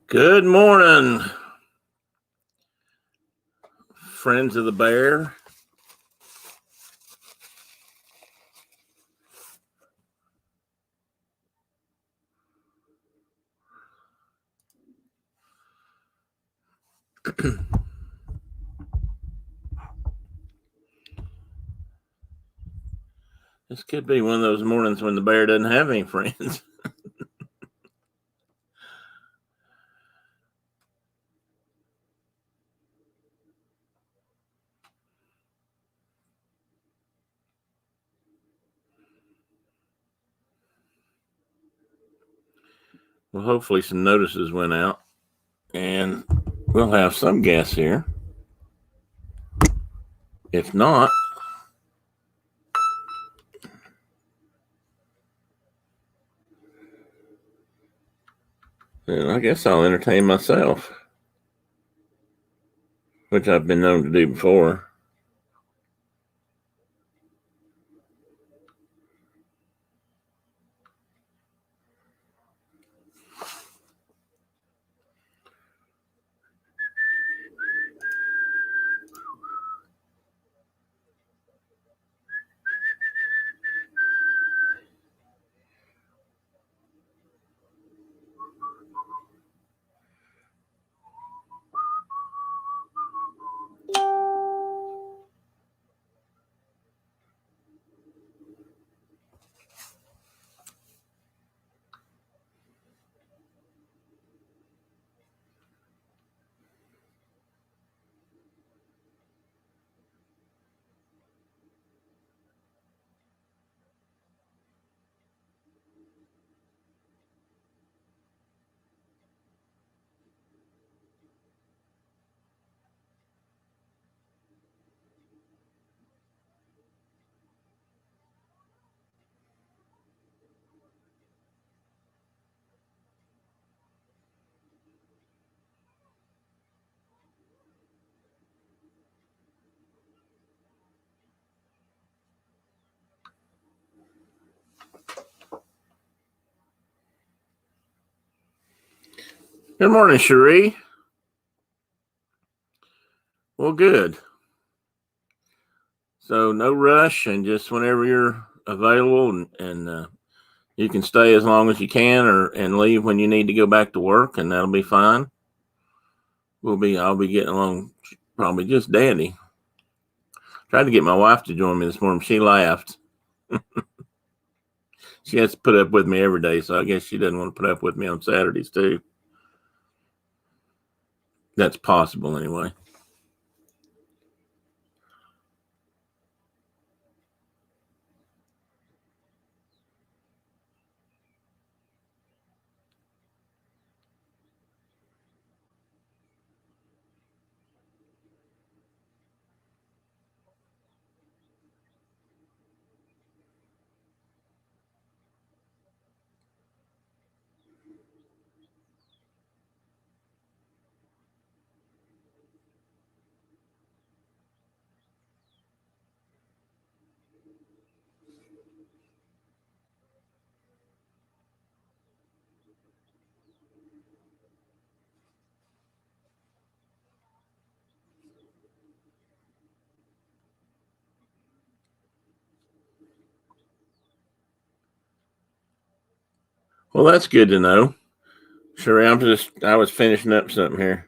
Good morning, friends of the bear. This could be one of those mornings when the bear doesn't have any friends. Well, hopefully some notices went out and we'll have some guests here. If not, then I guess I'll entertain myself, which I've been known to do before. Good morning, Cherie. Well, good. So no rush, and just whenever you're available, and you can stay as long as you can, and leave when you need to go back to work, and that'll be fine. I'll be getting along probably just dandy. Tried to get my wife to join me this morning. She laughed. She has to put up with me every day, so I guess she doesn't want to put up with me on Saturdays too. That's possible anyway. Well, that's good to know. Sure, I was finishing up something here.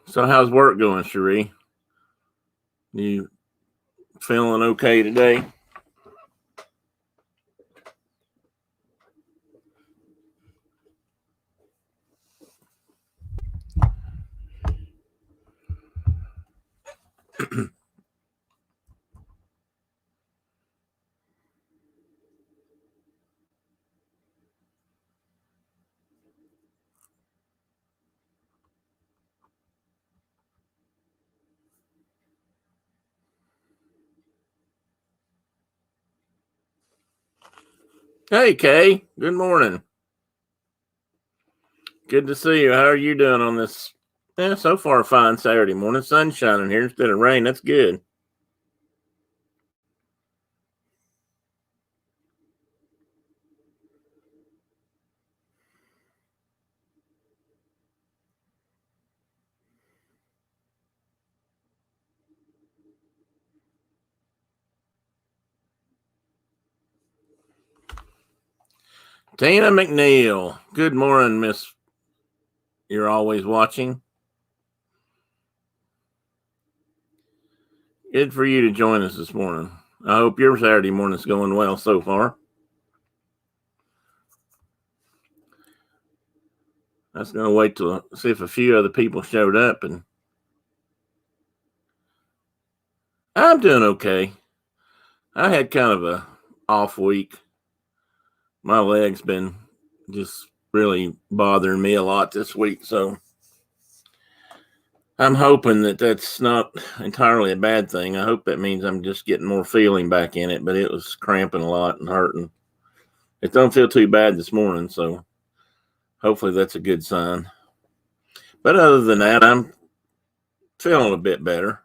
So how's work going, Cherie? You feeling okay today? Hey, Kay. Good morning. Good to see you. How are you doing on this? So far, fine Saturday morning. Sun shining here instead of rain. That's good. Tina McNeil. Good morning, Miss. You're always watching. Good for you to join us this morning. I hope your Saturday morning's going well so far. I was going to wait to see if a few other people showed up, and I'm doing okay. I had kind of a off week. My leg's been just really bothering me a lot this week, so I'm hoping that that's not entirely a bad thing. I hope that means I'm just getting more feeling back in it, but it was cramping a lot and hurting. It don't feel too bad this morning, so hopefully that's a good sign. But other than that, I'm feeling a bit better.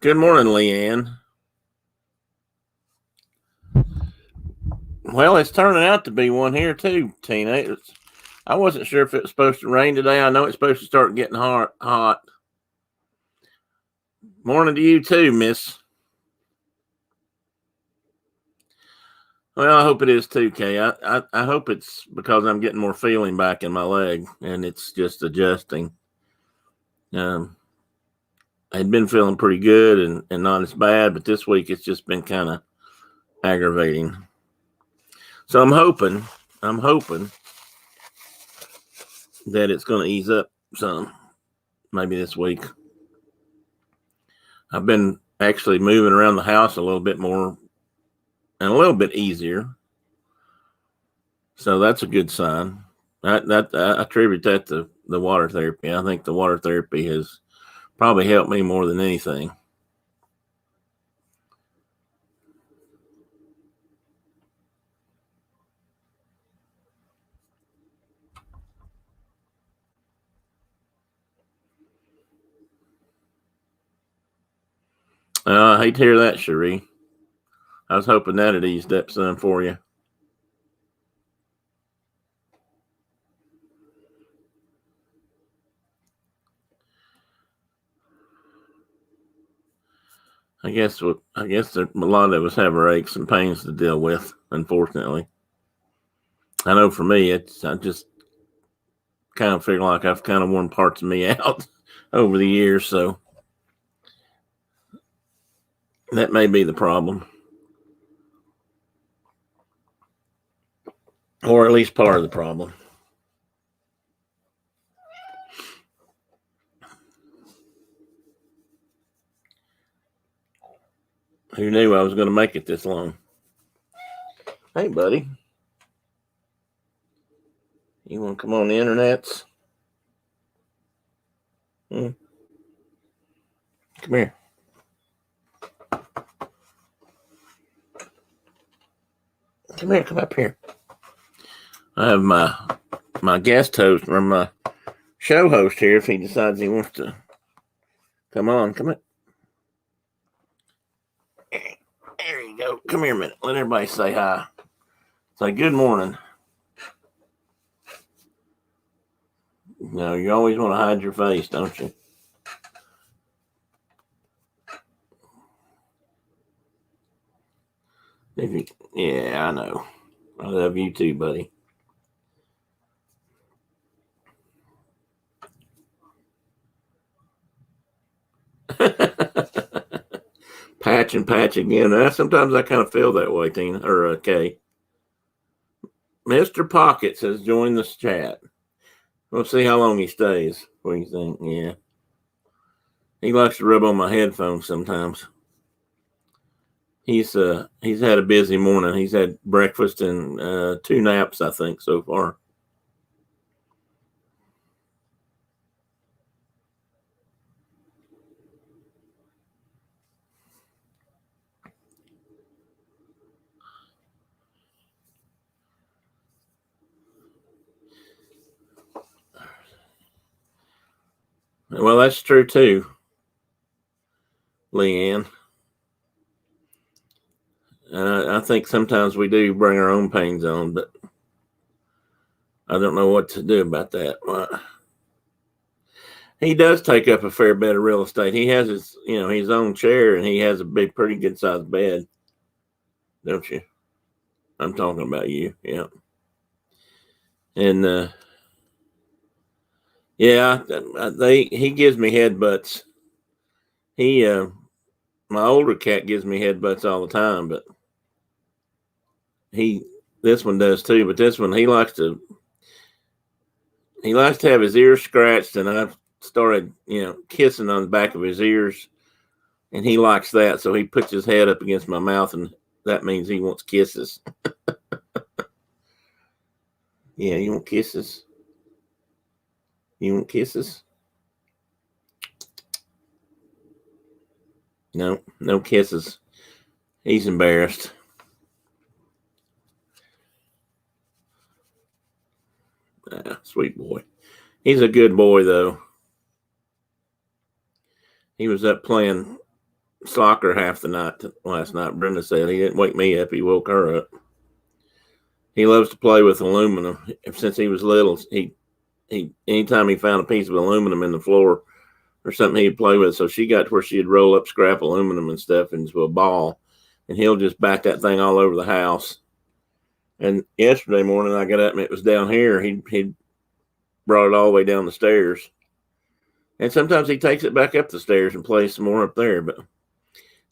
Good morning, Leanne. Well, it's turning out to be one here too, Tina. I wasn't sure if it was supposed to rain today. I know it's supposed to start getting hot. Morning to you too, Miss. Well, I hope it is too, Kay. I hope it's because I'm getting more feeling back in my leg and it's just adjusting. I'd been feeling pretty good and not as bad, but this week it's just been kind of aggravating. So I'm hoping that it's going to ease up some, maybe this week. I've been actually moving around the house a little bit more and a little bit easier. So that's a good sign. I attribute that to the water therapy. I think the water therapy has probably helped me more than anything. I hate to hear that, Cherie. I was hoping that had eased up some for you. I guess a lot of us have our aches and pains to deal with. Unfortunately, I know for me, I just kind of feel like I've kind of worn parts of me out over the years, so that may be the problem, or at least part of the problem. Who knew I was going to make it this long? Hey, buddy. You want to come on the internets? Come here. Come here. Come up here. I have my guest host or my show host here if he decides he wants to come on. Come in. There you go. Come here a minute. Let everybody say hi. Say good morning. No, you always want to hide your face, don't you? Yeah, I know. I love you too, buddy. Patch and patch again. Sometimes I kind of feel that way, Tina or Kay. Mr. Pockets has joined this chat. We'll see how long he stays. What do you think? Yeah. He likes to rub on my headphones sometimes. He's had a busy morning. He's had breakfast and 2 naps, I think, so far. Well, that's true too, Leanne. I think sometimes we do bring our own pains on, but I don't know what to do about that. He does take up a fair bit of real estate. He has his own chair, and he has a pretty good sized bed, don't you? I'm talking about you, yeah. And yeah, he gives me headbutts. My older cat gives me headbutts all the time, but this one does too. But this one, he likes to have his ears scratched, and I've started, kissing on the back of his ears, and he likes that. So he puts his head up against my mouth, and that means he wants kisses. Yeah, you want kisses? You want kisses? No kisses. He's embarrassed. Sweet boy. He's a good boy, though. He was up playing soccer half the night last night. Brenda said he didn't wake me up. He woke her up. He loves to play with aluminum. Since he was little, he anytime he found a piece of aluminum in the floor or something, he'd play with it. So she got to where she'd roll up scrap aluminum and stuff into a ball, and he'll just back that thing all over the house. And yesterday morning, I got up and it was down here. He brought it all the way down the stairs. And sometimes he takes it back up the stairs and plays some more up there.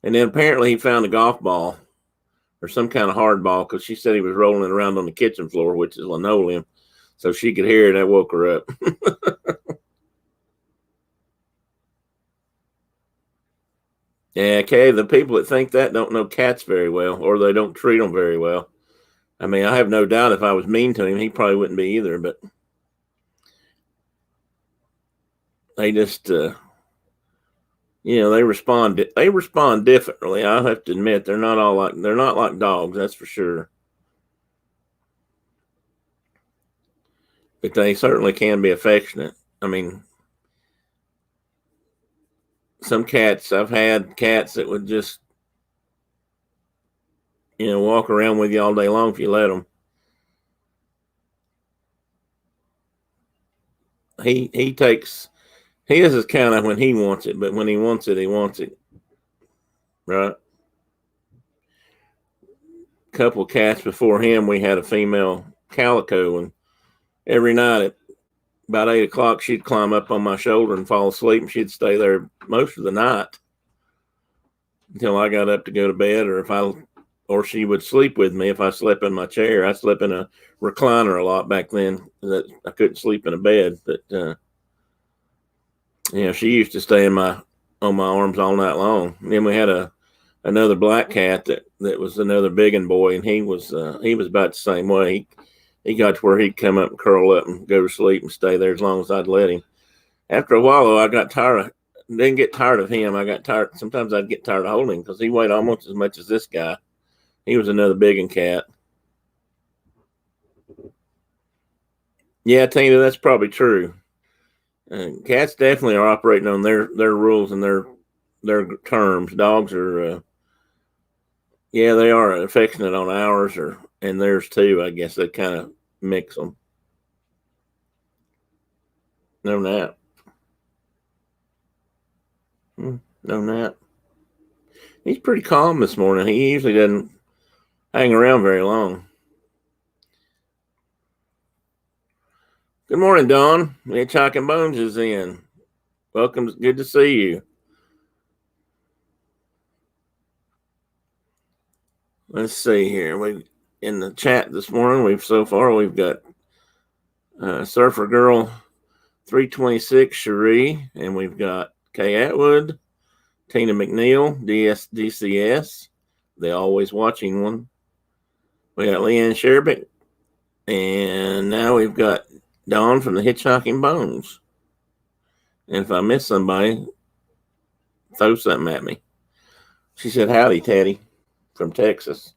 And then apparently he found a golf ball or some kind of hard ball, because she said he was rolling it around on the kitchen floor, which is linoleum. So she could hear it. That woke her up. Yeah, Kay, the people that think that don't know cats very well, or they don't treat them very well. I mean, I have no doubt if I was mean to him, he probably wouldn't be either, but they just, they respond differently. I have to admit, they're not like dogs, that's for sure. But they certainly can be affectionate. I mean, I've had cats that would just, walk around with you all day long if you let them. He is kind of when he wants it, but when he wants it, he wants it. Right? Couple cats before him, we had a female calico, and every night at about 8 o'clock, she'd climb up on my shoulder and fall asleep, and she'd stay there most of the night until I got up to go to bed, or she would sleep with me if I slept in my chair. I slept in a recliner a lot back then, that I couldn't sleep in a bed, but she used to stay on my arms all night long. And then we had another black cat that was another biggin boy, and he was about the same way. He got to where he'd come up and curl up and go to sleep and stay there as long as I'd let him. After a while, though, I got tired. Didn't get tired of him. I got tired. Sometimes I'd get tired of holding him because he weighed almost as much as this guy. He was another biggin cat. Yeah, Tina, that's probably true. Cats definitely are operating on their rules and their terms. Dogs are, they are affectionate on ours and theirs too. I guess they kind of mix them. No nap. No nap. He's pretty calm this morning. He usually doesn't hang around very long. Good morning, Dawn. Hitchhiking and Bones is in. Welcome. Good to see you. Let's see here. We in the chat this morning. We've got Surfer Girl 326 Cherie, and we've got Kay Atwood, Tina McNeil, DCS, the always watching one. We got Leanne Sherbick, and now we've got Dawn from the Hitchhiking Bones. And if I miss somebody, throw something at me. She said, "Howdy, Teddy," from Texas.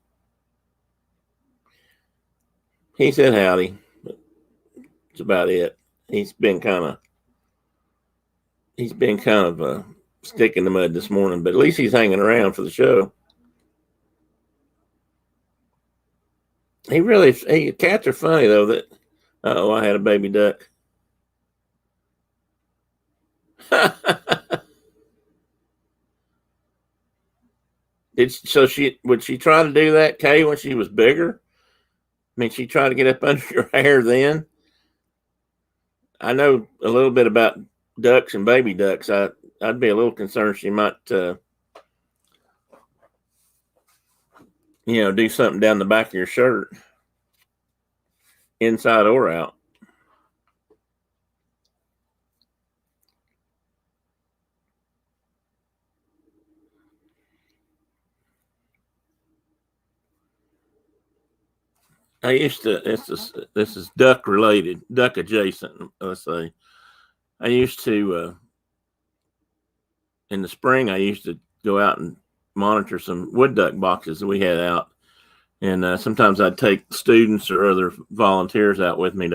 He said howdy, but that's about it. He's been kind of he's been kind of a stick in the mud this morning, but at least he's hanging around for the show. Cats are funny though. I had a baby duck. Would she try to do that, Kay, when she was bigger? I mean, she tried to get up under your hair then. I know a little bit about ducks and baby ducks. I'd be a little concerned she might, do something down the back of your shirt, inside or out. This is duck related, duck adjacent, let's say. I used to, in the spring, I used to go out and monitor some wood duck boxes that we had out. And sometimes I'd take students or other volunteers out with me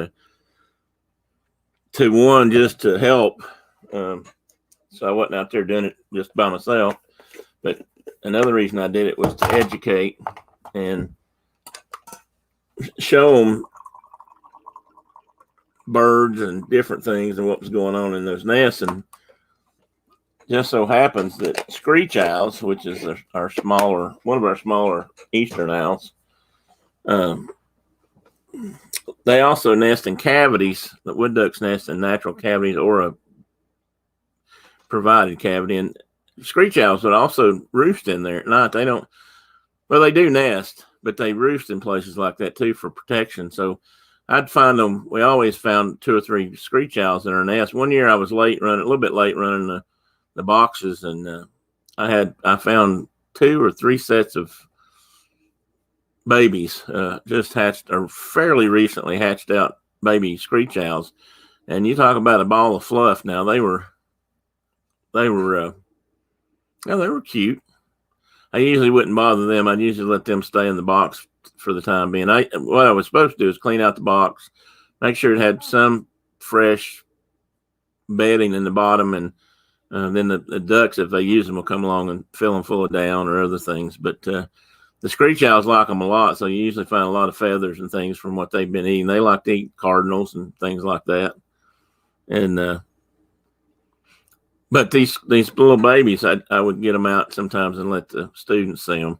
just to help. So I wasn't out there doing it just by myself. But another reason I did it was to educate and show them birds and different things and what was going on in those nests. And just so happens that screech owls, which is one of our smaller eastern owls, they also nest in cavities. The wood ducks nest in natural cavities or a provided cavity. And screech owls would also roost in there at night. They do nest, but they roost in places like that too for protection. So I'd find them. We always found 2 or 3 screech owls in our nest. One year I was a little bit late running the boxes, and I found 2 or 3 sets of babies, just hatched or fairly recently hatched out baby screech owls. And you talk about a ball of fluff. Now they were cute. I usually wouldn't bother them. I'd usually let them stay in the box for the time being. What I was supposed to do is clean out the box, make sure it had some fresh bedding in the bottom, and then the ducks, if they use them, will come along and fill them full of down or other things. But the screech owls like them a lot, so you usually find a lot of feathers and things from what they've been eating. They like to eat cardinals and things like that. And but these little babies, I would get them out sometimes and let the students see them.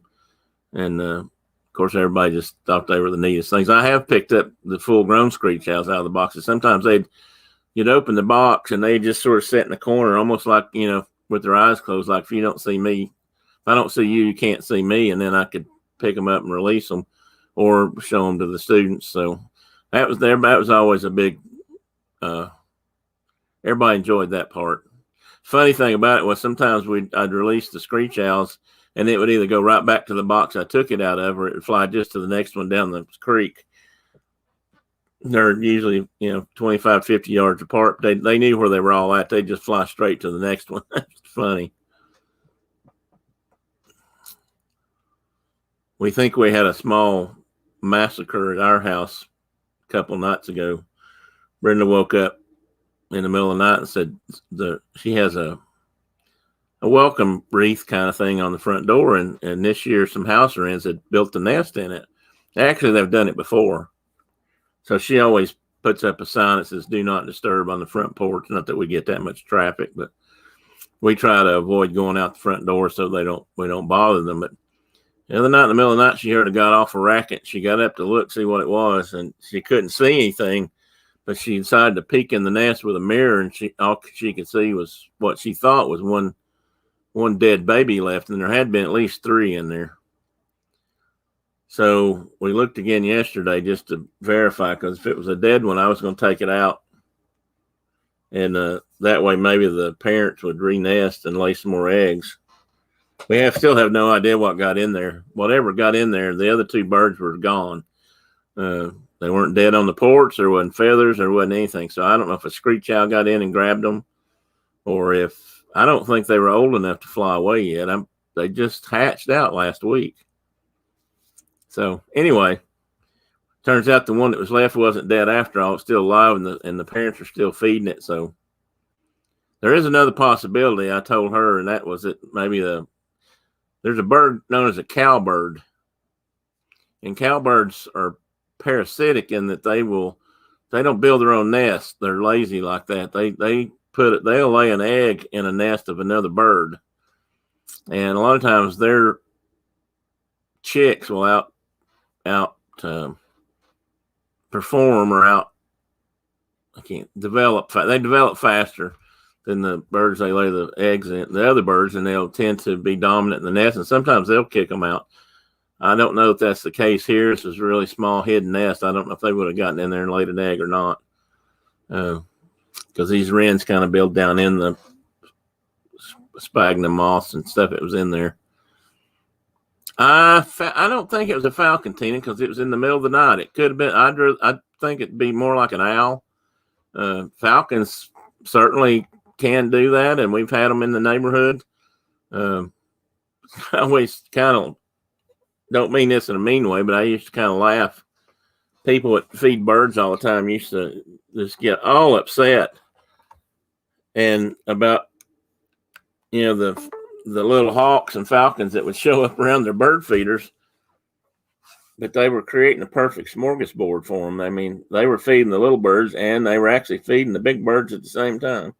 And of course, everybody just thought they were the neatest things. I have picked up the full-grown screech owls out of the boxes. Sometimes you'd open the box and they just sort of sit in the corner, almost like, with their eyes closed, like, if you don't see me, if I don't see you, you can't see me. And then I could pick them up and release them or show them to the students. So that was always a big, everybody enjoyed that part. Funny thing about it was sometimes I'd release the screech owls and it would either go right back to the box I took it out of, or it would fly just to the next one down the creek. They're usually, 25, 50 yards apart. They knew where they were all at. They'd just fly straight to the next one. That's funny. We think we had a small massacre at our house a couple nights ago. Brenda woke up in the middle of the night and said she has a welcome wreath kind of thing on the front door, and this year some house wrens had built a nest in it. Actually, they've done it before, so she always puts up a sign that says "Do not disturb" on the front porch. Not that we get that much traffic, but we try to avoid going out the front door so we don't bother them. But the other night in the middle of the night, she heard a god awful racket. She got up to look, see what it was, and she couldn't see anything. But she decided to peek in the nest with a mirror, and all she could see was what she thought was one dead baby left, and there had been at least 3 in there. So we looked again yesterday just to verify, because if it was a dead one, I was going to take it out, and that way maybe the parents would re-nest and lay some more eggs. We still have no idea what got in there. Whatever got in there, the other 2 birds were gone. They weren't dead on the porch. There wasn't feathers. There wasn't anything. So I don't know if a screech owl got in and grabbed them, or if I don't think they were old enough to fly away yet. They just hatched out last week. So anyway, turns out the one that was left wasn't dead after all. It's still alive, and the parents are still feeding it. So There is another possibility. I told her, and that was that maybe there's a bird known as a cowbird, and cowbirds are parasitic in that they don't build their own nest. They're lazy like that. They'll lay an egg in a nest of another bird, and a lot of times their chicks will out perform or out. I can't develop. They develop faster than the birds they lay the eggs in. The other birds, and they'll tend to be dominant in the nest, and sometimes they'll kick them out. I don't know if that's the case here. This is a really small hidden nest. I don't know if they would have gotten in there and laid an egg or not, because these wrens kind of build down in the sphagnum moss and stuff that was in there. I don't think it was a falcon, Tina, because it was in the middle of the night. It could have been. I think it'd be more like an owl. Falcons certainly can do that, and we've had them in the neighborhood. I always kind of don't mean this in a mean way, but I used to kind of laugh. People that feed birds all the time used to just get all upset and about, the little hawks and falcons that would show up around their bird feeders, but they were creating a perfect smorgasbord for them. I mean, they were feeding the little birds and they were actually feeding the big birds at the same time.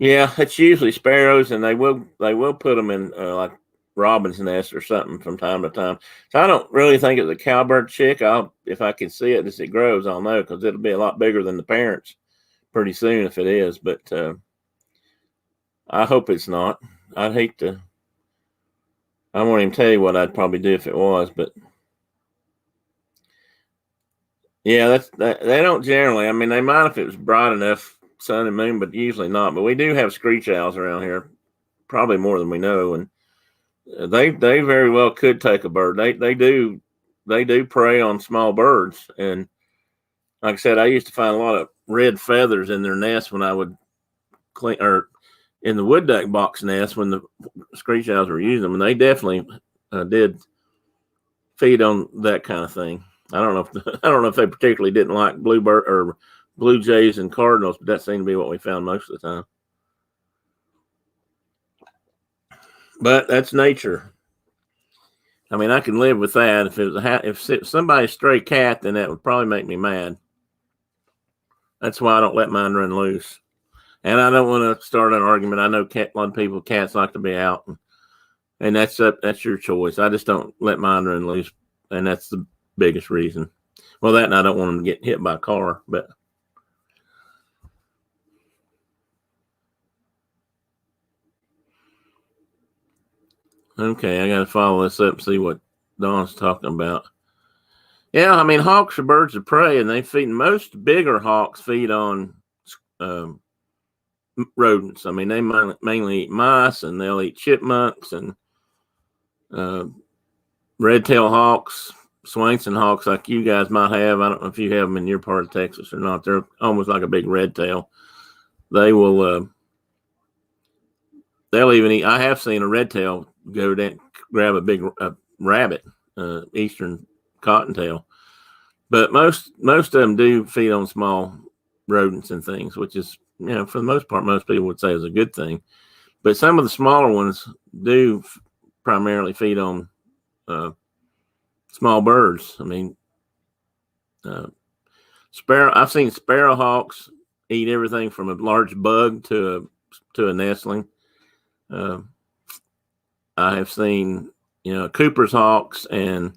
Yeah, it's usually sparrows, and they will put them in like robin's nest or something from time to time. So I don't really think it's a cowbird chick. If I can see it as it grows, I'll know, because it'll be a lot bigger than the parents pretty soon if it is. But I hope it's not. I'd hate to. I won't even tell you what I'd probably do if it was, but yeah, they don't generally. I mean, they might if it was bright enough, sun and moon, but usually not. But we do have screech owls around here, probably more than we know, and they very well could take a bird. They do prey on small birds, and like I said, I used to find a lot of red feathers in their nest when I would clean, or in the wood duck box nest when the screech owls were using them, and they definitely did feed on that kind of thing. I don't know if they particularly didn't like bluebird or blue jays and cardinals, but that seemed to be what we found most of the time. But that's nature. I mean, I can live with that. If it was if somebody's stray cat, then that would probably make me mad. That's why I don't let mine run loose. And I don't want to start an argument. I know a lot of people, cats like to be out, and that's your choice. I just don't let mine run loose, and that's the biggest reason. Well, that, and I don't want them to get hit by a car, but. Okay, I got to follow this up and see what Don's talking about. Yeah, I mean, hawks are birds of prey, and they feed. Most bigger hawks feed on rodents. I mean, they mainly eat mice, and they'll eat chipmunks and red-tailed hawks, Swainson hawks, like you guys might have. I don't know if you have them in your part of Texas or not. They're almost like a big red tail. They will. They'll even eat. I have seen a red tail go down, grab a big rabbit, eastern cottontail. But most of them do feed on small rodents and things, which is, for the most part, most people would say is a good thing. But some of the smaller ones do primarily feed on small birds. I mean, sparrow. I've seen sparrowhawks eat everything from a large bug to a nestling. I have seen, Cooper's hawks and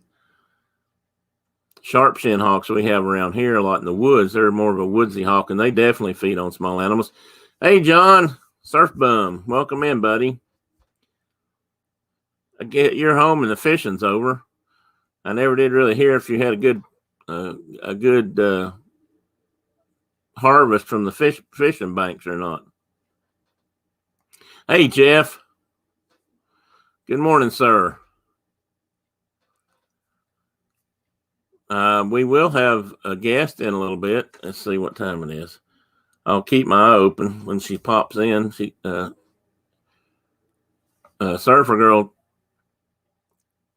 sharp-shin hawks we have around here a lot in the woods. They're more of a woodsy hawk, and they definitely feed on small animals. Hey, John, Surf Bum, welcome in, buddy. I get you're home and the fishing's over. I never did really hear if you had a good harvest from the fishing banks or not. Hey, Jeff. Good morning, sir. We will have a guest in a little bit. Let's see what time it is. I'll keep my eye open when she pops in. She, Surfer Girl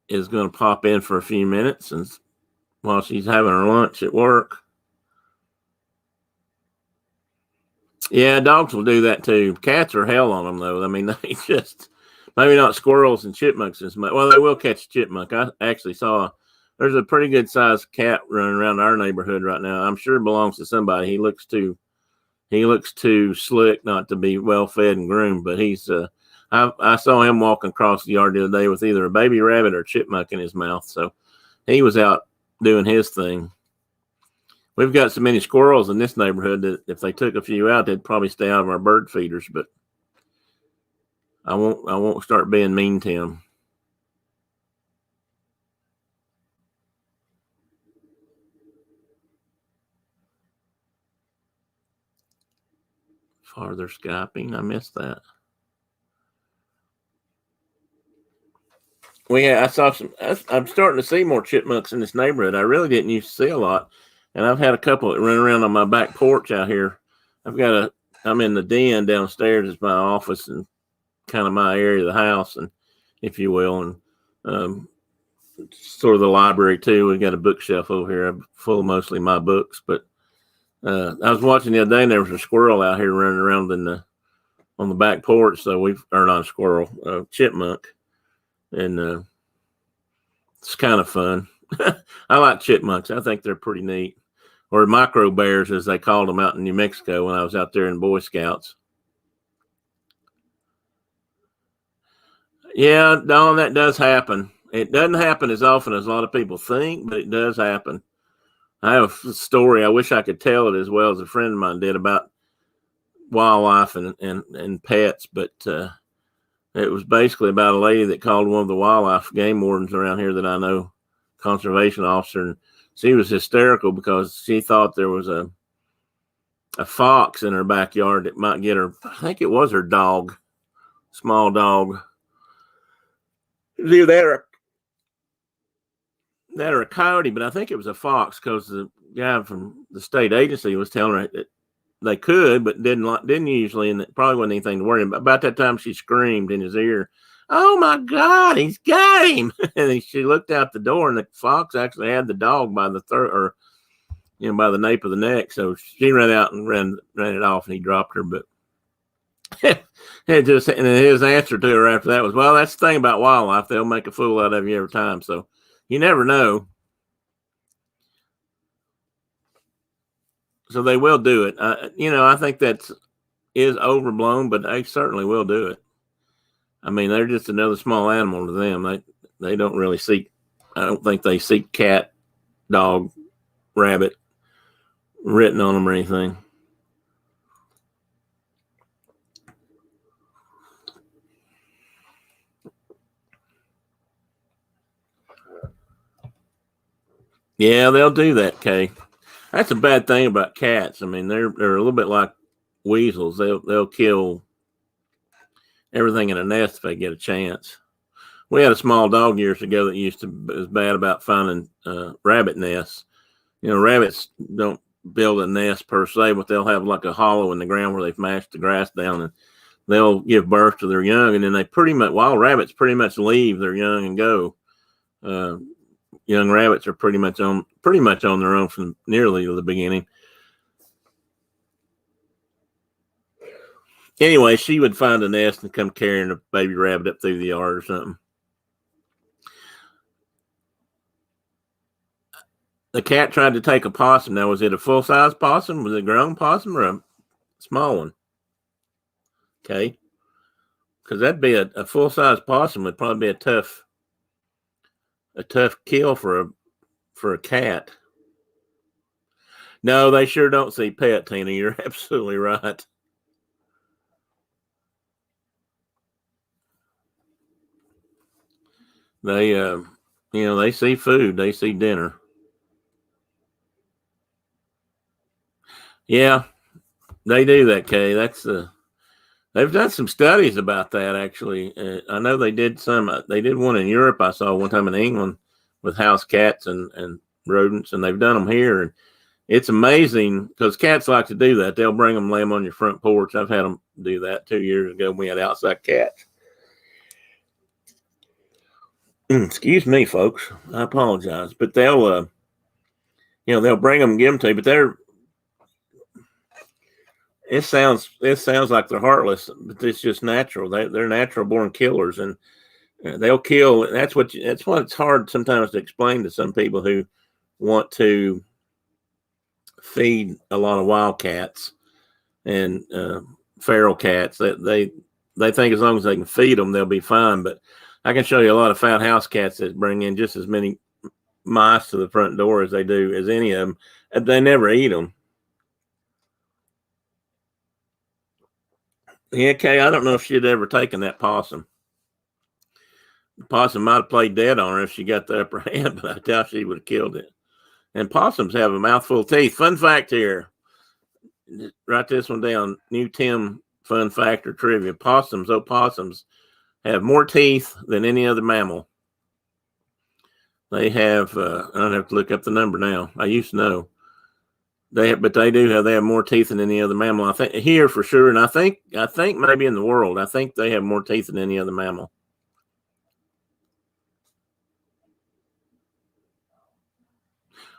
is going to pop in for a few minutes, and while she's having her lunch at work. Yeah, dogs will do that too. Cats are hell on them though. I mean, they just maybe not squirrels and chipmunks as much. Well, they will catch a chipmunk. I actually saw there's a pretty good sized cat running around our neighborhood right now. I'm sure it belongs to somebody. He looks too slick not to be well fed and groomed, but he's I saw him walking across the yard the other day with either a baby rabbit or a chipmunk in his mouth. So he was out doing his thing. We've got so many squirrels in this neighborhood that if they took a few out, they'd probably stay out of our bird feeders, but I won't start being mean to them. Farther Skyping, I missed that. Well, yeah, I saw some. I'm starting to see more chipmunks in this neighborhood. I really didn't used to see a lot, and I've had a couple that run around on my back porch out here. I'm in the den downstairs. It's my office and kind of my area of the house, and if you will, and sort of the library too. We got a bookshelf over here full of mostly my books. But I was watching the other day, and there was a squirrel out here running around on the back porch. So or not a squirrel, chipmunk. And it's kind of fun. I like chipmunks. I think they're pretty neat. Or micro bears, as they called them out in New Mexico when I was out there in Boy Scouts. Yeah, Don, that does happen. It doesn't happen as often as a lot of people think, but it does happen. I have a story. I wish I could tell it as well as a friend of mine did about wildlife and pets, but it was basically about a lady that called one of the wildlife game wardens around here that I know, conservation officer, and she was hysterical because she thought there was a fox in her backyard that might get her. I think it was her dog, small dog. Either that or a coyote, but I think it was a fox because the guy from the state agency was telling her that they could, but didn't usually, and it probably wasn't anything to worry about. About that time, she screamed in his ear, "Oh my God, he's got him!" And she looked out the door, and the fox actually had the dog by the throat, or by the nape of the neck. So she ran out and ran it off, and he dropped her. But and his answer to her after that was, "Well, that's the thing about wildlife; they'll make a fool out of you every time. So you never know." So they will do it. I think that is overblown, but they certainly will do it. I mean, they're just another small animal to them. They don't really seek. I don't think they seek cat, dog, rabbit written on them or anything. Yeah, they'll do that, Kay. That's a bad thing about cats. I mean, they're a little bit like weasels. They'll kill everything in a nest if they get a chance. We had a small dog years ago that was bad about finding rabbit nests. Rabbits don't build a nest per se, but they'll have like a hollow in the ground where they've mashed the grass down, and they'll give birth to their young, and then wild rabbits pretty much leave their young and go. Young rabbits are pretty much on their own from nearly the beginning. Anyway, she would find a nest and come carrying a baby rabbit up through the yard or something. The cat tried to take a possum. Now, was it a full-size possum? Was it a grown possum or a small one? Okay. Because that'd be a full-size possum would probably be a tough kill for a cat. No, they sure don't see pet, Tina. You're absolutely right. They, they see food. They see dinner. Yeah, they do that, Kay. They've done some studies about that, actually. I know they did one in Europe. I saw one time in England with house cats and rodents, and they've done them here. And it's amazing because cats like to do that. They'll bring them, lay them on your front porch. I've had them do that 2 years ago when we had outside cats. Excuse me, folks. I apologize. But they'll they'll bring them and give them to you, but it sounds like they're heartless, but it's just natural. They're natural born killers, and they'll kill. That's what it's hard sometimes to explain to some people who want to feed a lot of wildcats and feral cats. That they think as long as they can feed them, they'll be fine. But I can show you a lot of fat house cats that bring in just as many mice to the front door as they do as any of them, and they never eat them. Yeah, Kay, I don't know if she'd ever taken that possum. The possum might have played dead on her if she got the upper hand, but I doubt she would have killed it. And possums have a mouthful of teeth. Fun fact here. Write this one down. New Tim fun fact or trivia. Opossums have more teeth than any other mammal. They have, I don't have to look up the number now. I used to know. They have more teeth than any other mammal. I think here for sure, and I think maybe in the world, I think they have more teeth than any other mammal.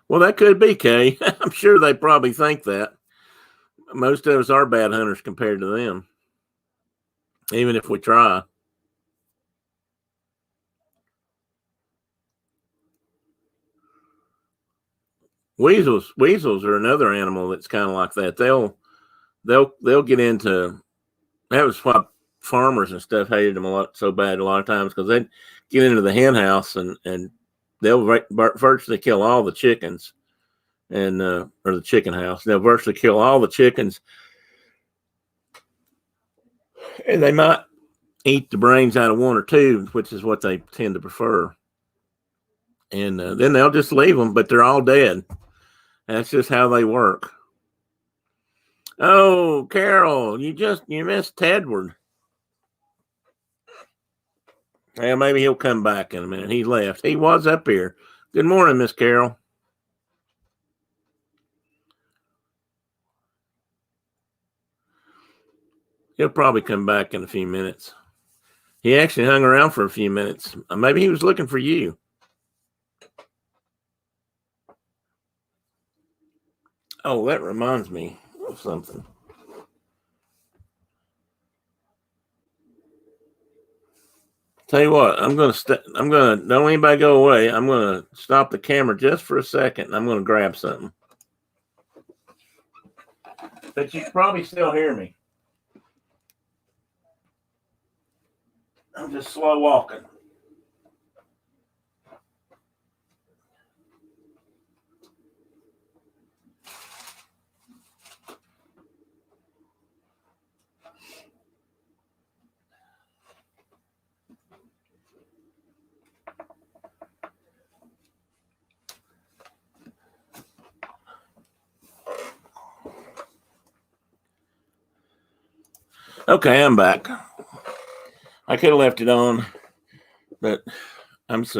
Well, that could be, Kay. I'm sure they probably think that. Most of us are bad hunters compared to them, even if we try. Weasels are another animal that's kind of like that. They'll get into, that was why farmers and stuff hated them so bad a lot of times, because they'd get into the hen house and they'll virtually kill all the chickens, and or the chicken house. They'll virtually kill all the chickens, and they might eat the brains out of one or two, which is what they tend to prefer. And then they'll just leave them, but they're all dead. That's just how they work. Oh, Carol, you missed Tedward. Yeah, maybe he'll come back in a minute. He left. He was up here. Good morning, Miss Carol. He'll probably come back in a few minutes. He actually hung around for a few minutes. Maybe he was looking for you. Oh, that reminds me of something. Tell you what, don't anybody go away. I'm gonna stop the camera just for a second, and I'm gonna grab something. But you can probably still hear me. I'm just slow walking. Okay, I'm back. I could have left it on, but it's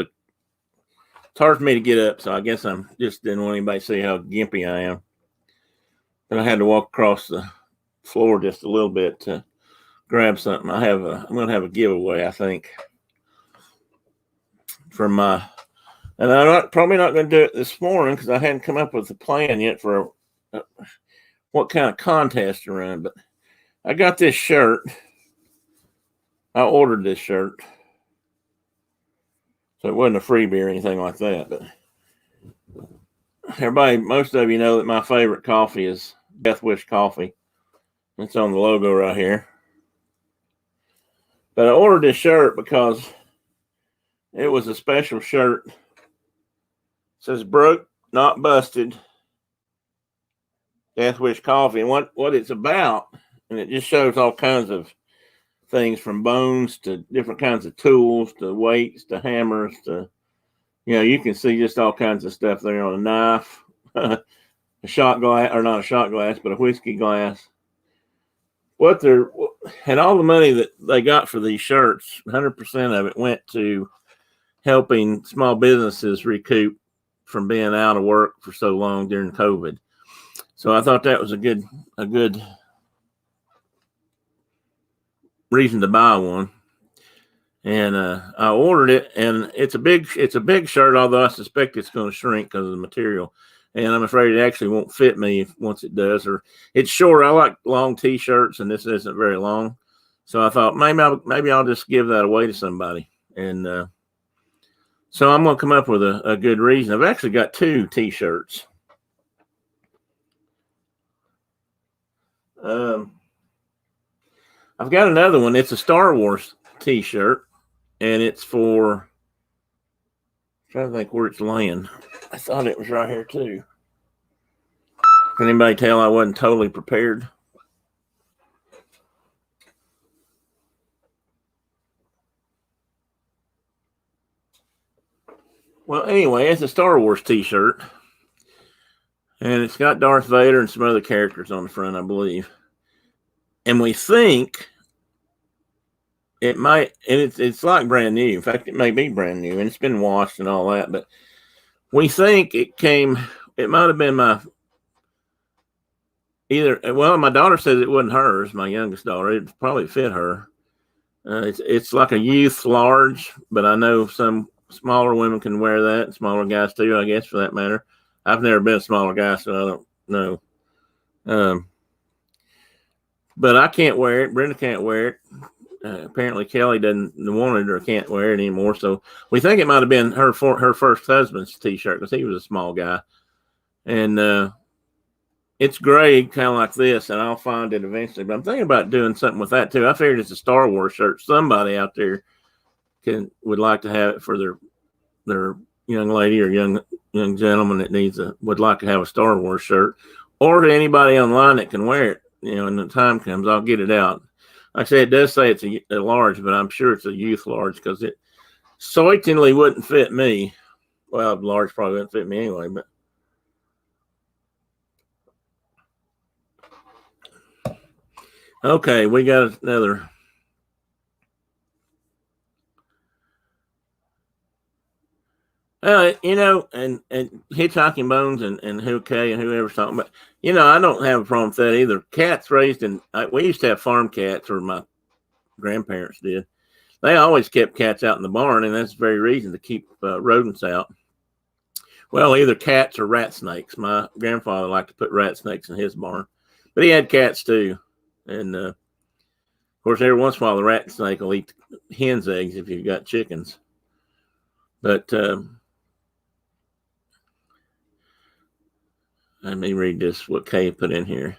hard for me to get up, so I guess I'm just didn't want anybody to see how gimpy I am. But I had to walk across the floor just a little bit to grab something. I'm going to have a giveaway, I think, and I'm probably not going to do it this morning because I hadn't come up with a plan yet for what kind of contest to run. But I got this shirt. I ordered this shirt, so it wasn't a freebie or anything like that. But most of you know that my favorite coffee is Death Wish coffee. It's on the logo right here. But I ordered this shirt because it was a special shirt. It says broke, not busted. Death Wish coffee. And what it's about, and it just shows all kinds of things from bones to different kinds of tools to weights to hammers to, you can see just all kinds of stuff there on a knife, a shot glass, or not a shot glass, but a whiskey glass. And all the money that they got for these shirts, 100% of it went to helping small businesses recoup from being out of work for so long during COVID. So I thought that was a good reason to buy one. And I ordered it, and it's a big shirt, although I suspect it's going to shrink because of the material. and I'm afraid it actually won't fit me once it does. Or it's short. I like long T-shirts, and this isn't very long, so I thought maybe I'll just give that away to somebody. And so I'm going to come up with a good reason. I've actually got 2 T-shirts. I've got another one. It's a Star Wars T-shirt, and it's for. I'm trying to think where it's laying. I thought it was right here too. Can anybody tell I wasn't totally prepared? Well, anyway, it's a Star Wars T-shirt, and it's got Darth Vader and some other characters on the front, I believe. And we think it might, and it's like brand new. In fact, it may be brand new, and it's been washed and all that. But we think it might have been my my daughter says it wasn't hers, my youngest daughter. It probably fit her. It's like a youth large, but I know some smaller women can wear that, and smaller guys too, I guess, for that matter. I've never been a smaller guy, so I don't know. But I can't wear it. Brenda can't wear it. Apparently Kelly doesn't want it or can't wear it anymore. So we think it might have been her first husband's T-shirt, because he was a small guy. And it's gray, kind of like this, and I'll find it eventually. But I'm thinking about doing something with that too. I figured it's a Star Wars shirt. Somebody out there would like to have it for their young lady or young gentleman that would like to have a Star Wars shirt, or to anybody online that can wear it. When the time comes, I'll get it out. Like I say, it does say it's a large, but I'm sure it's a youth large, because it certainly wouldn't fit me. Well, large probably wouldn't fit me anyway, but. Okay, we got another. And Hitchhiking Bones and Who K and whoever's talking about, I don't have a problem with that either. Cats raised we used to have farm cats, or my grandparents did. They always kept cats out in the barn, and that's the very reason, to keep rodents out. Well, either cats or rat snakes. My grandfather liked to put rat snakes in his barn, but he had cats too. And of course, every once in a while, the rat snake will eat hen's eggs if you've got chickens. But let me read this, what Kay put in here.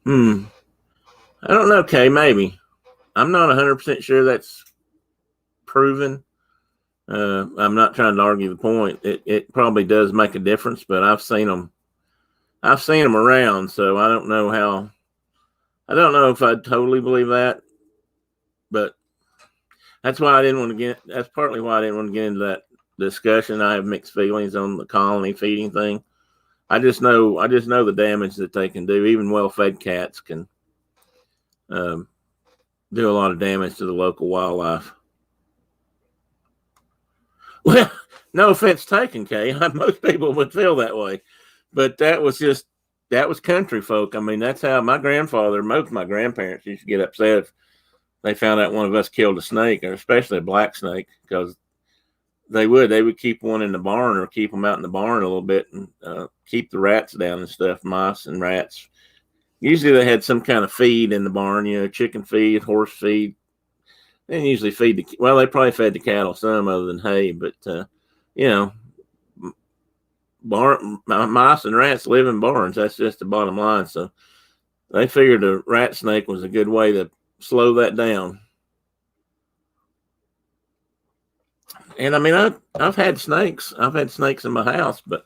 I don't know, Kay, maybe. I'm not 100% sure that's proven. I'm not trying to argue the point. It probably does make a difference, but I've seen them around, so I don't know if I'd totally believe that, but that's why I didn't want to that's partly why I didn't want to get into that discussion. I have mixed feelings on the colony feeding thing. I just know the damage that they can do. Even well-fed cats can do a lot of damage to the local wildlife. Well, no offense taken, Kay. Most people would feel that way, but that was country folk. I mean, that's how my grandfather, most of my grandparents used to get upset if they found out one of us killed a snake, or especially a black snake, because they would keep one in the barn, or keep them out in the barn a little bit, and keep the rats down and stuff, mice and rats. Usually they had some kind of feed in the barn, chicken feed, horse feed. They didn't usually feed they probably fed the cattle some other than hay, but mice and rats live in barns. That's just the bottom line. So they figured a rat snake was a good way to slow that down. And I mean, I've had snakes. I've had snakes in my house, but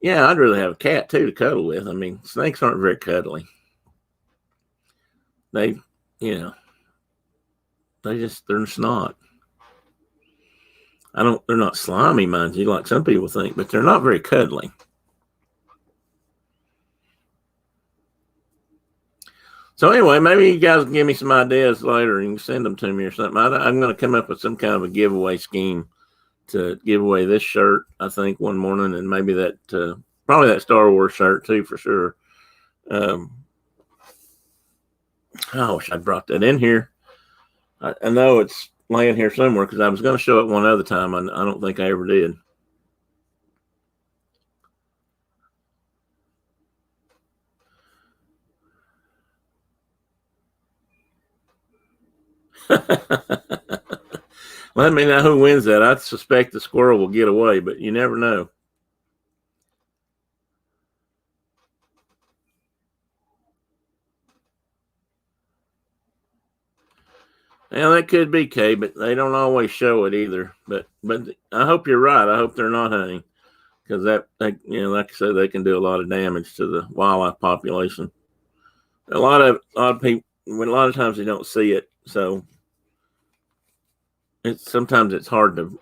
yeah, I'd rather have a cat too to cuddle with. I mean, snakes aren't very cuddly. They're just not. They're not slimy, mind you, like some people think, but they're not very cuddly. So anyway, maybe you guys can give me some ideas later and you can send them to me or something. I'm going to come up with some kind of a giveaway scheme to give away this shirt, I think, one morning, and maybe probably that Star Wars shirt too, for sure. I wish I'd brought that in here. I know it's laying here somewhere because I was going to show it one other time. I don't think I ever did. Let me know who wins that. I suspect the squirrel will get away, but you never know. Yeah, that could be Kay, but they don't always show it either. But I hope you're right. I hope they're not hunting because like I said, they can do a lot of damage to the wildlife population. A lot of people, a lot of times they don't see it, so sometimes it's hard to.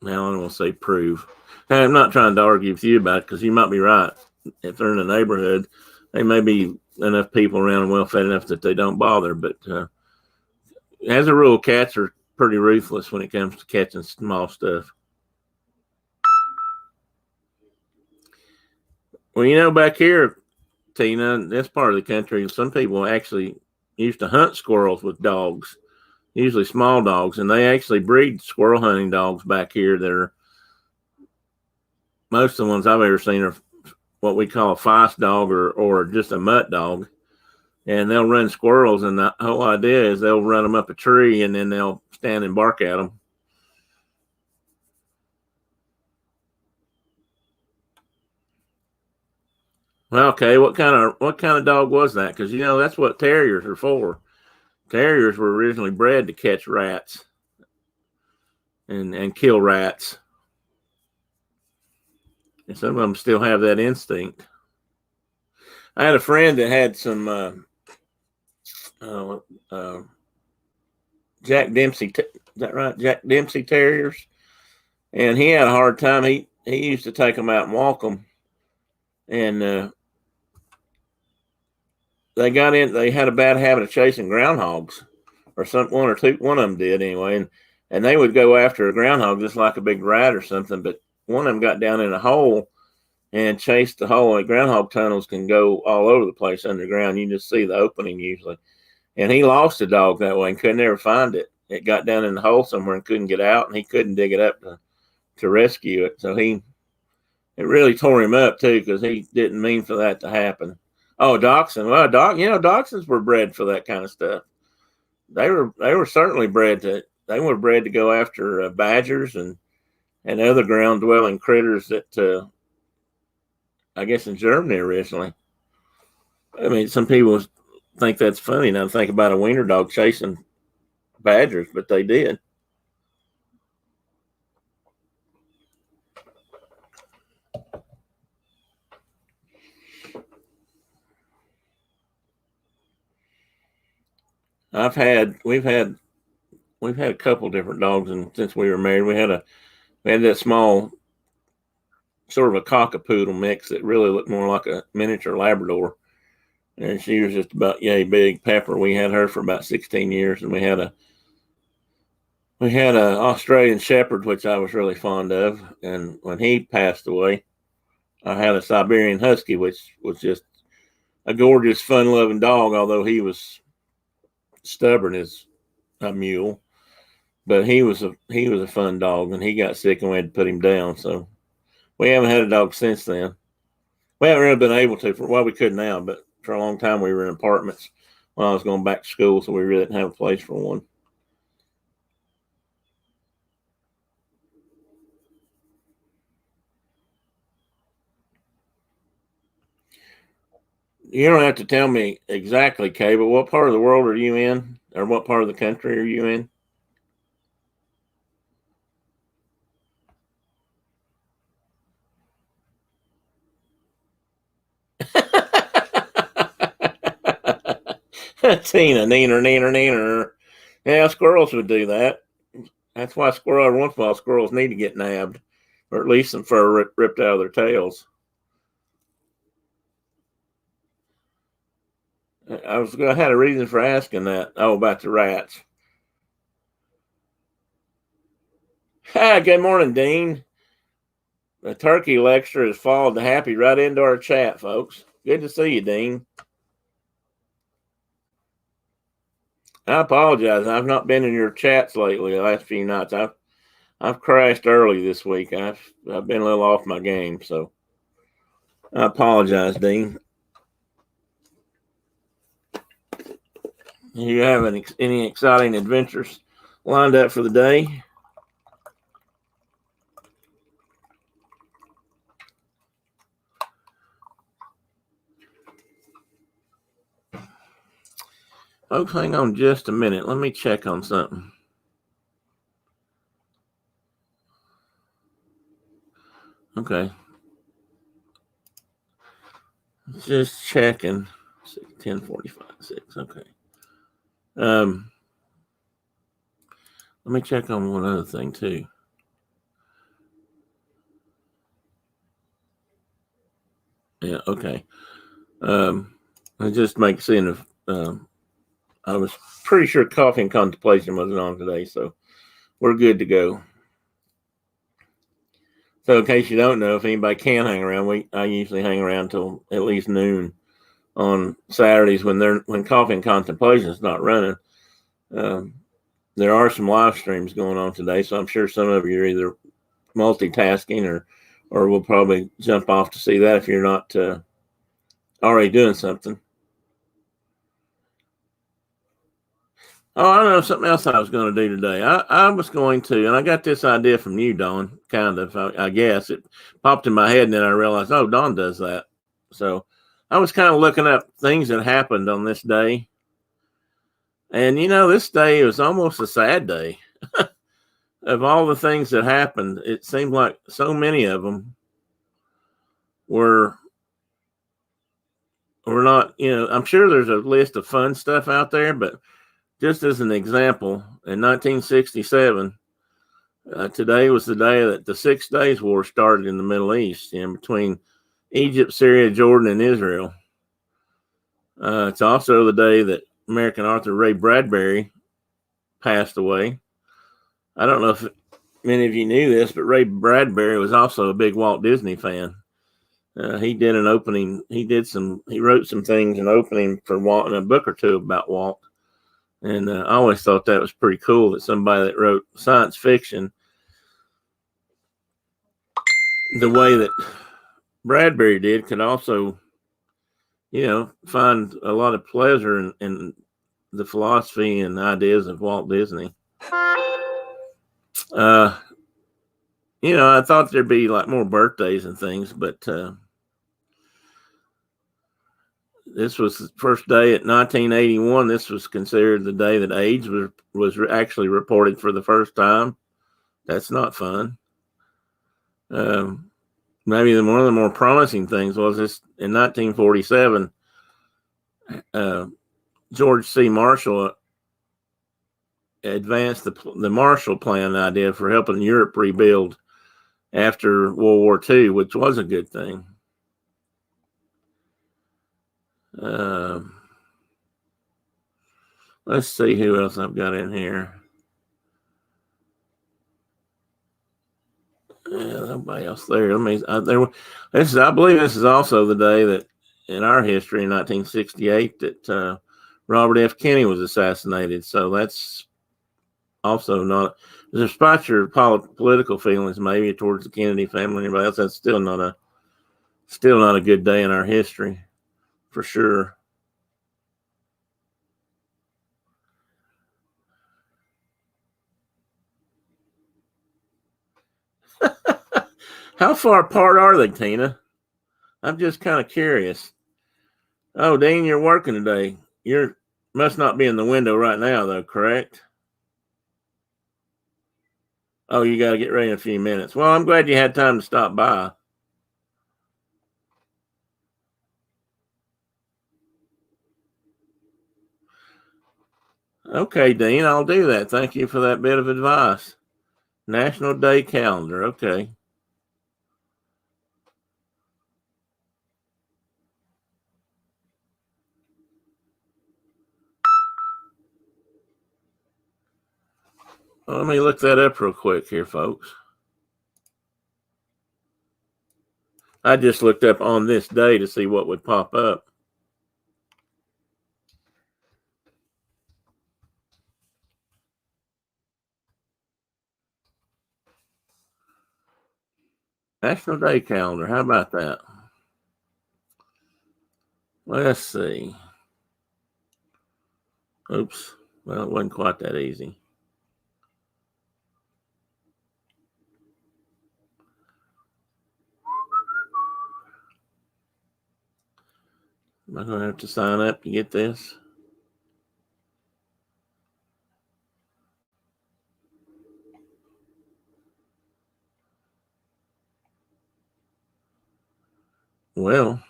Now I don't want to say prove. Hey, I'm not trying to argue with you about it because you might be right. If they're in a neighborhood, they may be enough people around and well fed enough that they don't bother. But as a rule, cats are pretty ruthless when it comes to catching small stuff. Well, back here, Tina, in this part of the country, some people actually used to hunt squirrels with dogs, usually small dogs, and they actually breed squirrel hunting dogs back here. Most of the ones I've ever seen are what we call a feist dog or just a mutt dog. And they'll run squirrels, and the whole idea is they'll run them up a tree and then they'll stand and bark at them. Well, okay, what kind of dog was that? Because that's what terriers are for. Terriers were originally bred to catch rats and kill rats, and some of them still have that instinct. I had a friend that had some Jack Dempsey. Is that right? Jack Dempsey terriers, and he had a hard time. He used to take them out and walk them, and they got in. They had a bad habit of chasing groundhogs, or one or two. One of them did anyway, and they would go after a groundhog just like a big rat or something. But one of them got down in a hole and chased the hole. And groundhog tunnels can go all over the place underground. You just see the opening usually. And he lost the dog that way and could never find it. It got down in the hole somewhere and couldn't get out, and he couldn't dig it up to rescue it. So it really tore him up too because he didn't mean for that to happen. Oh, dachshund. Well, dachshunds were bred for that kind of stuff. They were certainly bred to. They were bred to go after badgers and other ground dwelling critters that I guess in Germany originally. I mean, some people think that's funny now. Think about a wiener dog chasing badgers, but they did. We've had a couple different dogs, and since we were married, we had that small sort of a cockapoodle mix that really looked more like a miniature Labrador, and she was just about yay big. Pepper. We had her for about 16 years, and we had a Australian Shepherd, which I was really fond of, and when he passed away, I had a Siberian Husky, which was just a gorgeous, fun-loving dog, although he was stubborn as a mule. But he was a fun dog, and he got sick, and we had to put him down. So we haven't had a dog since then. We haven't really been able to we could now, but for a long time we were in apartments when I was going back to school, so we really didn't have a place for one. You don't have to tell me exactly, Kay, but what part of the world are you in, or what part of the country are you in? Tina, neener, neener, neener. Yeah, squirrels would do that. That's why every once in a while, squirrels need to get nabbed, or at least some fur ripped out of their tails. I had a reason for asking that. Oh, about the rats. Hi, good morning, Dean. The turkey lecture has followed the happy right into our chat, folks. Good to see you, Dean. I apologize. I've not been in your chats lately the last few nights. I've crashed early this week. I've been a little off my game, so I apologize, Dean. You have any exciting adventures lined up for the day? Folks, hang on just a minute. Let me check on something. Okay. Just checking. 10:45. 6. Okay. Let me check on one other thing too. Yeah. Okay. I just make seeing if I was pretty sure Coffee and Contemplation wasn't on today, so we're good to go. So, in case you don't know, if anybody can hang around, I usually hang around till at least noon on Saturdays when Coffee and Contemplation is not running. There are some live streams going on today, so I'm sure some of you are either multitasking or will probably jump off to see that if you're not already doing something. Oh, I know something else I was going to do today. I was going to, and I got this idea from you, Dawn, kind of, I guess. It popped in my head, and then I realized, oh, Dawn does that. So I was kind of looking up things that happened on this day. And, this day was almost a sad day. Of all the things that happened, it seemed like so many of them were not, I'm sure there's a list of fun stuff out there, but just as an example, in 1967, today was the day that the 6 Days War started in the Middle East, between Egypt, Syria, Jordan, and Israel. It's also the day that American author Ray Bradbury passed away. I don't know if many of you knew this, but Ray Bradbury was also a big Walt Disney fan. He did an opening. He wrote some things in opening for Walt and a book or two about Walt. And I always thought that was pretty cool that somebody that wrote science fiction the way that Bradbury did could also, find a lot of pleasure in the philosophy and ideas of Walt Disney. I thought there'd be like more birthdays and things, but this was the first day at 1981. This was considered the day that AIDS was actually reported for the first time. That's not fun. Maybe one of the more promising things was this in 1947. George C. Marshall advanced the Marshall Plan idea for helping Europe rebuild after World War II, which was a good thing. Let's see who else I've got in here. Nobody else there. I believe this is also the day that in our history in 1968 that Robert F. Kennedy was assassinated. So that's also not, despite your political feelings maybe towards the Kennedy family and everybody else, that's still not a good day in our history, for sure. How far apart are they, Tina? I'm just kind of curious. Oh, Dean, you're working today. You must not be in the window right now, though, correct? Oh, you got to get ready in a few minutes. Well, I'm glad you had time to stop by. Okay, Dean, I'll do that. Thank you for that bit of advice. National Day Calendar. Okay. Well, let me look that up real quick here, folks. I just looked up on this day to see what would pop up. National Day calendar. How about that? Let's see. Oops. Well, it wasn't quite that easy. Am I going to have to sign up to get this? Well,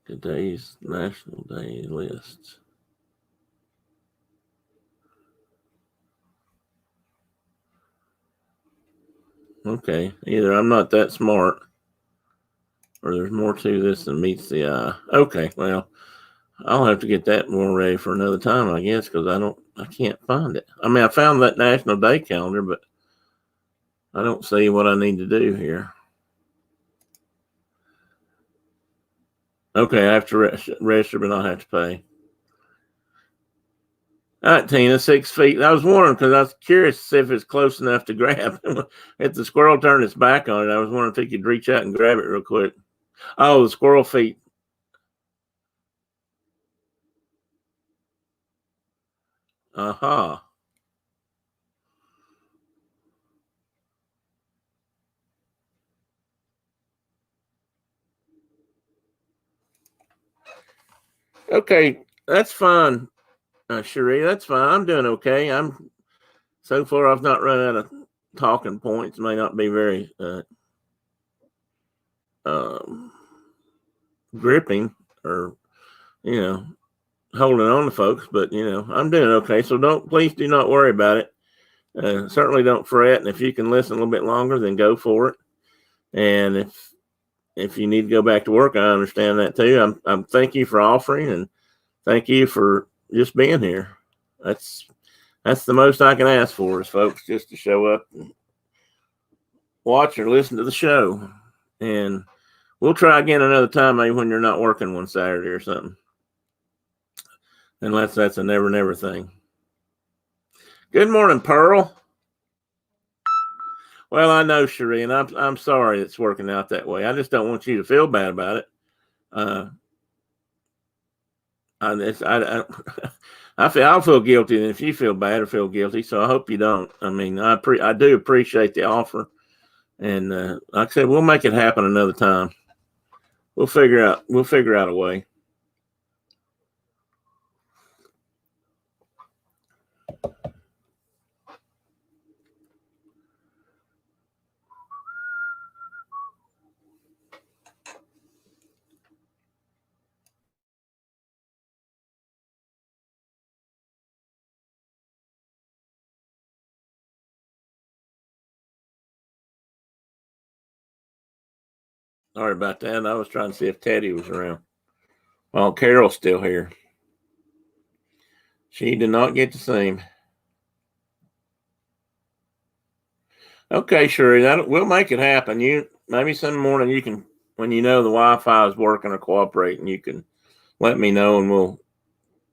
Today's National Day lists. Okay, either I'm not that smart or there's more to this than meets the eye. Okay, well, I'll have to get that more ready for another time, I guess, because I can't find it. I mean, I found that National Day calendar, but I don't see what I need to do here. Okay, I have to register, but I have to pay. All right, Tina, 6 feet. I was wondering because I was curious if it's close enough to grab. If the squirrel turned its back on it, I was wondering if he could reach out and grab it real quick. Oh, the squirrel feet. Uh-huh. Okay, that's fine, Cherie. That's fine. I'm doing okay. So far. I've not run out of talking points. May not be very gripping or holding on to folks, but I'm doing okay. So please do not worry about it. Certainly don't fret. And if you can listen a little bit longer, then go for it. And if you need to go back to work, I understand that too. I'm thank you for offering and thank you for just being here. That's the most I can ask for is folks just to show up and watch or listen to the show. And we'll try again another time, maybe when you're not working one Saturday or something. Unless that's a never thing. Good morning, Pearl. Well, I know, Cherie, and I'm sorry it's working out that way. I just don't want you to feel bad about it. I'll feel guilty, and if you feel bad or feel guilty, so I hope you don't. I mean, I do appreciate the offer, and like I said, we'll make it happen another time. We'll figure out a way. Sorry about that. I was trying to see if Teddy was around. Well, Carol's still here. She did not get to see him. Okay, sure. We'll make it happen. Maybe some morning you can, when you know the Wi-Fi is working or cooperating, you can let me know and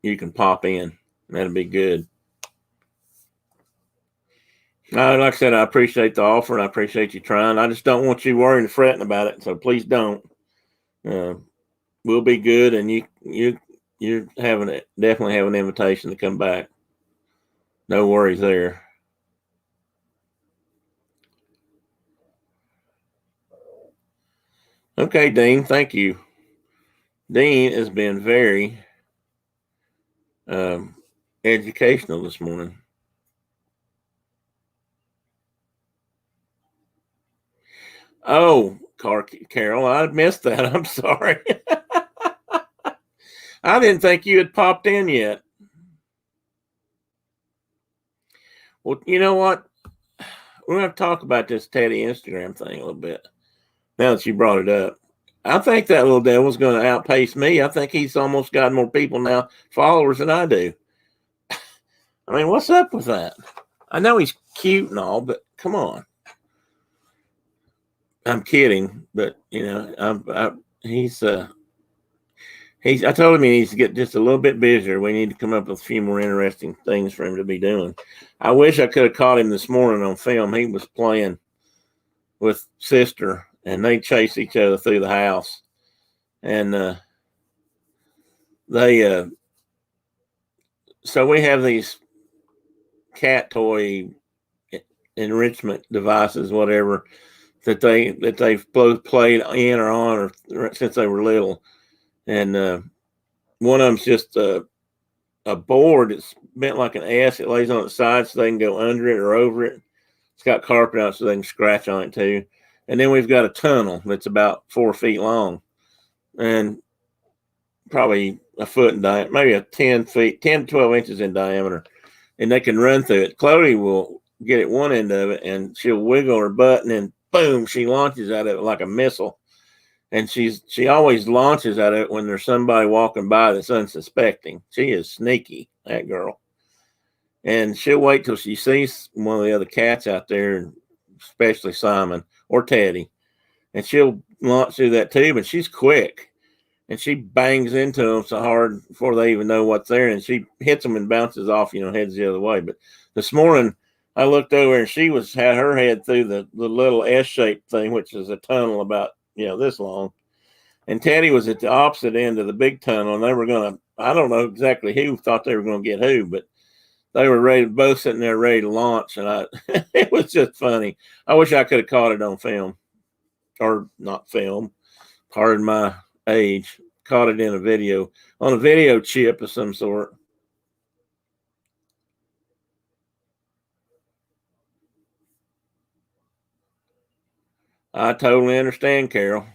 you can pop in. That'd be good. Like I said, I appreciate the offer and I appreciate you trying. I just don't want you worrying and fretting about it. So please don't. We'll be good, and you're definitely have an invitation to come back. No worries there. Okay, Dean. Thank you. Dean has been very educational this morning. Oh, Carol, I missed that. I'm sorry. I didn't think you had popped in yet. Well, you know what? We're going to talk about this Teddy Instagram thing a little bit. Now that you brought it up, I think that little devil's going to outpace me. I think he's almost got more people now, followers, than I do. I mean, what's up with that? I know he's cute and all, but come on. I'm kidding, but he's I told him he needs to get just a little bit busier. We need to come up with a few more interesting things for him to be doing. I wish I could have caught him this morning on film. He was playing with sister, and they chased each other through the house. And so we have these cat toy enrichment devices, whatever, that they've both played in or on or since they were little. And one of them's just a board. It's bent like an S. It lays on its side so they can go under it or over it. It's got carpet out so they can scratch on it too. And then we've got a tunnel that's about 4 feet long and probably a foot in diameter, maybe a 10 to 12 inches in diameter. And they can run through it. Chloe will get at one end of it and she'll wiggle her butt and then boom, she launches out of it like a missile. And she always launches out of it when there's somebody walking by that's unsuspecting. She is sneaky, that girl. And she'll wait till she sees one of the other cats out there, especially Simon or Teddy, and she'll launch through that tube. And she's quick, and she bangs into them so hard before they even know what's there, and she hits them and bounces off, heads the other way. But this morning I looked over and she had her head through the little S-shaped thing, which is a tunnel about this long, and Teddy was at the opposite end of the big tunnel, and they were gonna, I don't know exactly who thought they were gonna get who, but they were both sitting there ready to launch, and it was just funny. I wish I could have caught it on film, or not film, pardon my age, caught it in on a video chip of some sort. I totally understand, Carol.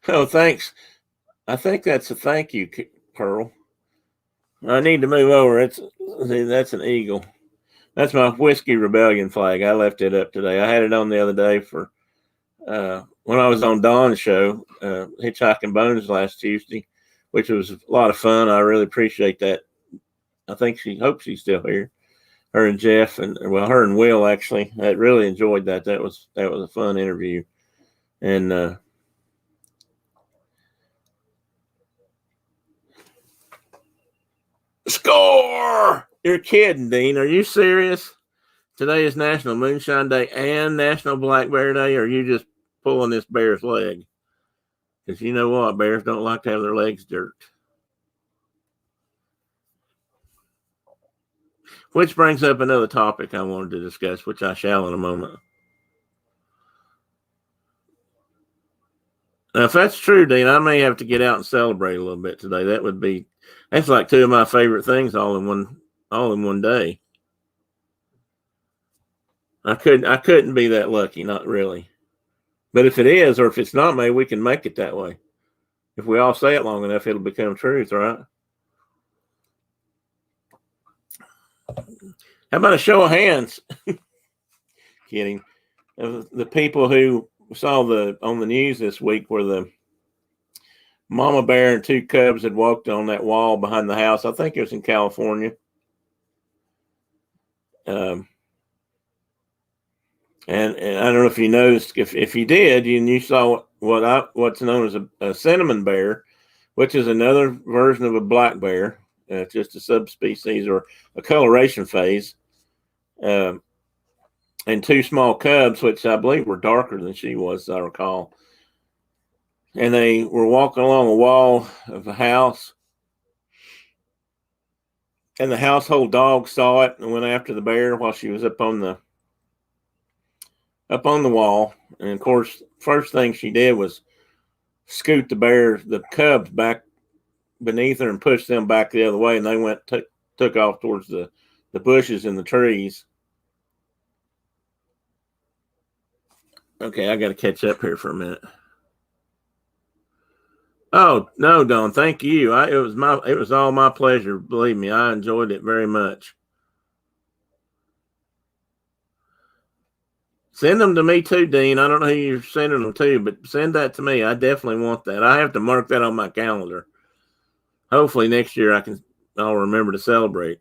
Oh, thanks. I think that's a thank you, Pearl. I need to move over. That's an eagle. That's my Whiskey Rebellion flag. I left it up today. I had it on the other day for when I was on Dawn's show, Hitchhiking Bones last Tuesday, which was a lot of fun. I really appreciate that. I think hopes she's still here. Her and Jeff, her and Will actually. I really enjoyed that. That was a fun interview, and score! You're kidding, Dean. Are you serious? Today is National Moonshine Day and National Black Bear Day, or are you just pulling this bear's leg? Because you know what? Bears don't like to have their legs dirt. Which brings up another topic I wanted to discuss, which I shall in a moment. Now, if that's true, Dean, I may have to get out and celebrate a little bit today. That's like two of my favorite things all in one day. I couldn't be that lucky, not really. But if it is, or if it's not, maybe we can make it that way. If we all say it long enough, it'll become truth, right? How about a show of hands? Kidding. The people who saw on the news this week where the mama bear and two cubs had walked on that wall behind the house. I think it was in California. And I don't know if you noticed, if you did, and you saw what's known as a cinnamon bear, which is another version of a black bear, just a subspecies or a coloration phase, and two small cubs, which I believe were darker than she was, as I recall. And they were walking along a wall of a house, and the household dog saw it and went after the bear while she was up on the wall. And of course, first thing she did was scoot the cubs back beneath her and push them back the other way, and they took off towards the bushes and the trees. Okay, I got to catch up here for a minute. Oh no, Dawn, thank you. It was all my pleasure. Believe me, I enjoyed it very much. Send them to me too, Dean. I don't know who you're sending them to, but send that to me. I definitely want that. I have to mark that on my calendar. Hopefully next year I'll remember to celebrate.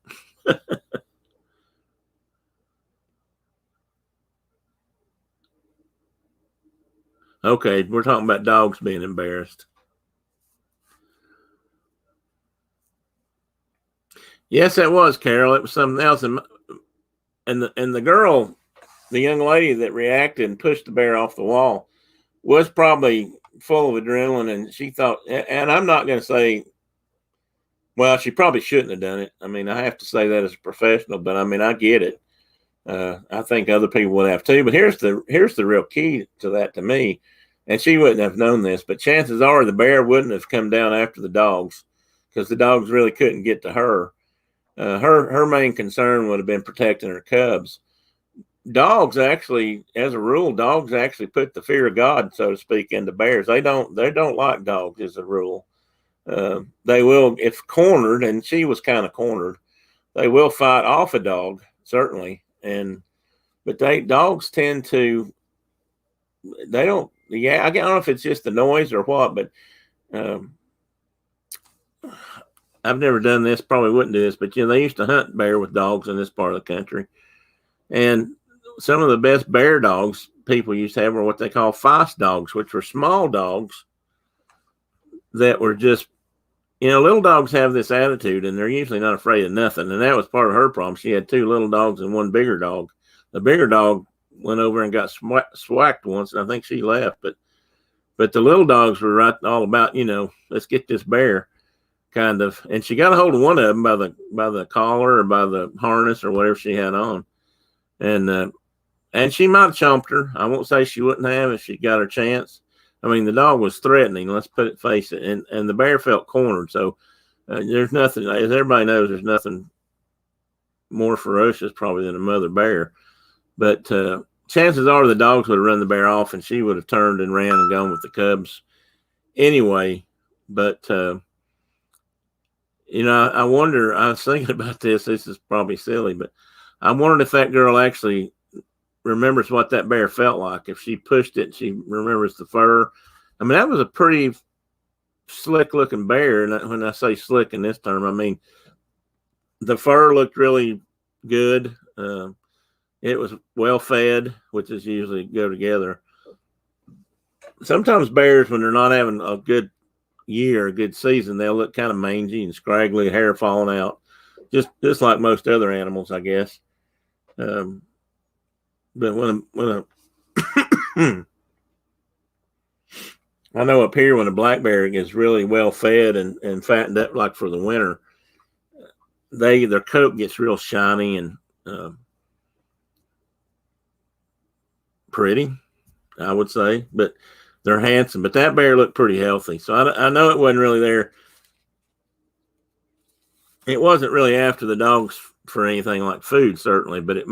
Okay, we're talking about dogs being embarrassed. Yes, that was Carol. It was something else, and the girl, the young lady that reacted and pushed the bear off the wall, was probably full of adrenaline, and she thought. And I'm not going to say, well, she probably shouldn't have done it. I mean, I have to say that as a professional, but I mean, I get it. I think other people would have too. But here's the real key to that to me, and she wouldn't have known this, but chances are the bear wouldn't have come down after the dogs because the dogs really couldn't get to her. Her main concern would have been protecting her cubs. Dogs actually, as a rule, dogs actually put the fear of God, so to speak, into bears. They don't like dogs as a rule. They will, if cornered, and she was kind of cornered. They will fight off a dog certainly, and but dogs tend to, they don't. Yeah, I don't know if it's just the noise or what, but um, I've never done this. Probably wouldn't do this, but they used to hunt bear with dogs in this part of the country, and some of the best bear dogs people used to have were what they call feist dogs, which were small dogs that were just, little dogs have this attitude and they're usually not afraid of nothing. And that was part of her problem. She had two little dogs and one bigger dog. The bigger dog went over and got swacked once, and I think she left. But the little dogs were right all about, let's get this bear kind of. And she got a hold of one of them by the collar or by the harness or whatever she had on. And she might have chomped her. I won't say she wouldn't have if she got her chance. I mean, the dog was threatening. Let's face it, and the bear felt cornered. So there's nothing, as everybody knows, there's nothing more ferocious probably than a mother bear. But chances are the dogs would have run the bear off, and she would have turned and ran and gone with the cubs anyway. But I wonder. I was thinking about this. This is probably silly, but I wondered if that girl actually remembers what that bear felt like. If she pushed it, she remembers the fur. I mean, that was a pretty slick looking bear. And when I say slick in this term, I mean the fur looked really good. It was well fed, which is usually go together. Sometimes bears, when they're not having a good year, a good season, they'll look kind of mangy and scraggly, hair falling out, just like most other animals, I guess. But when I know up here when a black bear is really well fed and fattened up, like for the winter, their coat gets real shiny and pretty, I would say. But they're handsome. But that bear looked pretty healthy, so I know it wasn't really there. It wasn't really after the dogs for anything like food, certainly, but it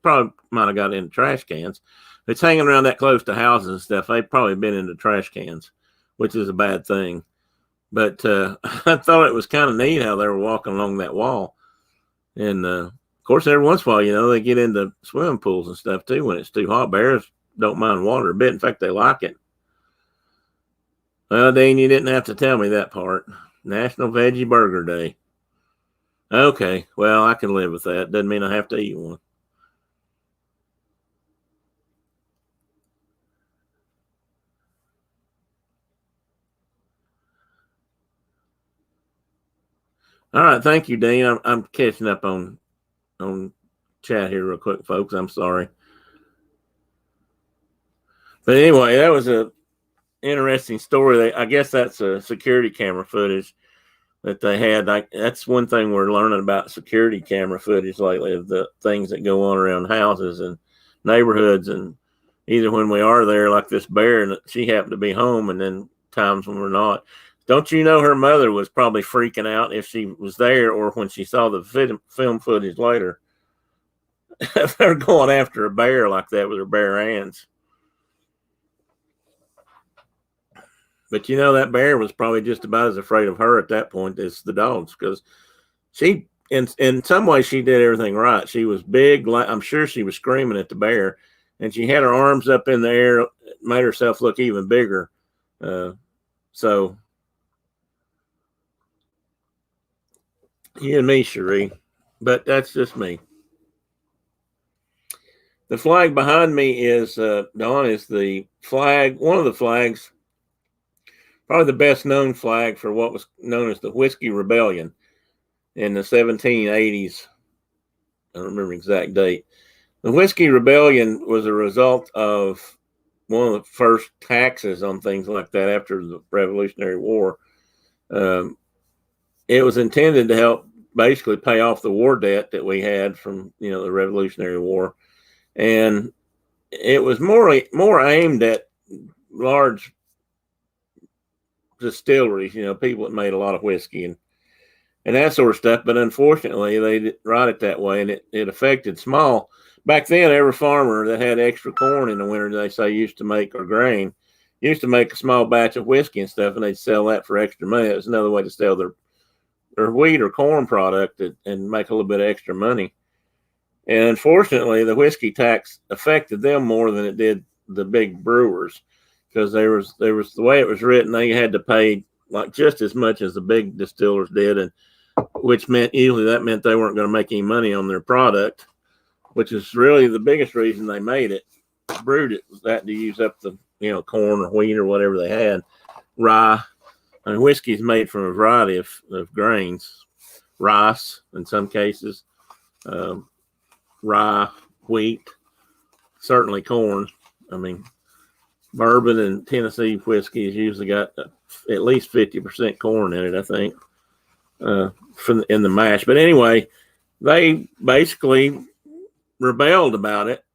probably might have got into trash cans. If it's hanging around that close to houses and stuff, they've probably been into trash cans, which is a bad thing. But I thought it was kind of neat how they were walking along that wall. And of course, every once in a while, they get into swimming pools and stuff too when it's too hot. Bears don't mind water a bit. In fact, they like it. Well, Dean, you didn't have to tell me that part. National Veggie Burger Day. Okay, well, I can live with that. Doesn't mean I have to eat one. All right, thank you, Dean. I'm catching up on chat here real quick, folks. I'm sorry, but anyway, that was a interesting story. I guess that's a security camera footage that they had. That's one thing we're learning about security camera footage lately, of the things that go on around houses and neighborhoods, and either when we are there, like this bear, and she happened to be home, and then times when we're not. Don't you know her mother was probably freaking out if she was there or when she saw the film footage later. If they're going after a bear like that with her bare hands. But that bear was probably just about as afraid of her at that point as the dogs, because she, in some ways, she did everything right. She was big. I'm sure she was screaming at the bear, and she had her arms up in the air, made herself look even bigger. So you and me, Cherie, but that's just me. The flag behind me is, Don, is the flag, one of the flags, probably the best known flag for what was known as the Whiskey Rebellion in the 1780s. I don't remember the exact date. The Whiskey Rebellion was a result of one of the first taxes on things like that after the Revolutionary War. It was intended to help basically pay off the war debt that we had from, the Revolutionary War. And it was more aimed at large distilleries, people that made a lot of whiskey and that sort of stuff. But unfortunately, they didn't write it that way, and it affected small. Back then, every farmer that had extra corn in the winter, they say, used to make, or grain, used to make a small batch of whiskey and stuff, and they'd sell that for extra money. It was another way to sell their wheat or corn product and make a little bit of extra money. And unfortunately, the whiskey tax affected them more than it did the big brewers, because there was the way it was written, they had to pay like just as much as the big distillers did, and which meant usually they weren't going to make any money on their product, which is really the biggest reason they made it, brewed it, was that to use up the corn or wheat or whatever they had, rye. I mean, whiskey is made from a variety of grains, rice in some cases, rye, wheat, certainly corn. I mean, bourbon and Tennessee whiskey has usually got at least 50% corn in it, I think, in the mash. But anyway, they basically rebelled about it.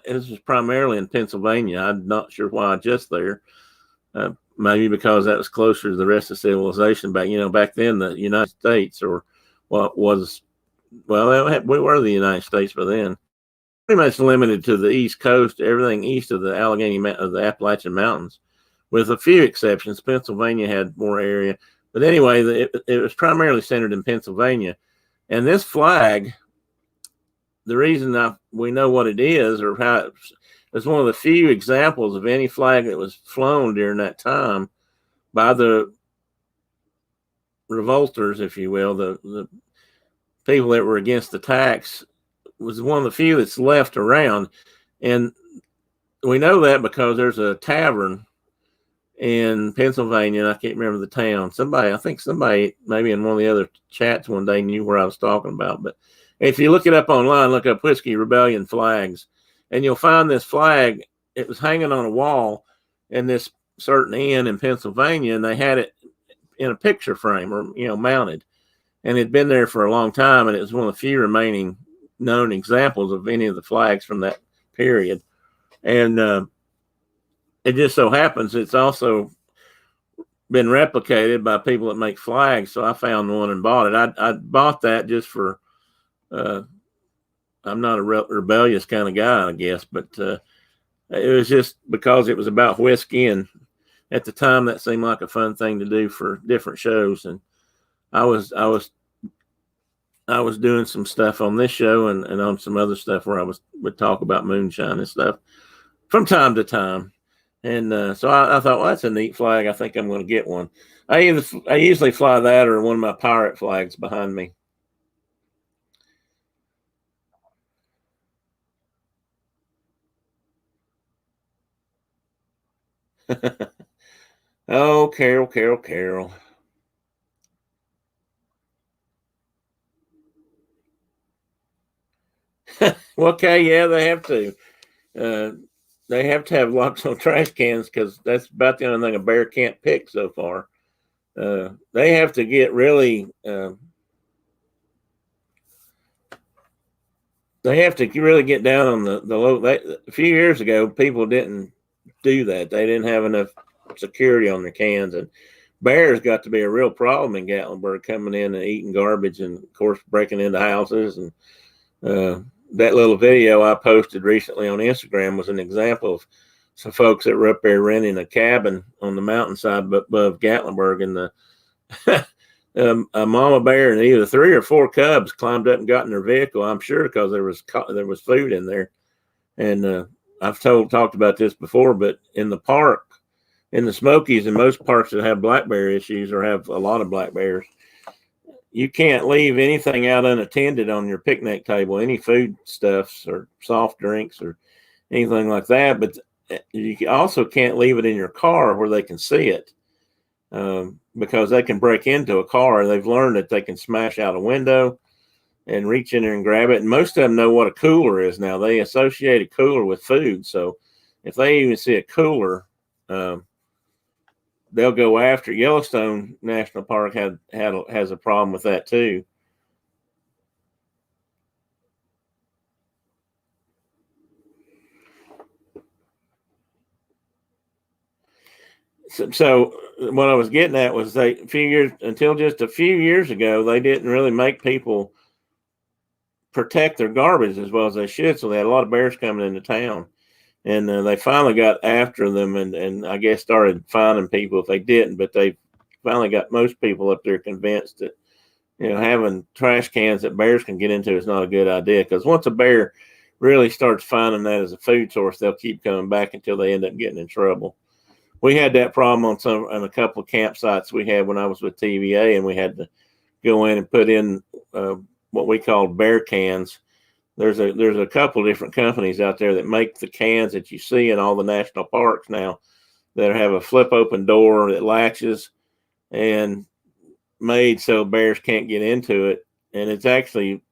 This was primarily in Pennsylvania. I'm not sure why just there. Maybe because that was closer to the rest of civilization back then, the United States, or what was, well, we were the United States by then. Pretty much limited to the East Coast, everything east of the the Appalachian Mountains, with a few exceptions. Pennsylvania had more area, but anyway, it was primarily centered in Pennsylvania. And this flag, the reason we know what it is, or how it's one of the few examples of any flag that was flown during that time by the revolters, if you will, the people that were against the tax, was one of the few that's left around. And we know that because there's a tavern in Pennsylvania, and I can't remember the town. I think somebody maybe in one of the other chats one day knew where I was talking about. But if you look it up online, look up Whiskey Rebellion flags, and you'll find this flag. It was hanging on a wall in this certain inn in Pennsylvania, and they had it in a picture frame, or mounted, and it'd been there for a long time, and it was one of the few remaining known examples of any of the flags from that period. And it just so happens it's also been replicated by people that make flags. So I found one and bought it. I bought that just for, I'm not a rebellious kind of guy, I guess, but it was just because it was about whiskey, and at the time that seemed like a fun thing to do for different shows. And I was doing some stuff on this show and on some other stuff where I would talk about moonshine and stuff from time to time. And so I thought, well, that's a neat flag. I think I'm going to get one. I usually fly that or one of my pirate flags behind me. Oh, Carol. Okay, yeah, they have to. They have to have locks on trash cans, because that's about the only thing a bear can't pick so far. They have to get really. They have to really get down on the low. A few years ago, people didn't do that. They didn't have enough security on their cans, and bears got to be a real problem in Gatlinburg, coming in and eating garbage, and of course breaking into houses. And that little video I posted recently on Instagram was an example of some folks that were up there renting a cabin on the mountainside above Gatlinburg, and a mama bear and either 3 or 4 cubs climbed up and got in their vehicle. I'm sure because there was food in there. And I've talked about this before, but in the park, in the Smokies, and most parks that have black bear issues or have a lot of black bears, you can't leave anything out unattended on your picnic table, any food stuffs or soft drinks or anything like that. But you also can't leave it in your car where they can see it, because they can break into a car. They've learned that they can smash out a window and reach in there and grab it. And most of them know what a cooler is now. They associate a cooler with food. So if they even see a cooler, they'll go after. Yellowstone National Park has a problem with that too. So what I was getting at was until just a few years ago, they didn't really make people protect their garbage as well as they should. So they had a lot of bears coming into town, and they finally got after them, and I guess started finding people if they didn't. But they finally got most people up there convinced that, having trash cans that bears can get into is not a good idea, because once a bear really starts finding that as a food source, they'll keep coming back until they end up getting in trouble. We had that problem on a couple of campsites we had when I was with TVA, and we had to go in and put in what we called bear cans. There's a couple of different companies out there that make the cans that you see in all the national parks now, that have a flip open door that latches and made so bears can't get into it. And it's actually,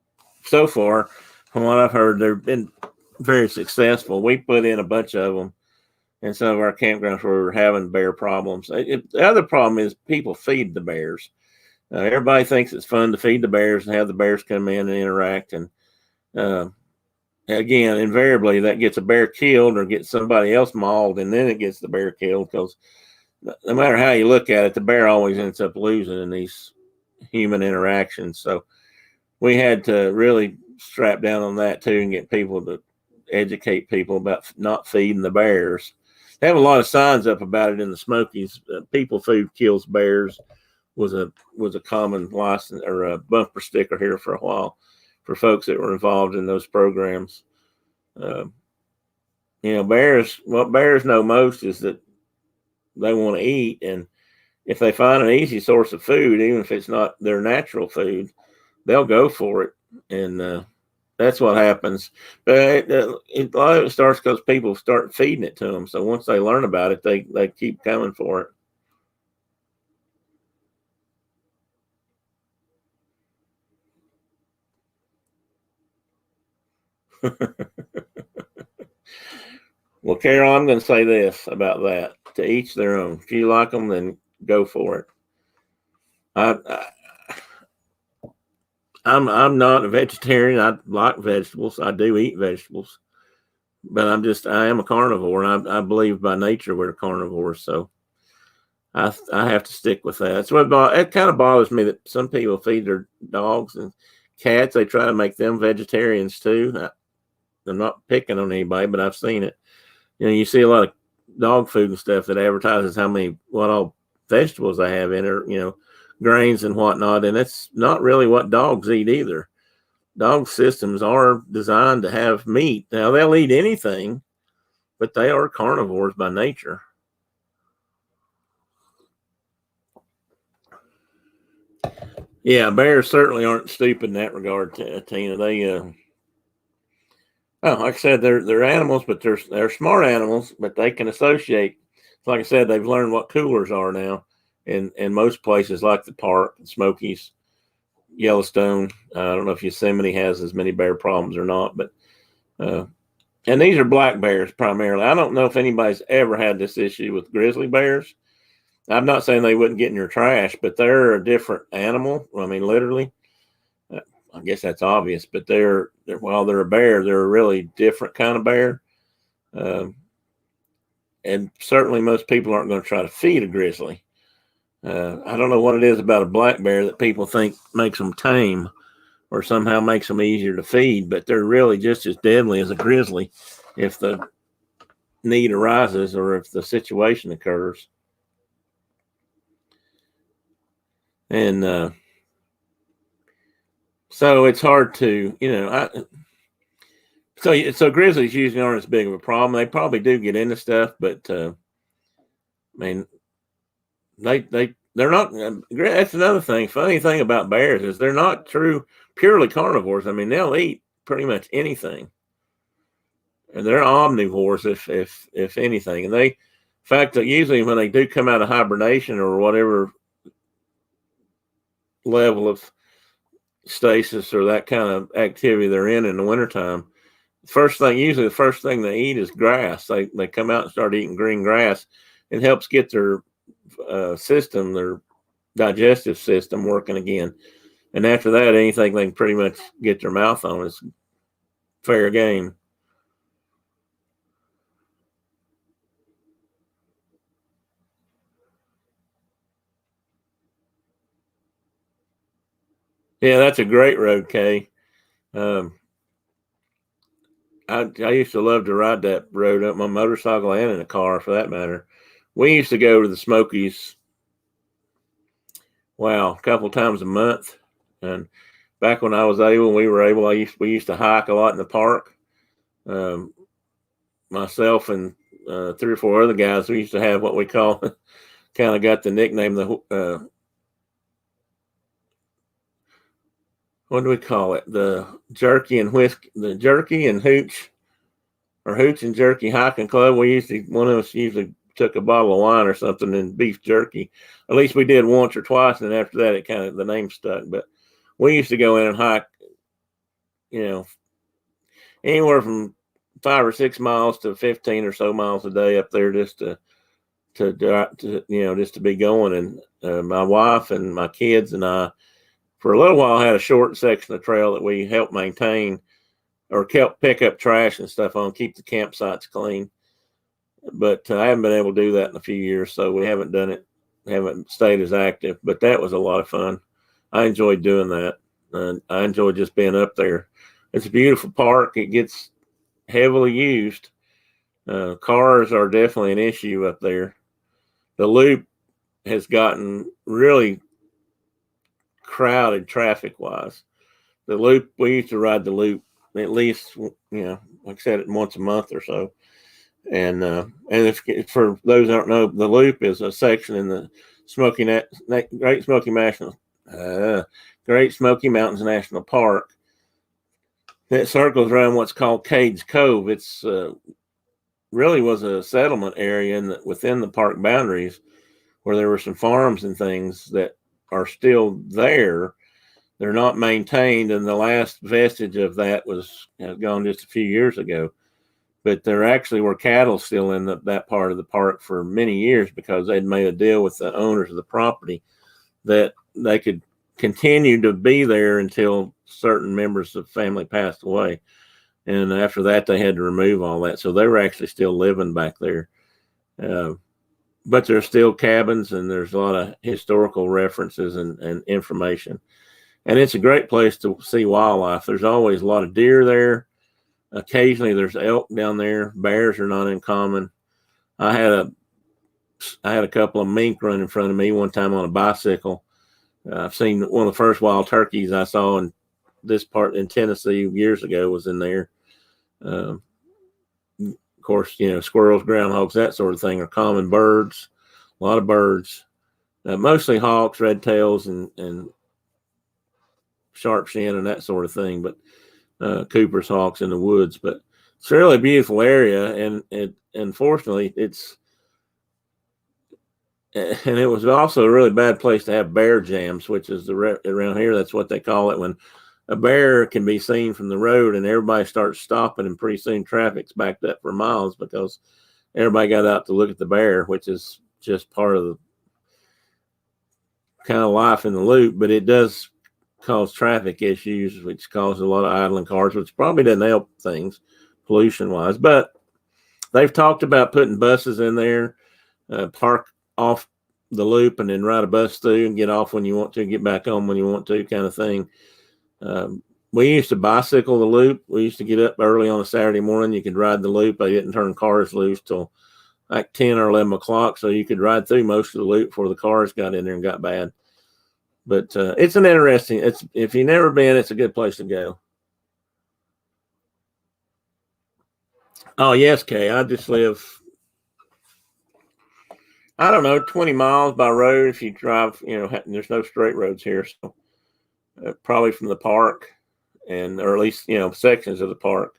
so far, from what I've heard, they've been very successful. We put in a bunch of them in some of our campgrounds where we were having bear problems. The other problem is people feed the bears. Everybody thinks it's fun to feed the bears and have the bears come in and interact. And again, invariably that gets a bear killed or gets somebody else mauled, and then it gets the bear killed, because no matter how you look at it, the bear always ends up losing in these human interactions. So we had to really strap down on that too, and get people to educate people about not feeding the bears. They have a lot of signs up about it in the Smokies. People food kills bears was a common license or a bumper sticker here for a while for folks that were involved in those programs. Bears, what bears know most is that they want to eat, and if they find an easy source of food, even if it's not their natural food, they'll go for it. And that's what happens. But a lot of it starts because people start feeding it to them. So once they learn about it, they keep coming for it. Well, Carol, I'm going to say this about that: to each their own. If you like them, then go for it. I'm not a vegetarian. I like vegetables. I do eat vegetables, but I am a carnivore. And I believe by nature we're carnivores, so I have to stick with that. So it kind of bothers me that some people feed their dogs and cats. They try to make them vegetarians too. I'm not picking on anybody, but I've seen it. You see a lot of dog food and stuff that advertises what all vegetables they have in it, grains and whatnot, and it's not really what dogs eat either. Dog systems are designed to have meat. Now, they'll eat anything, but they are carnivores by nature. Yeah, bears certainly aren't stupid in that regard, Tina. Like I said, they're animals, but they're smart animals, but they can associate. Like I said, they've learned what coolers are now in most places, like the park, the Smokies, Yellowstone. I don't know if Yosemite has as many bear problems or not, but and these are black bears primarily. I don't know if anybody's ever had this issue with grizzly bears. I'm not saying they wouldn't get in your trash, but they're a different animal. I mean, literally. I guess that's obvious, but while they're a bear, they're a really different kind of bear. And certainly most people aren't going to try to feed a grizzly. I don't know what it is about a black bear that people think makes them tame or somehow makes them easier to feed, but they're really just as deadly as a grizzly if the need arises or if the situation occurs. And so it's hard to, so grizzlies usually aren't as big of a problem. They probably do get into stuff, but I mean, they they're not. That's another thing. Funny thing about bears is they're not true purely carnivores. I mean, they'll eat pretty much anything, and they're omnivores if anything. And they, in fact, usually when they do come out of hibernation or whatever level of stasis or that kind of activity they're in the wintertime, usually the first thing they eat is grass. They come out and start eating green grass. It helps get their system, their digestive system, working again. And after that, anything they can pretty much get their mouth on is fair game. Yeah, that's a great road, Kay. Um, I used to love to ride that road up my motorcycle and in a car, for that matter. We used to go to the Smokies, wow, a couple times a month. And back when I was able, we used to hike a lot in the park. Um, Myself and three or four other guys, we used to have what we call, kind of got the nickname, what do we call it? The jerky and hooch, or hooch and jerky hiking club. One of us usually took a bottle of wine or something and beef jerky. At least we did once or twice, and after that, the name stuck. But we used to go in and hike, you know, anywhere from 5 or 6 miles to 15 or so miles a day up there, just to just to be going. And my wife and my kids and I, for a little while, had a short section of trail that we helped maintain or help pick up trash and stuff on, keep the campsites clean. But I haven't been able to do that in a few years, so we haven't done it, haven't stayed as active. But that was a lot of fun. I enjoyed doing that. And I enjoyed just being up there. It's a beautiful park. It gets heavily used. Cars are definitely an issue up there. The loop has gotten really crowded traffic wise. The loop, we used to ride the loop at least, like I said, once a month or so. And if for those that don't know, the loop is a section in the Great Smoky Mountains National Park that circles around what's called Cades Cove. It's really was a settlement area within the park boundaries, where there were some farms and things that are still there. They're not maintained, and the last vestige of that was gone just a few years ago. But there actually were cattle still in that part of the park for many years, because they'd made a deal with the owners of the property that they could continue to be there until certain members of the family passed away. And after that, they had to remove all that. So they were actually still living back there. But there's still cabins, and there's a lot of historical references and information. And it's a great place to see wildlife. There's always a lot of deer there. Occasionally there's elk down there. Bears are not uncommon. I had a couple of mink run in front of me one time on a bicycle. I've seen one of the first wild turkeys I saw in this part in Tennessee years ago was in there. Of course, squirrels, groundhogs, that sort of thing are common birds. A lot of birds, mostly hawks, red tails, and sharp shin and that sort of thing. But Cooper's hawks in the woods. But it's a really beautiful area, and unfortunately, it was also a really bad place to have bear jams, which is around here. That's what they call it, when a bear can be seen from the road and everybody starts stopping, and pretty soon traffic's backed up for miles because everybody got out to look at the bear, which is just part of the kind of life in the loop. But it does cause traffic issues, which causes a lot of idling cars, which probably doesn't help things pollution wise. But they've talked about putting buses in there, park off the loop and then ride a bus through and get off when you want to, get back on when you want to, kind of thing. We used to bicycle the loop. We used to get up early on a Saturday morning. You could ride the loop. They didn't turn cars loose till like 10 or 11 o'clock, so you could ride through most of the loop before the cars got in there and got bad. But it's an interesting, if you've never been, it's a good place to go. Oh, yes, Kay. I don't know, 20 miles by road if you drive. There's no straight roads here, so probably from the park, or at least sections of the park.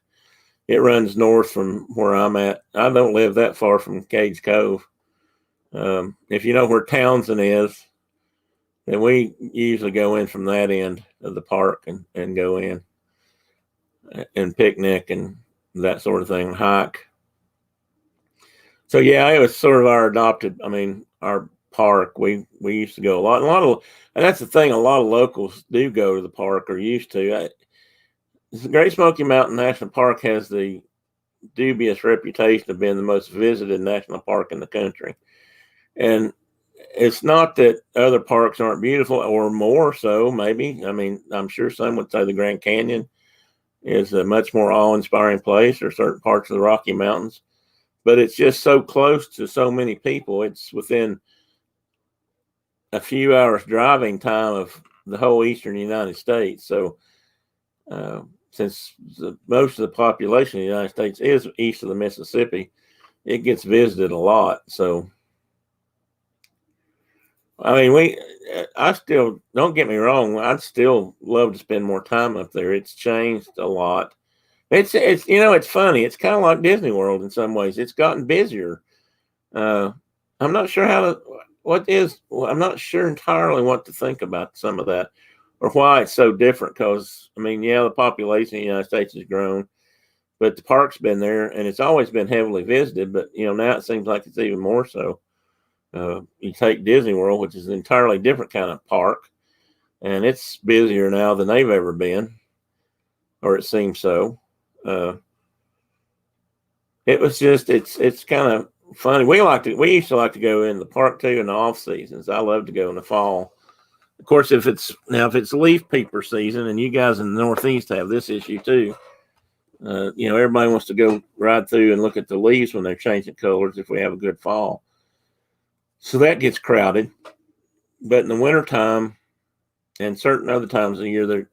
It runs north from where I'm at. I don't live that far from Cades Cove. If you know where Townsend is, then we usually go in from that end of the park and go in and picnic and that sort of thing, hike. So yeah, it was sort of our park. We used to go a lot, and that's the thing. A lot of locals do go to the park or used to. The Great Smoky Mountain National Park has the dubious reputation of being the most visited national park in the country, and it's not that other parks aren't beautiful, or more so. Maybe I'm sure some would say the Grand Canyon is a much more awe-inspiring place, or certain parts of the Rocky Mountains. But it's just so close to so many people. It's within a few hours driving time of the whole eastern United States. So since most of the population of the United States is east of the Mississippi, it gets visited a lot. So, I still, don't get me wrong, I'd still love to spend more time up there. It's changed a lot. It's funny. It's kind of like Disney World in some ways. It's gotten busier. I'm not sure I'm not sure entirely what to think about some of that, or why it's so different. Because the population in the United States has grown, but the park's been there and it's always been heavily visited. But now it seems like it's even more so. You take Disney World, which is an entirely different kind of park, and it's busier now than they've ever been, or it seems so. It's kind of funny. We used to like to go in the park too in the off seasons. I love to go in the fall. Of course, if it's leaf peeper season, and you guys in the Northeast have this issue too, everybody wants to go ride through and look at the leaves when they're changing colors if we have a good fall. So that gets crowded. But in the wintertime and certain other times of the year, there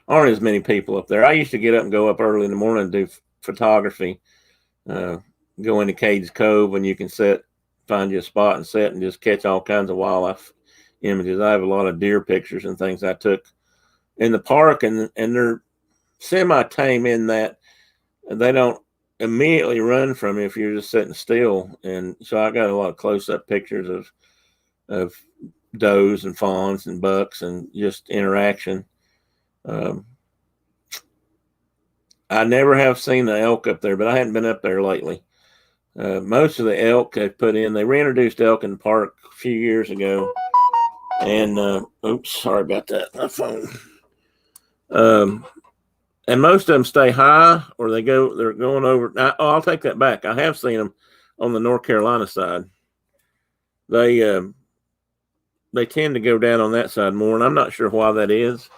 aren't as many people up there. I used to get up and go up early in the morning and do photography. Go into Cades Cove, and you can find you a spot and sit and just catch all kinds of wildlife images. I have a lot of deer pictures and things I took in the park, and they're semi-tame in that they don't immediately run from you if you're just sitting still. And so I got a lot of close-up pictures of does and fawns and bucks and just interaction. I never have seen the elk up there, but I hadn't been up there lately. Most of the elk they reintroduced elk in the park a few years ago. And, oops, sorry about that, my phone. And most of them stay high, or they're going over. I'll take that back. I have seen them on the North Carolina side. They tend to go down on that side more, and I'm not sure why that is.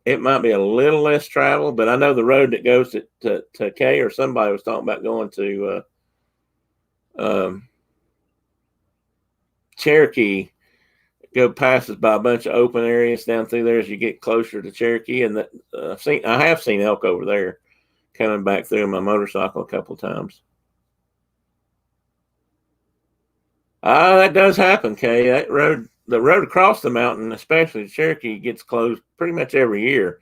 It might be a little less travel, but I know the road that goes to Kay, or somebody was talking about going to Cherokee, passes by a bunch of open areas down through there as you get closer to Cherokee. And I have seen elk over there coming back through my motorcycle a couple of times. That does happen, Kay. The road across the mountain, especially Cherokee, gets closed pretty much every year.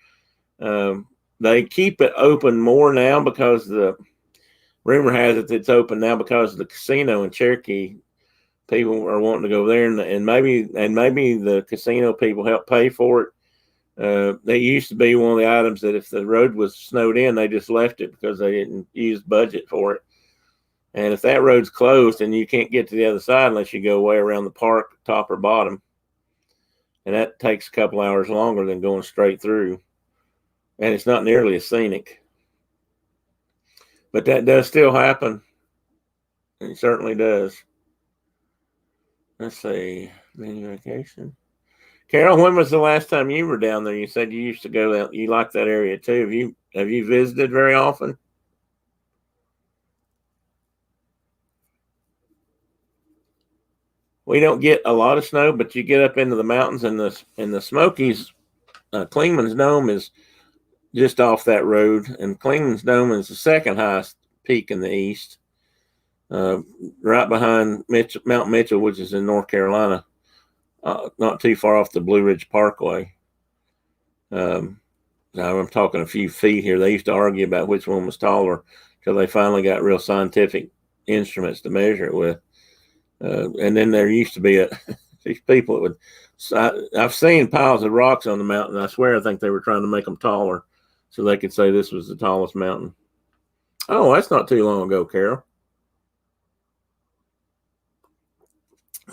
They keep it open more now because the rumor has it it's open now because of the casino in Cherokee. People are wanting to go there, and maybe the casino people help pay for it. They used to be one of the items that if the road was snowed in, they just left it because they didn't use budget for it. And if that road's closed, then you can't get to the other side unless you go way around the park, top or bottom. And that takes a couple hours longer than going straight through. And it's not nearly as scenic. But that does still happen. It certainly does. Let's see. Mini vacation. Carol, when was the last time you were down there? You said you used to go out. You like that area too. Have you visited very often? We don't get a lot of snow, but you get up into the mountains and the Smokies. Clingman's Dome is just off that road, and Clingman's Dome is the second highest peak in the east. right behind Mount Mitchell, which is in North Carolina, not too far off the Blue Ridge Parkway. Now I'm talking a few feet here. They used to argue about which one was taller until they finally got real scientific instruments to measure it with. And then there used to be these people that would. I've seen piles of rocks on the mountain. I swear I think they were trying to make them taller so they could say this was the tallest mountain. Oh, that's not too long ago, Carol.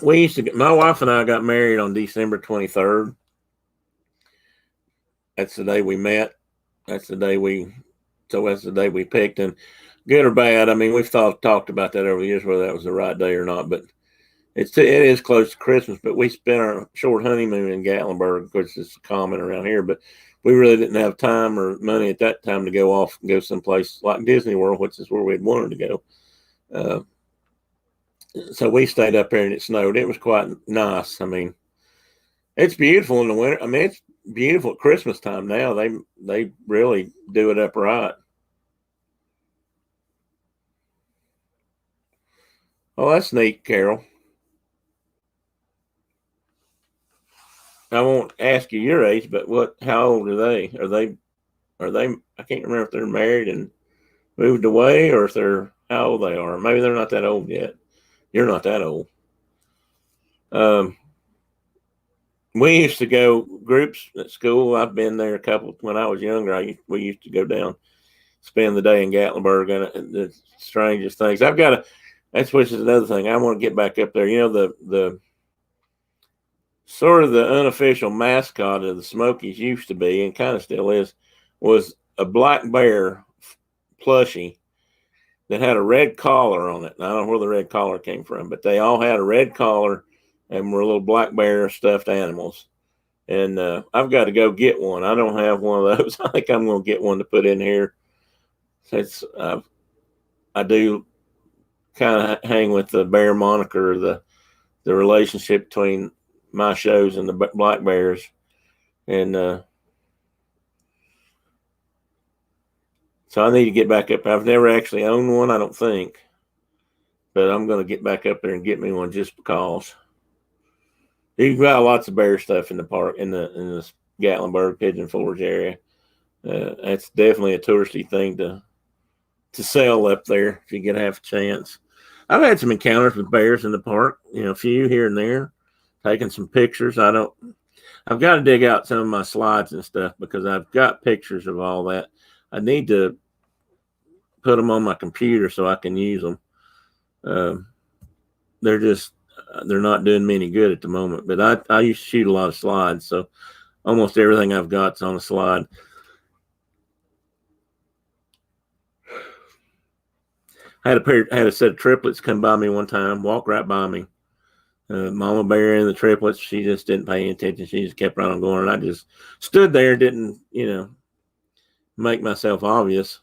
My wife and I got married on December 23rd. That's the day we met. That's the day we picked. And good or bad, I mean, we've talked about that over the years, whether that was the right day or not. But it is close to Christmas. But we spent our short honeymoon in Gatlinburg, which is common around here. But we really didn't have time or money at that time to go off and go someplace like Disney World, which is where we'd wanted to go. So we stayed up there and it snowed. It was quite nice. I mean, it's beautiful in the winter. I mean, it's beautiful at Christmas time now. They really do it up right. Oh, that's neat, Carol. I won't ask you your age, but how old are they? Are they I can't remember if they're married and moved away or if they're how old they are. Maybe they're not that old yet. You're not that old. We used to go groups at school. I've been there a couple when I was younger. We used to go down, spend the day in Gatlinburg, and the strangest things. That's which is another thing. I want to get back up there. You know, the sort of the unofficial mascot of the Smokies used to be, and kind of still is, was a black bear plushie that had a red collar on it. And I don't know where the red collar came from, but they all had a red collar and were little black bear stuffed animals. And I've got to go get one. I don't have one of those. I think I'm going to get one to put in here. Since I do kind of hang with the bear moniker, the relationship between my shows and the black bears. And so I need to get back up. I've never actually owned one, I don't think. But I'm going to get back up there and get me one just because. You can buy lots of bear stuff in the park, in the Gatlinburg, Pigeon Forge area. That's definitely a touristy thing to sell up there if you get half a chance. I've had some encounters with bears in the park, a few here and there, taking some pictures. I've got to dig out some of my slides and stuff because I've got pictures of all that. I need to put them on my computer so I can use them. They're not doing me any good at the moment, but I used to shoot a lot of slides. So almost everything I've got's on a slide. I had a set of triplets come by me one time, walk right by me. Mama bear and the triplets, she just didn't pay any attention. She just kept right on going. And I just stood there, didn't, make myself obvious.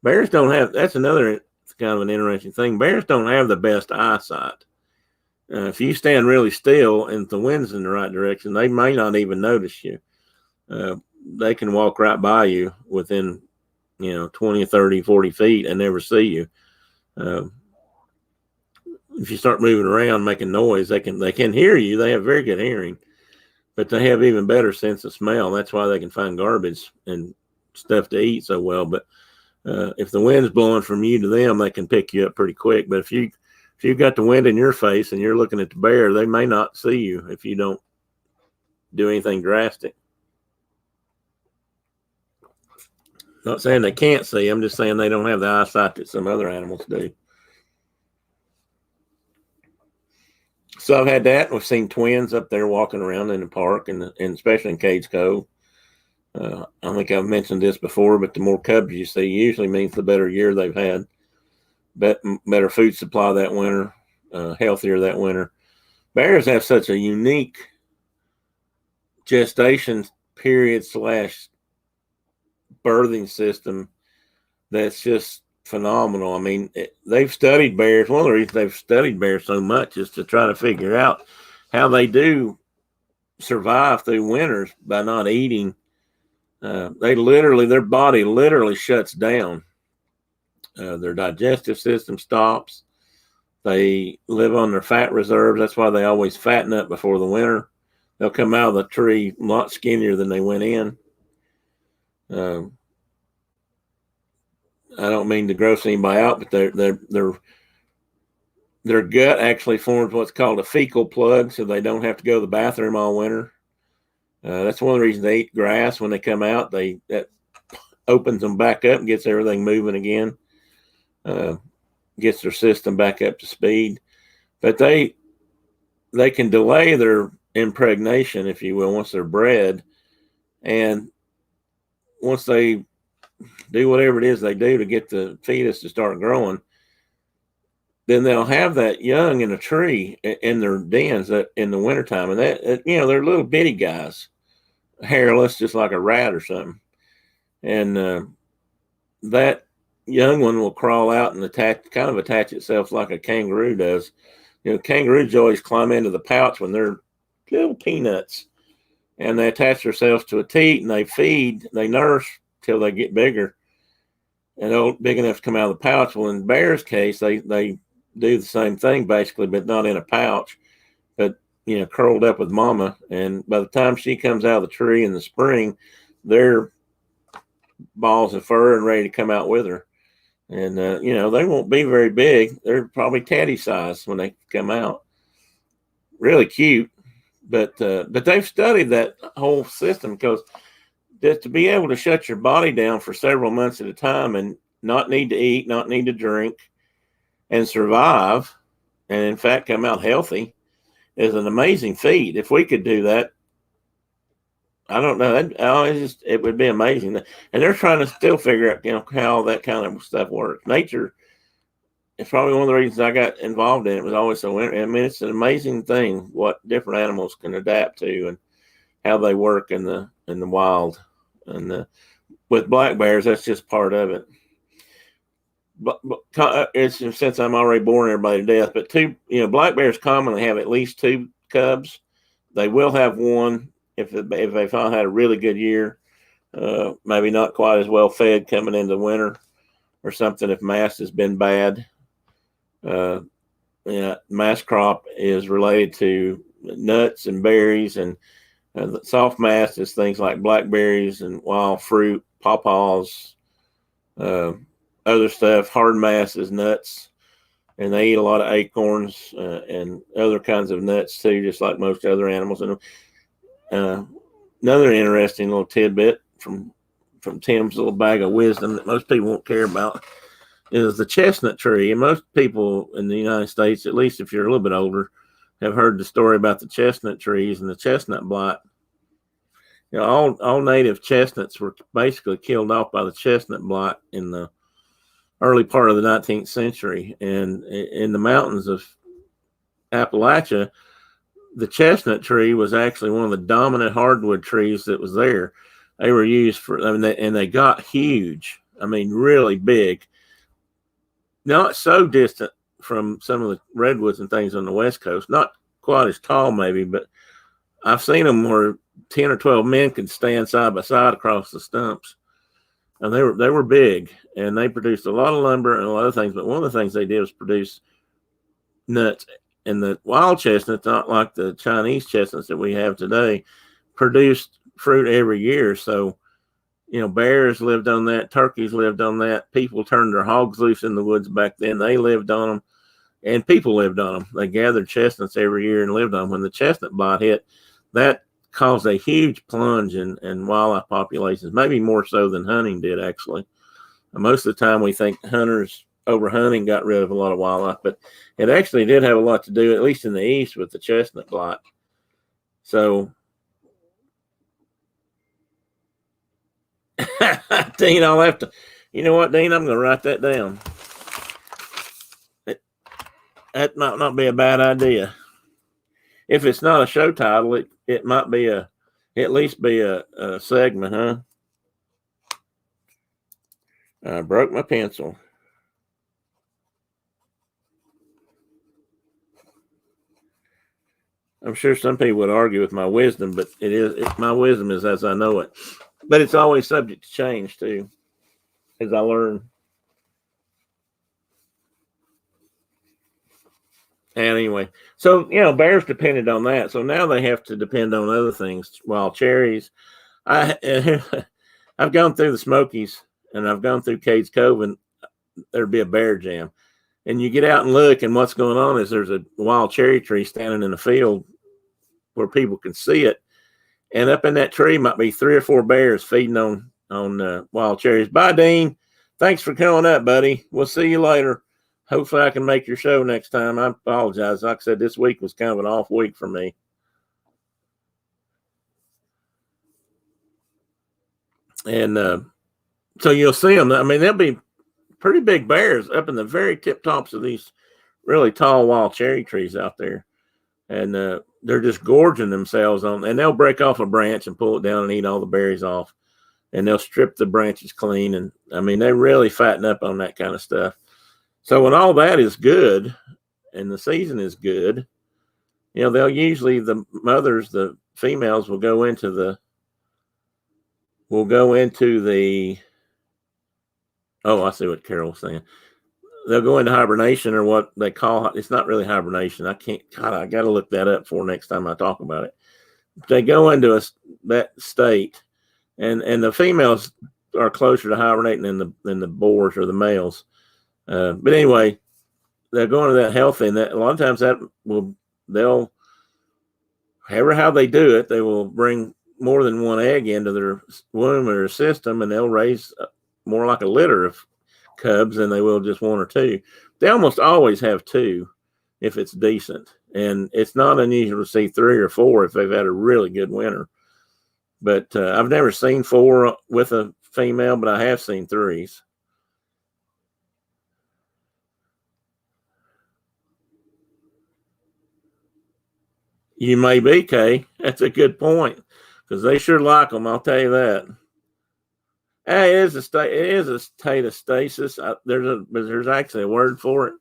Bears don't have, that's another kind of an interesting thing. Bears don't have the best eyesight. If you stand really still and the wind's in the right direction, they may not even notice you. They can walk right by you within, 20, 30, 40 feet and never see you. If you start moving around, making noise, they can hear you. They have very good hearing, but they have even better sense of smell. That's why they can find garbage and stuff to eat so well. But if the wind's blowing from you to them, they can pick you up pretty quick. But if you've got the wind in your face and you're looking at the bear, they may not see you if you don't do anything drastic. Not saying they can't see. I'm just saying they don't have the eyesight that some other animals do. So I've had that. We've seen twins up there walking around in the park, and especially in Cades Cove. I think I've mentioned this before, but the more cubs you see usually means the better year they've had. Better food supply that winter, healthier that winter. Bears have such a unique gestation period / birthing system that's just phenomenal. I mean, they've studied bears. One of the reasons they've studied bears so much is to try to figure out how they do survive through winters by not eating. Their body literally shuts down. Their digestive system stops. They live on their fat reserves. That's why they always fatten up before the winter. They'll come out of the tree a lot skinnier than they went in. I don't mean to gross anybody out, but their gut actually forms what's called a fecal plug, so they don't have to go to the bathroom all winter. That's one of the reasons they eat grass when they come out. That opens them back up and gets everything moving again. Gets their system back up to speed. But they can delay their impregnation, if you will, once they're bred, and once they do whatever it is they do to get the fetus to start growing, then they'll have that young in a tree in their dens in the wintertime. And they're little bitty guys, hairless, just like a rat or something. And that young one will crawl out and attach itself like a kangaroo does. Kangaroos always climb into the pouch when they're little peanuts, and they attach themselves to a teat and they nurse till they get bigger and big enough to come out of the pouch. Well, in bears' case, they do the same thing basically, but not in a pouch, but curled up with mama. And by the time she comes out of the tree in the spring, they're balls of fur and ready to come out with her. And they won't be very big. They're probably teddy size when they come out. Really cute, but they've studied that whole system, because to be able to shut your body down for several months at a time and not need to eat, not need to drink, and survive, and in fact come out healthy, is an amazing feat. If we could do that, I don't know. It would be amazing. And they're trying to still figure out, how that kind of stuff works. Nature is probably one of the reasons I got involved in it. Was always so. I mean, it's an amazing thing what different animals can adapt to and how they work in the wild. And with black bears, that's just part of it. But it's since I'm already boring everybody to death. But black bears commonly have at least 2 cubs. They will have one if they've all had a really good year. Maybe not quite as well fed coming into winter or something if mast has been bad. Mast crop is related to nuts and berries, and the soft mast is things like blackberries and wild fruit, pawpaws, other stuff. Hard mast is nuts, and they eat a lot of acorns and other kinds of nuts too, just like most other animals. And another interesting little tidbit from Tim's little bag of wisdom that most people won't care about is the chestnut tree. And most people in the United States, at least if you're a little bit older, have heard the story about the chestnut trees and the chestnut blight. All native chestnuts were basically killed off by the chestnut blight in the early part of the 19th century. And in the mountains of Appalachia, the chestnut tree was actually one of the dominant hardwood trees that was there. They were used and they got huge. I mean, really big. Not so distant from some of the redwoods and things on the West Coast. Not quite as tall, maybe, but I've seen them where 10 or 12 men could stand side by side across the stumps. And they were big, and they produced a lot of lumber and a lot of things. But one of the things they did was produce nuts. And the wild chestnuts, not like the Chinese chestnuts that we have today, produced fruit every year. So, bears lived on that, turkeys lived on that. People turned their hogs loose in the woods back then. They lived on them, and people lived on them. They gathered chestnuts every year and lived on them. When the chestnut blight hit, that caused a huge plunge in wildlife populations, maybe more so than hunting did, actually. Most of the time we think hunters over hunting got rid of a lot of wildlife, but it actually did have a lot to do, at least in the east, with the chestnut blight. So, Dean, I'll have to, you know what, Dean, I'm going to write that down. That might not be a bad idea. If it's not a show title, it might be at least be a segment, huh? I broke my pencil. I'm sure some people would argue with my wisdom, but my wisdom is as I know it. But it's always subject to change too, as I learn. And anyway, so bears depended on that. So now they have to depend on other things. Wild cherries. I've gone through the Smokies and I've gone through Cades Cove, and there'd be a bear jam. And you get out and look, and what's going on is there's a wild cherry tree standing in a field where people can see it. And up in that tree might be 3 or 4 bears feeding on wild cherries. Bye, Dean. Thanks for coming up, buddy. We'll see you later. Hopefully I can make your show next time. I apologize. Like I said, this week was kind of an off week for me. And so you'll see them. I mean, they'll be pretty big bears up in the very tip tops of these really tall wild cherry trees out there. And they're just gorging themselves on, and they'll break off a branch and pull it down and eat all the berries off. And they'll strip the branches clean. And I mean, they really fatten up on that kind of stuff. So when all that is good and the season is good, they'll usually, the mothers, the females will go into the, oh, I see what Carol's saying. They'll go into hibernation, or what they call, it's not really hibernation. I got to look that up for next time I talk about it. They go into that state, and the females are closer to hibernating than the boars or the males. But anyway, they're going to that healthy, and that a lot of times they'll, however how they do it, they will bring more than one egg into their womb or their system, and they'll raise more like a litter of cubs than they will just 1 or 2. They almost always have 2 if it's decent, and it's not unusual to see 3 or 4 if they've had a really good winter. But I've never seen 4 with a female, but I have seen 3s. You may be, Kay. That's a good point, because they sure like them. I'll tell you that. It is a state of stasis. There's actually a word for it.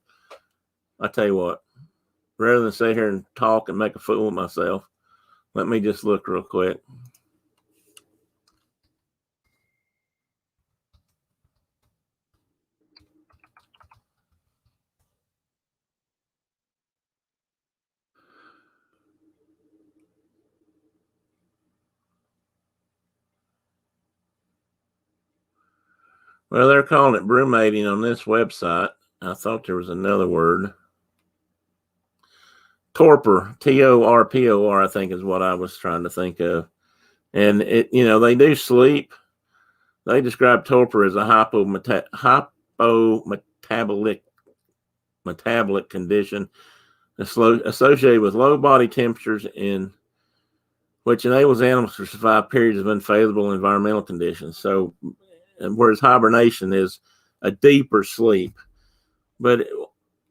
I tell you what, rather than sit here and talk and make a fool of myself, let me just look real quick. Well, they're calling it brumating on this website. I thought there was another word. Torpor, Torpor, I think is what I was trying to think of. And they do sleep. They describe torpor as a hypometabolic condition associated with low body temperatures, which enables animals to survive periods of unfavorable environmental conditions. So, whereas hibernation is a deeper sleep. But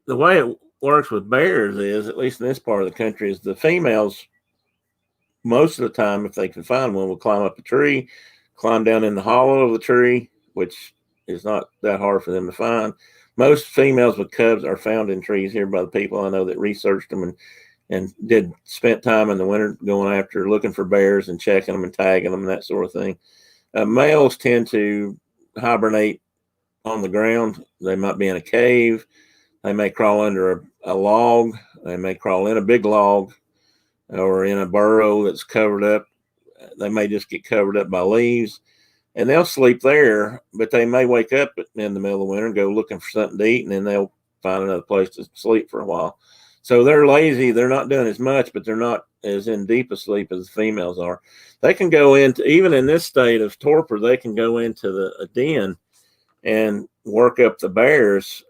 the way it works with bears is, at least in this part of the country, is the females, most of the time, if they can find one, will climb up a tree, climb down in the hollow of the tree, which is not that hard for them to find. Most females with cubs are found in trees here by the people I know that researched them and spent time in the winter going after, looking for bears and checking them and tagging them and that sort of thing. Males tend to hibernate on the ground. They might be in a cave. They may crawl under a log. They may crawl in a big log or in a burrow that's covered up. They may just get covered up by leaves, and they'll sleep there, but they may wake up in the middle of the winter and go looking for something to eat, and then they'll find another place to sleep for a while. So they're lazy. They're not doing as much, but they're not as in deep a sleep as the females are. They can go into, even in this state of torpor, they can go into a den and work up the bears.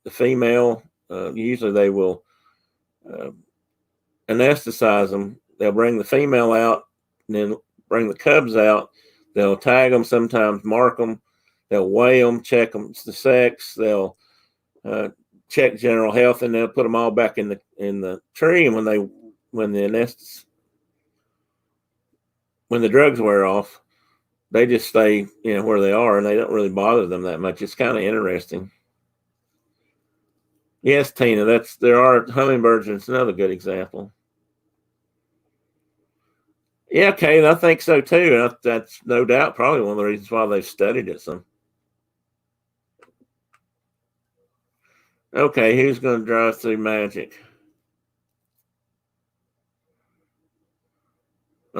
The female, usually they will anesthetize them. They'll bring the female out and then bring the cubs out. They'll tag them, sometimes mark them. They'll weigh them, check them, the sex. They'll check general health, and they'll put them all back in the tree. And when the drugs wear off, they just stay where they are, and they don't really bother them that much. It's kind of interesting. Yes, Tina, there are hummingbirds, and it's another good example. Yeah, Kate, I think so too. That's no doubt probably one of the reasons why they've studied it some. Okay, who's going to drive through magic?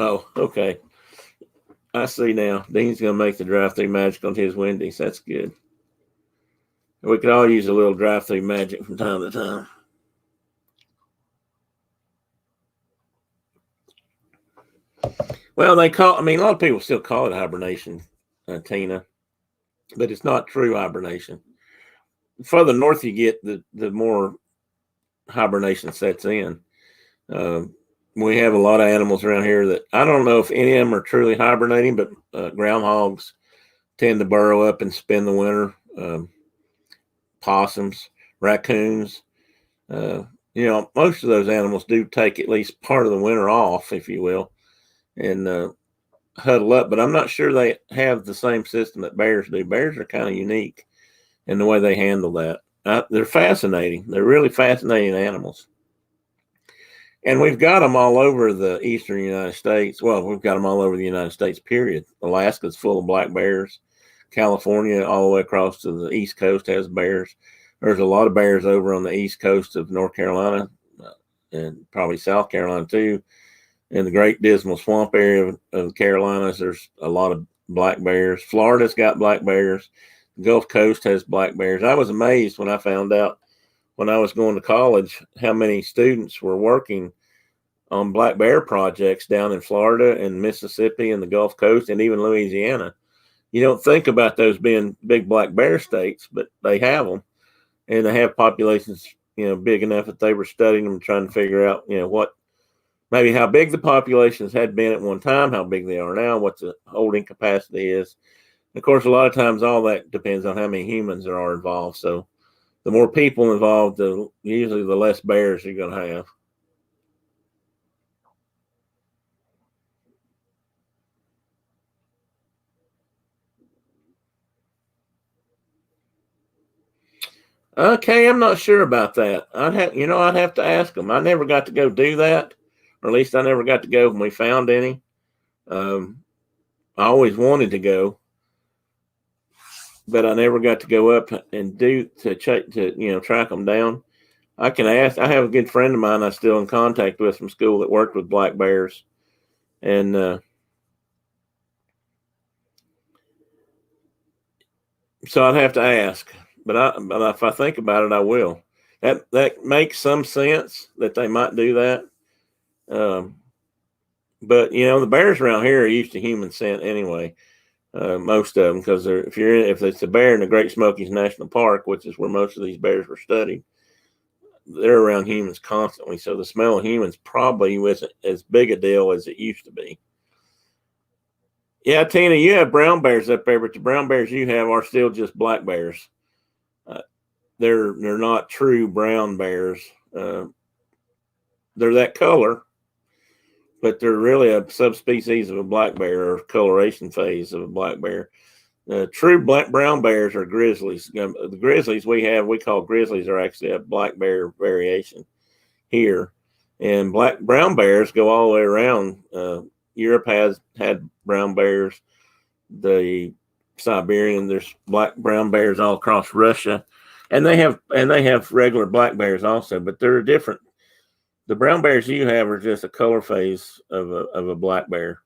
Oh, okay. I see now. Dean's going to make the drive-through magic on his Wendy's. That's good. We could all use a little drive-through magic from time to time. Well, a lot of people still call it hibernation, Tina, but it's not true hibernation. The further north you get, the more hibernation sets in. We have a lot of animals around here that I don't know if any of them are truly hibernating, but groundhogs tend to burrow up and spend the winter. Possums, raccoons, most of those animals do take at least part of the winter off, if you will, and huddle up. But I'm not sure they have the same system that bears do. Bears are kind of unique in the way they handle that. They're fascinating. They're really fascinating animals. And we've got them all over the eastern United States. Well, we've got them all over the United States, period. Alaska's full of black bears. California, all the way across to the East Coast, has bears. There's a lot of bears over on the East Coast of North Carolina and probably South Carolina, too. In the Great Dismal Swamp area of the Carolinas, there's a lot of black bears. Florida's got black bears. The Gulf Coast has black bears. I was amazed when I found out when I was going to college how many students were working on black bear projects down in Florida and Mississippi and the Gulf Coast and even Louisiana. You don't think about those being big black bear states, but they have them, and they have populations, big enough that they were studying them, trying to figure out, maybe how big the populations had been at one time, how big they are now, what the holding capacity is. Of course, a lot of times all that depends on how many humans there are involved. So the more people involved, usually the less bears you're going to have. Okay, I'm not sure about that. I'd have to ask them. I never got to go do that, or at least I never got to go when we found any. I always wanted to go, but I never got to go up and track them down. I can ask. I have a good friend of mine I'm still in contact with from school that worked with black bears, and so I'd have to ask. But if I think about it, I will. That makes some sense that they might do that. But the bears around here are used to human scent anyway. Most of them, because if it's a bear in the Great Smokies National Park, which is where most of these bears were studied, they're around humans constantly. So the smell of humans probably wasn't as big a deal as it used to be. Yeah, Tina, you have brown bears up there, but the brown bears you have are still just black bears. They're not true brown bears. They're that color, but they're really a subspecies of a black bear or coloration phase of a black bear. True brown bears are grizzlies. The grizzlies we call grizzlies, are actually a black bear variation here. And brown bears go all the way around. Europe has had brown bears. The Siberian, there's brown bears all across Russia. And they have regular black bears also, but they're different. The brown bears you have are just a color phase of a black bear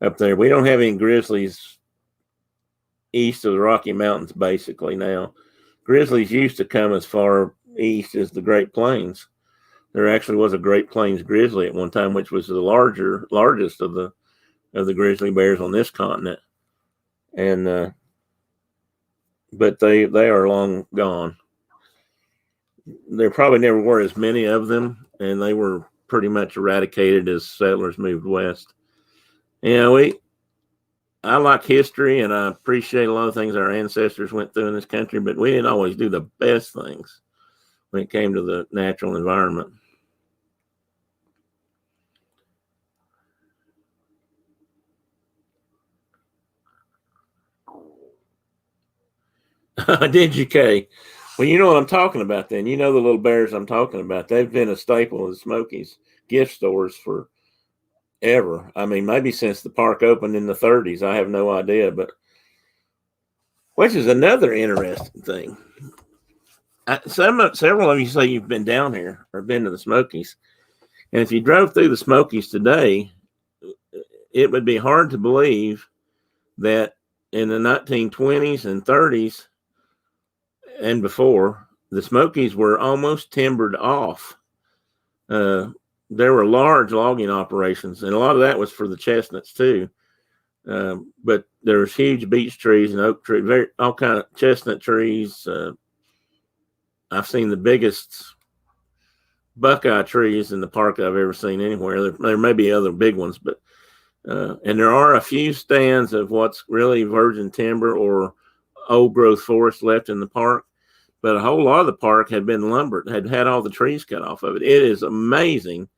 up there. We don't have any grizzlies east of the Rocky Mountains basically now. Grizzlies used to come as far east as the Great Plains. There actually was a Great Plains grizzly at one time, which was the largest of the grizzly bears on this continent. And but they are long gone. There probably never were as many of them, and they were pretty much eradicated as settlers moved west. I like history, and I appreciate a lot of things our ancestors went through in this country, but we didn't always do the best things when it came to the natural environment. Did you, Kay? Well, you know what I'm talking about then. You know the little bears I'm talking about. They've been a staple of the Smokies gift stores for ever. I mean, maybe since the park opened in the 30s. I have no idea, but which is another interesting thing. Several of you say you've been down here or been to the Smokies. And if you drove through the Smokies today, it would be hard to believe that in the 1920s and 30s and before, the Smokies were almost timbered off. There were large logging operations, and a lot of that was for the chestnuts too. But there was huge beech trees and oak trees, all kind of chestnut trees. I've seen the biggest buckeye trees in the park I've ever seen anywhere. There may be other big ones, but and there are a few stands of what's really virgin timber or old growth forest left in the park. But a whole lot of the park had been lumbered, had all the trees cut off of it. It is amazing,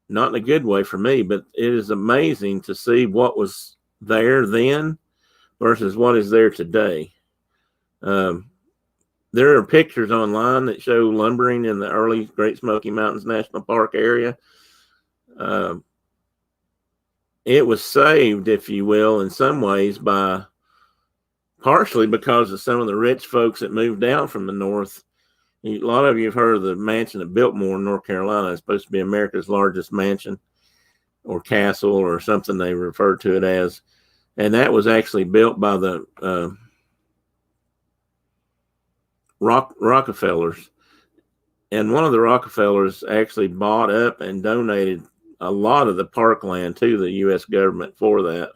not in a good way for me, but it is amazing to see what was there then versus what is there today. There are pictures online that show lumbering in the early Great Smoky Mountains National Park area. It was saved, if you will, in some ways partially because of some of the rich folks that moved down from the north. A lot of you have heard of the mansion at Biltmore, North Carolina. It's supposed to be America's largest mansion or castle or something they refer to it as. And that was actually built by the Rockefellers. And one of the Rockefellers actually bought up and donated a lot of the parkland to the U.S. government for that.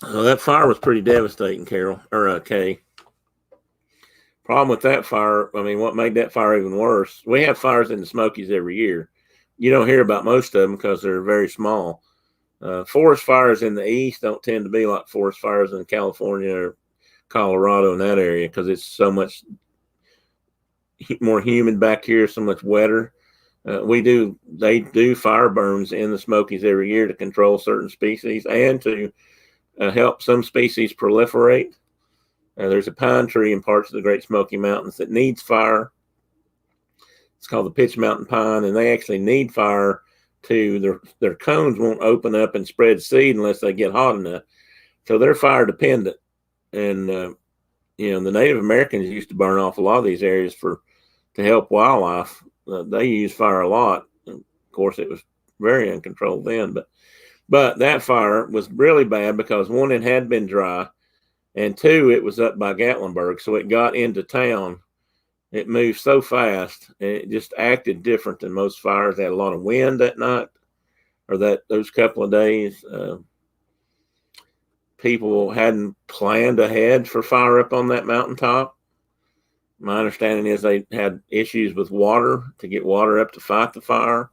So that fire was pretty devastating, Kay. Problem with that fire, I mean, what made that fire even worse? We have fires in the Smokies every year. You don't hear about most of them because they're very small. Forest fires in the east don't tend to be like forest fires in California or Colorado in that area because it's so much more humid back here, so much wetter. They do fire burns in the Smokies every year to control certain species and to help some species proliferate. There's a pine tree in parts of the Great Smoky Mountains that needs fire. It's called the Pitch Mountain pine, and they actually need fire to their cones won't open up and spread seed unless they get hot enough. So they're fire dependent. And the Native Americans used to burn off a lot of these areas to help wildlife. They use fire a lot. Of course, it was very uncontrolled then, but that fire was really bad because one, it had been dry, and two, it was up by Gatlinburg, so it got into town. It moved so fast, and it just acted different than most fires. They had a lot of wind that night, or those couple of days. People hadn't planned ahead for fire up on that mountaintop. My understanding is they had issues with water to get water up to fight the fire.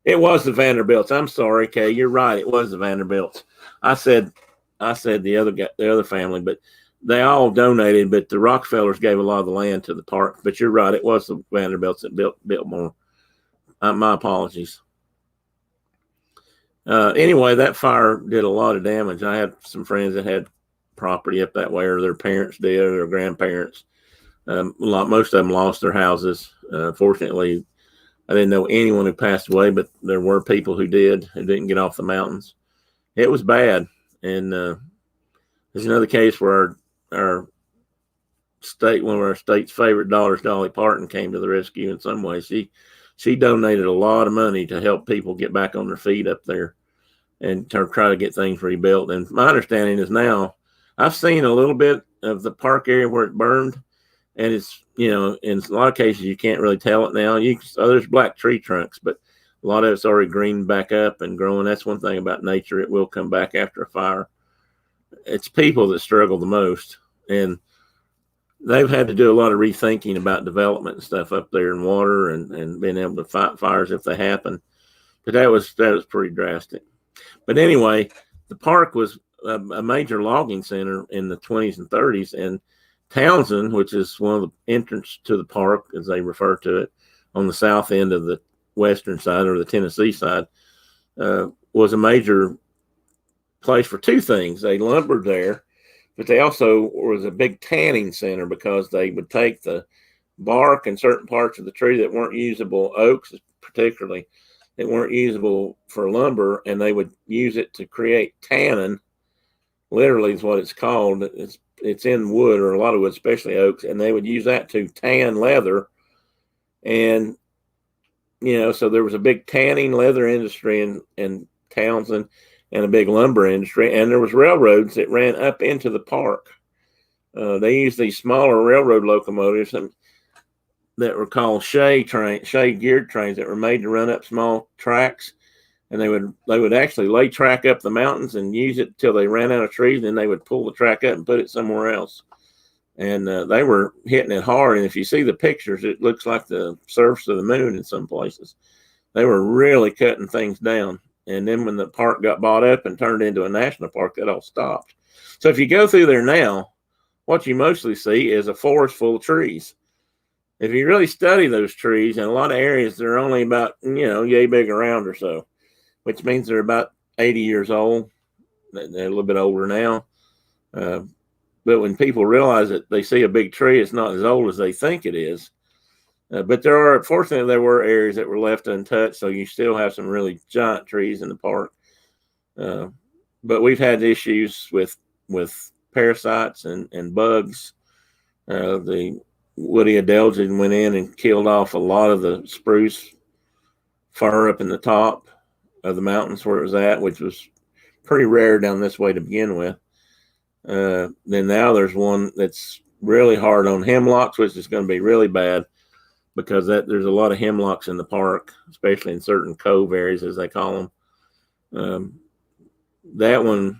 It was the Vanderbilts. I'm sorry, Kay. You're right. It was the Vanderbilts. I said the other family, but they all donated. But the Rockefellers gave a lot of the land to the park. But you're right. It was the Vanderbilts that built Biltmore. My apologies. Anyway, that fire did a lot of damage. I had some friends that had property up that way, or their parents did, or their grandparents. Most of them lost their houses. Fortunately, I didn't know anyone who passed away, but there were people who didn't get off the mountains. It was bad. And there's another case where one of our state's favorite daughters, Dolly Parton, came to the rescue in some way. She donated a lot of money to help people get back on their feet up there and to try to get things rebuilt. And my understanding is now, I've seen a little bit of the park area where it burned, and it's, in a lot of cases, you can't really tell it now. There's black tree trunks, but a lot of it's already greened back up and growing. That's one thing about nature. It will come back after a fire. It's people that struggle the most, and they've had to do a lot of rethinking about development and stuff up there in water and being able to fight fires if they happen. But that was pretty drastic. But anyway, the park was a major logging center in the 20s and 30s, and Townsend, which is one of the entrance to the park, as they refer to it, on the south end of the western side or the Tennessee side, was a major place for two things. They lumbered there, but they also was a big tanning center because they would take the bark and certain parts of the tree that weren't usable, oaks particularly, that weren't usable for lumber, and they would use it to create tannin. Literally is what it's called. It's in wood, or a lot of wood, especially oaks, and they would use that to tan leather. And So there was a big tanning leather industry in Townsend and a big lumber industry, and there was railroads that ran up into the park. They used these smaller railroad locomotives that were called Shay geared trains that were made to run up small tracks, and they would actually lay track up the mountains and use it till they ran out of trees, and then they would pull the track up and put it somewhere else. And they were hitting it hard. And if you see the pictures, it looks like the surface of the moon in some places. They were really cutting things down. And then when the park got bought up and turned into a national park, that all stopped. So if you go through there now, what you mostly see is a forest full of trees. If you really study those trees, in a lot of areas, they're only about, yay big around or so, which means they're about 80 years old. They're a little bit older now. But when people realize that they see a big tree, it's not as old as they think it is. But fortunately, there were areas that were left untouched, so you still have some really giant trees in the park. But we've had issues with parasites and bugs. The woody adelgid went in and killed off a lot of the spruce fir up in the top of the mountains where it was at, which was pretty rare down this way to begin with. Then now there's one that's really hard on hemlocks, which is going to be really bad because there's a lot of hemlocks in the park, especially in certain cove areas, as they call them. That one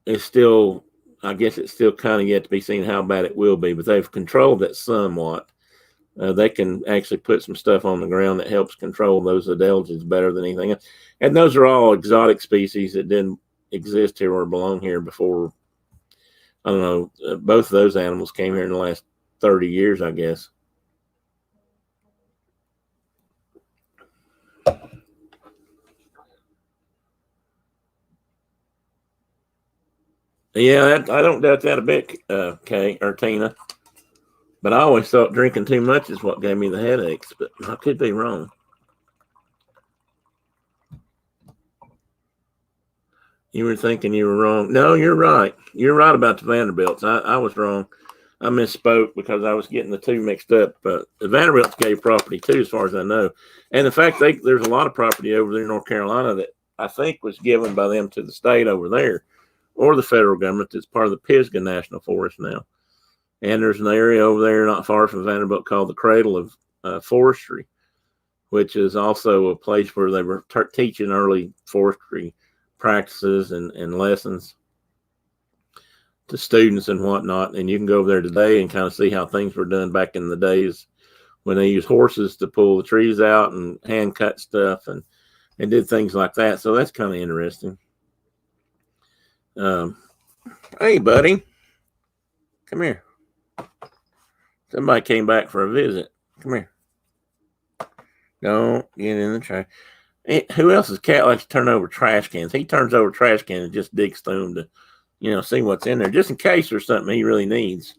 is still, I guess it's still kind of yet to be seen how bad it will be, but they've controlled that somewhat. They can actually put some stuff on the ground that helps control those adelgids better than anything else. And those are all exotic species that didn't exist here or belong here before. I don't know. Both of those animals came here in the last 30 years, I guess. Yeah, I don't doubt that a bit, Kay or Tina. But I always thought drinking too much is what gave me the headaches, but I could be wrong. You were thinking you were wrong. No, you're right. You're right about the Vanderbilts. I was wrong. I misspoke because I was getting the two mixed up. But the Vanderbilts gave property too, as far as I know. And in fact, there's a lot of property over there in North Carolina that I think was given by them to the state over there or the federal government that's part of the Pisgah National Forest now. And there's an area over there not far from Vanderbilt called the Cradle of Forestry, which is also a place where they were teaching early forestry practices and lessons to students and whatnot. And you can go over there today and kind of see how things were done back in the days when they used horses to pull the trees out and hand cut stuff and did things like that. So that's kind of interesting. Hey, buddy, come here. Somebody came back for a visit. Come here. Don't get in the trash. Who else's cat likes to turn over trash cans? He turns over trash cans and just digs through them to, see what's in there, just in case there's something he really needs.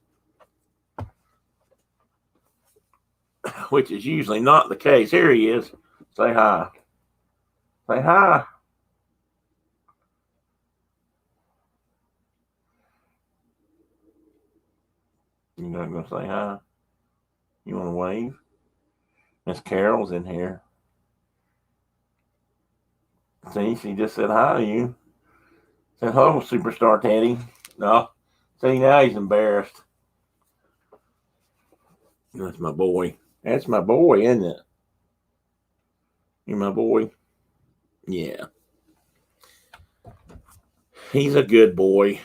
Which is usually not the case. Here he is. Say hi. Say hi. You're not going to say hi? You want to wave? Miss Carol's in here. See, she just said hi to you. Said, hello, Superstar Teddy. No. See, now he's embarrassed. That's my boy. That's my boy, isn't it? You my boy? Yeah. He's a good boy.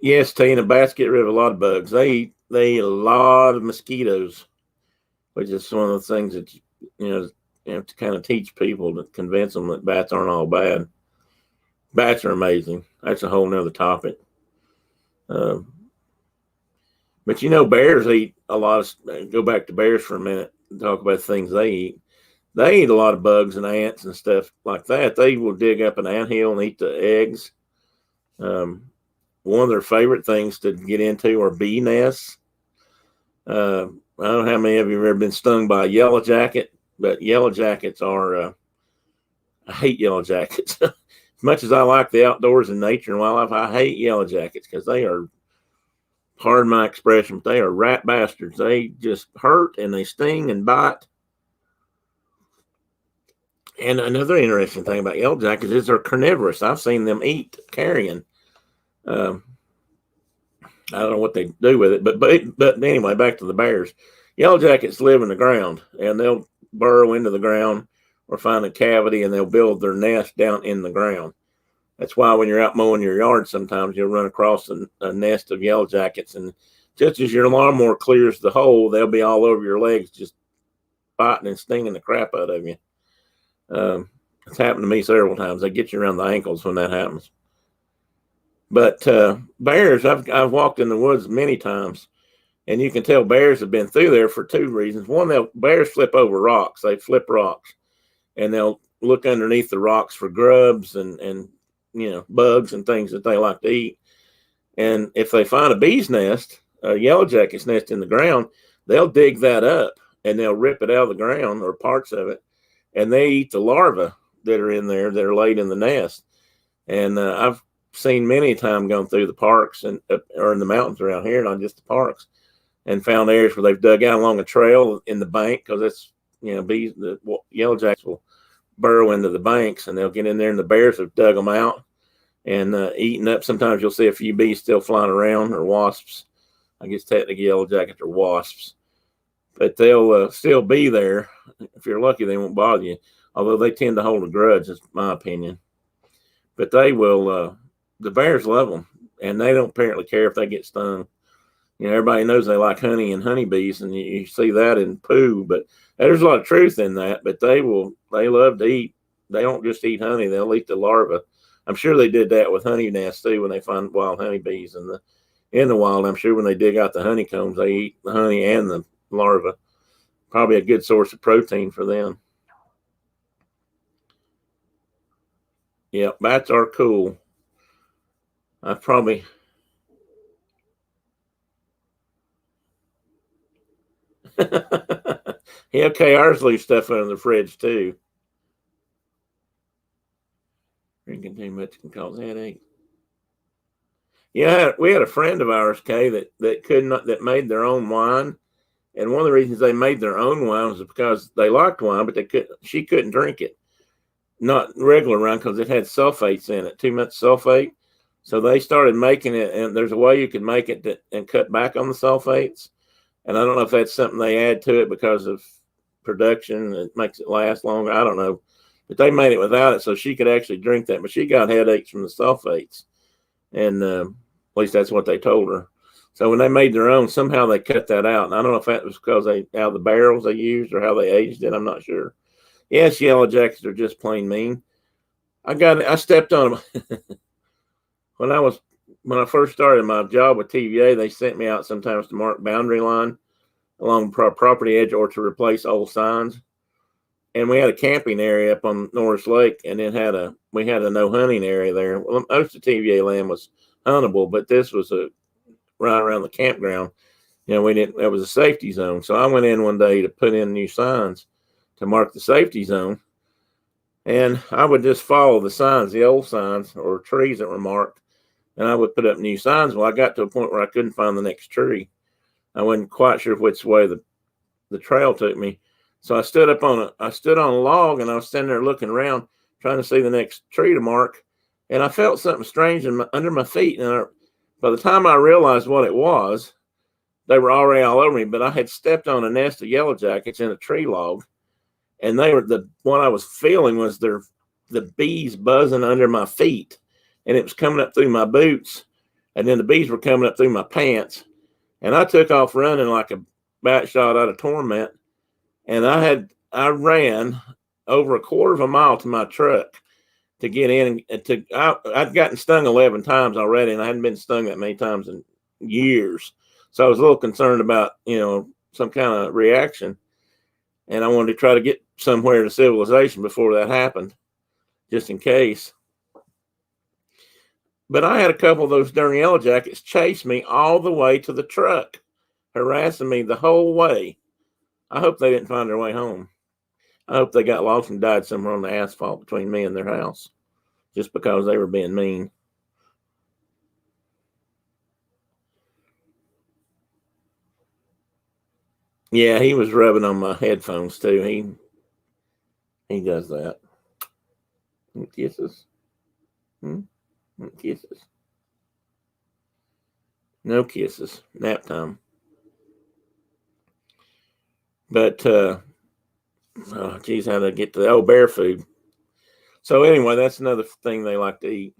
Yes, Tina, bats get rid of a lot of bugs. They eat a lot of mosquitoes, which is one of the things that you have to kind of teach people to convince them that bats aren't all bad. Bats are amazing. That's a whole nother topic. But bears eat a lot of. Go back to bears for a minute and talk about things they eat. They eat a lot of bugs and ants and stuff like that. They will dig up an anthill and eat the eggs. One of their favorite things to get into are bee nests. I don't know how many of you have ever been stung by a yellow jacket, but yellow jackets are, I hate yellow jackets. As much as I like the outdoors and nature and wildlife, I hate yellow jackets because they are pardon my expression, but they are rat bastards. They just hurt and they sting and bite. And another interesting thing about yellow jackets is they're carnivorous. I've seen them eat carrion. I don't know what they do with it, but anyway, back to the bears. Yellow jackets live in the ground, and they'll burrow into the ground or find a cavity, and they'll build their nest down in the ground. That's why when you're out mowing your yard, sometimes you'll run across a nest of yellow jackets, and just as your lawnmower clears the hole, they'll be all over your legs, just biting and stinging the crap out of you. It's happened to me several times. They get you around the ankles when that happens. But bears, I've walked in the woods many times, and you can tell bears have been through there for two reasons. One, bears flip over rocks. They flip rocks, and they'll look underneath the rocks for grubs and bugs and things that they like to eat. And if they find a bee's nest, a yellow jacket's nest in the ground, they'll dig that up and they'll rip it out of the ground or parts of it, and they eat the larvae that are in there that are laid in the nest. And I've seen many a time going through the parks or in the mountains around here, not just the parks, and found areas where they've dug out along a trail in the bank, because it's bees, the yellow jackets will burrow into the banks and they'll get in there, and the bears have dug them out and eaten up. Sometimes you'll see a few bees still flying around, or wasps. I guess technically yellow jackets are wasps, but they'll still be there. If you're lucky, they won't bother you, although they tend to hold a grudge, is my opinion. But they will, the bears love them, and they don't apparently care if they get stung. Everybody knows they like honey and honeybees, and you see that in poo, but there's a lot of truth in that. But they love to eat. They don't just eat honey, they'll eat the larvae. I'm sure they did that with honey nests too, when they find wild honeybees in the wild. I'm sure when they dig out the honeycombs, they eat the honey and the larvae. Probably a good source of protein for them. Yeah, bats are cool. I've probably yeah, okay, ours leave stuff under the fridge too. Drinking too much can cause headache. Yeah, we had a friend of ours, Kay, that made their own wine. And one of the reasons they made their own wine was because they liked wine, but she couldn't drink it. Not regular wine, because it had sulfates in it, too much sulfate. So they started making it, and there's a way you can make it and cut back on the sulfates. And I don't know if that's something they add to it because of production. It makes it last longer. I don't know. But they made it without it so she could actually drink that. But she got headaches from the sulfates. And at least that's what they told her. So when they made their own, somehow they cut that out. And I don't know if that was because out of the barrels they used or how they aged it. I'm not sure. Yes, yellow jackets are just plain mean. I stepped on them. When I first started my job with TVA, they sent me out sometimes to mark boundary line along property edge or to replace old signs. And we had a camping area up on Norris Lake, and we had a no hunting area there. Well, most of TVA land was huntable, but this was right around the campground. That was a safety zone. So I went in one day to put in new signs to mark the safety zone. And I would just follow the signs, the old signs or trees that were marked, and I would put up new signs. Well, I got to a point where I couldn't find the next tree. I wasn't quite sure which way the trail took me. So I stood on a log, and I was standing there looking around, trying to see the next tree to mark. And I felt something strange under my feet. And by the time I realized what it was, they were already all over me. But I had stepped on a nest of yellow jackets in a tree log, and what I was feeling was the bees buzzing under my feet, and it was coming up through my boots, and then the bees were coming up through my pants, and I took off running like a bat shot out of torment. And I ran over a quarter of a mile to my truck to get in. I'd gotten stung 11 times already, and I hadn't been stung that many times in years. So I was a little concerned about, some kind of reaction. And I wanted to try to get somewhere to civilization before that happened, just in case. But I had a couple of those darn yellow jackets chase me all the way to the truck, harassing me the whole way. I hope they didn't find their way home. I hope they got lost and died somewhere on the asphalt between me and their house, just because they were being mean. Yeah, he was rubbing on my headphones too. He does that. Kisses. Kisses. No kisses. Nap time. But oh geez, how to get to the bear food. So anyway, that's another thing they like to eat.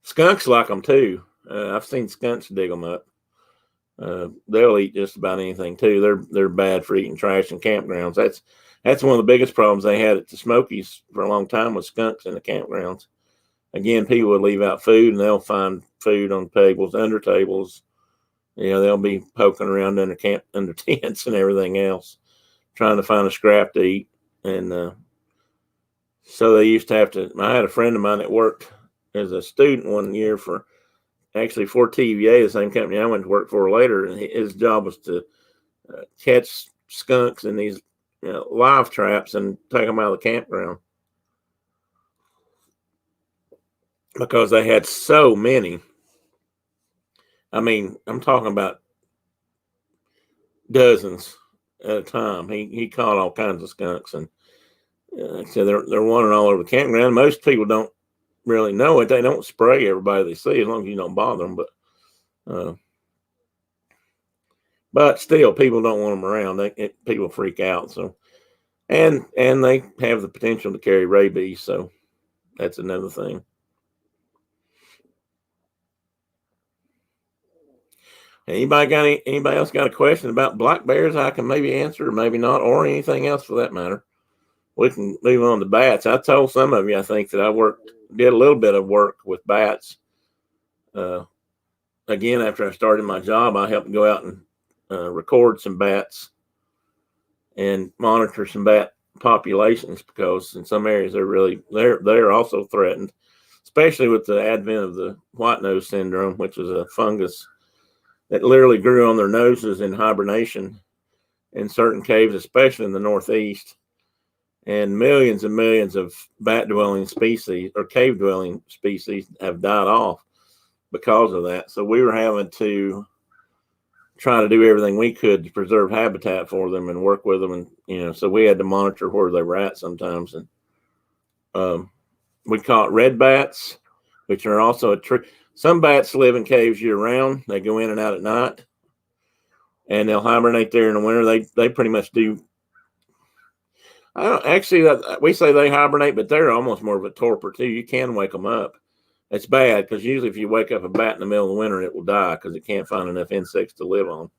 Skunks like them too. I've seen skunks dig them up. They'll eat just about anything too. They're bad for eating trash in campgrounds. That's one of the biggest problems they had at the Smokies for a long time was skunks in the campgrounds. Again, people would leave out food and they'll find food on tables, under tables. They'll be poking around under tents and everything else, trying to find a scrap to eat. And so they used to have to. I had a friend of mine that worked as a student one year for TVA, the same company I went to work for later, and his job was to catch skunks in these live traps and take them out of the campground because they had so many. I mean, I'm talking about dozens at a time. He caught all kinds of skunks, and so they're wandering all over the campground. Most people don't really know it. They don't spray everybody they see as long as you don't bother them. But still, people don't want them around. People freak out. So, and they have the potential to carry rabies. So that's another thing. Anybody else got a question about black bears I can maybe answer or maybe not, or anything else for that matter? We can move on to bats. I told some of you, I think, that I did a little bit of work with bats. Again, after I started my job, I helped go out and record some bats and monitor some bat populations because in some areas they're also threatened, especially with the advent of the white nose syndrome, which is a fungus that literally grew on their noses in hibernation in certain caves, especially in the Northeast. And millions of bat-dwelling species or cave-dwelling species have died off because of that. So we were having to try to do everything we could to preserve habitat for them and work with them. And, so we had to monitor where they were at sometimes. And we caught red bats, which are also a trick. Some bats live in caves year round. They go in and out at night, and they'll hibernate there in the winter. They pretty much do. I don't actually. We say they hibernate, but they're almost more of a torpor too. You can wake them up. It's bad because usually if you wake up a bat in the middle of the winter, it will die because it can't find enough insects to live on.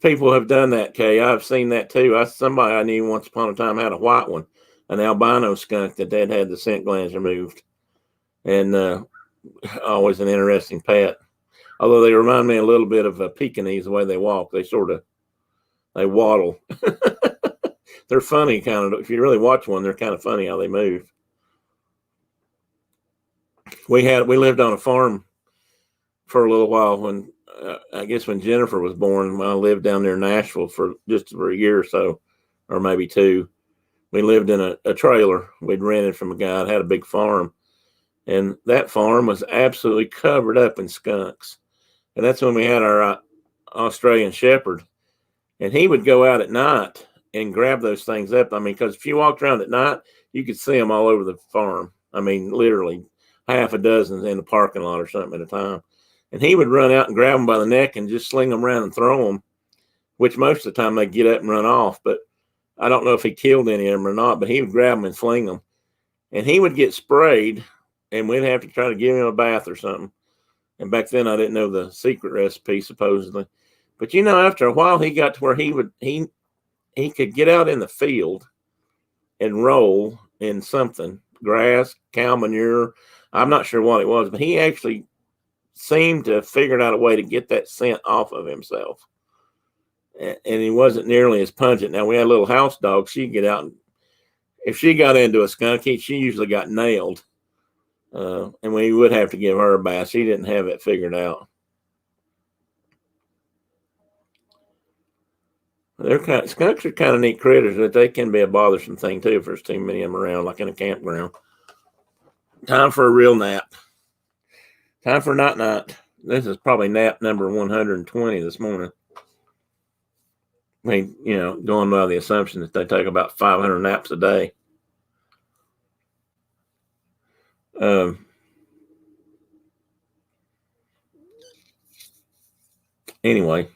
People have done that, Kay. I've seen that too. Somebody I knew once upon a time had a white one, an albino skunk that they'd had the scent glands removed, and always an interesting pet. Although they remind me a little bit of Pekingese the way they walk. They waddle. They're funny, kind of. If you really watch one, they're kind of funny how they move. We lived on a farm for a little while when I guess when Jennifer was born. I lived down there in Nashville for a year or so, or maybe two. We lived in a trailer we'd rented from a guy that had a big farm, and that farm was absolutely covered up in skunks. And that's when we had our Australian Shepherd, and he would go out at night and grab those things up. I mean, because if you walked around at night, you could see them all over the farm. I mean, literally half a dozen in the parking lot or something at a time. And he would run out and grab them by the neck and just sling them around and throw them, which most of the time they'd get up and run off. But I don't know if he killed any of them or not, but he would grab them and fling them. And he would get sprayed, and we'd have to try to give him a bath or something. And back then I didn't know the secret recipe, supposedly. But after a while he got to where he could get out in the field and roll in something, grass, cow manure. I'm not sure what it was, but he actually seemed to have figured out a way to get that scent off of himself. And he wasn't nearly as pungent. Now, we had a little house dog. She'd get out, and if she got into a skunk, she usually got nailed. And we would have to give her a bath. She didn't have it figured out. Skunks are kind of neat critters, but they can be a bothersome thing too if there's too many of them around, like in a campground. Time for a real nap. Time for night night. This is probably nap number 120 this morning. I mean, going by the assumption that they take about 500 naps a day. Anyway,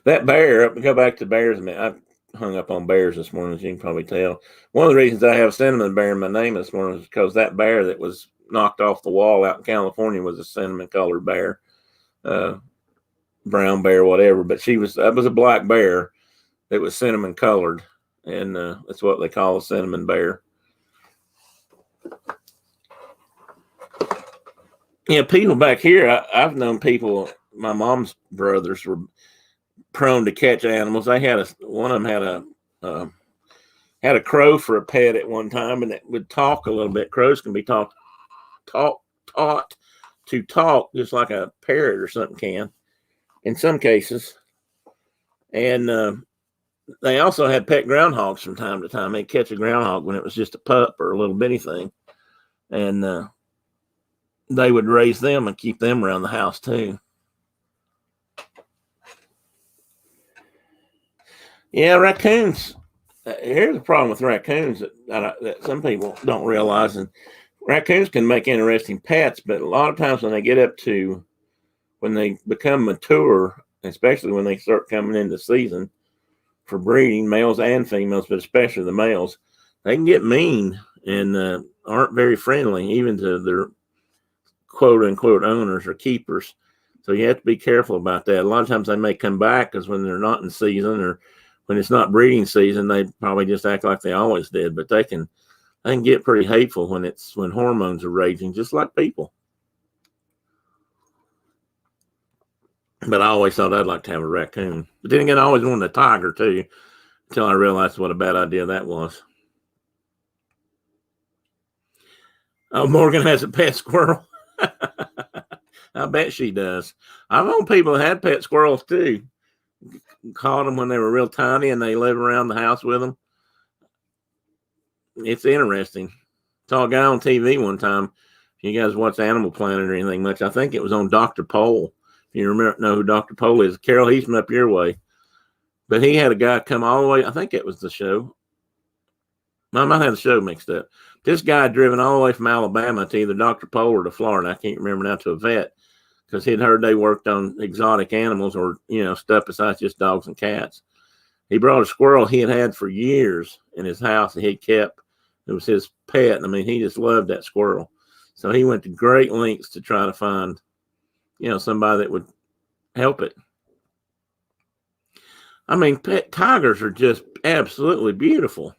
that bear, go back to bears. I hung up on bears this morning, as you can probably tell. One of the reasons I have a cinnamon bear in my name this morning is because that bear that was knocked off the wall out in California was a cinnamon colored bear, brown bear, whatever. But that was a black bear that was cinnamon colored, and that's what they call a cinnamon bear. People back here, I've known people. My mom's brothers were prone to catch animals. One of them had a crow for a pet at one time, and it would talk a little bit. Crows can be taught to talk just like a parrot or something can, in some cases. And they also had pet groundhogs from time to time. They'd catch a groundhog when it was just a pup or a little bitty thing, and they would raise them and keep them around the house too. Yeah, raccoons. Here's the problem with raccoons that some people don't realize. And raccoons can make interesting pets, but a lot of times when they become mature, especially when they start coming into season for breeding, males and females, but especially the males, they can get mean and aren't very friendly, even to their quote unquote owners or keepers. So you have to be careful about that. A lot of times they may come back because when they're not in season or when it's not breeding season, they probably just act like they always did. But they can get pretty hateful when hormones are raging, just like people. But I always thought I'd like to have a raccoon. But then again, I always wanted a tiger too, until I realized what a bad idea that was. Oh, Morgan has a pet squirrel. I bet she does. I've known people that had pet squirrels too. Caught them when they were real tiny and they live around the house with them. It's interesting. Saw a guy on TV one time. If you guys watch Animal Planet or anything much, I think it was on Dr. Pole. If you know who Dr. Pole is, Carol, he's from up your way. But he had a guy come all the way. I think it was the show. I might have the show mixed up. This guy driven all the way from Alabama to either Dr. Pole or to Florida. I can't remember now, to a vet, because he'd heard they worked on exotic animals or, stuff besides just dogs and cats. He brought a squirrel he had for years in his house that he'd kept. It was his pet. I mean, he just loved that squirrel. So he went to great lengths to try to find, somebody that would help it. I mean, pet tigers are just absolutely beautiful.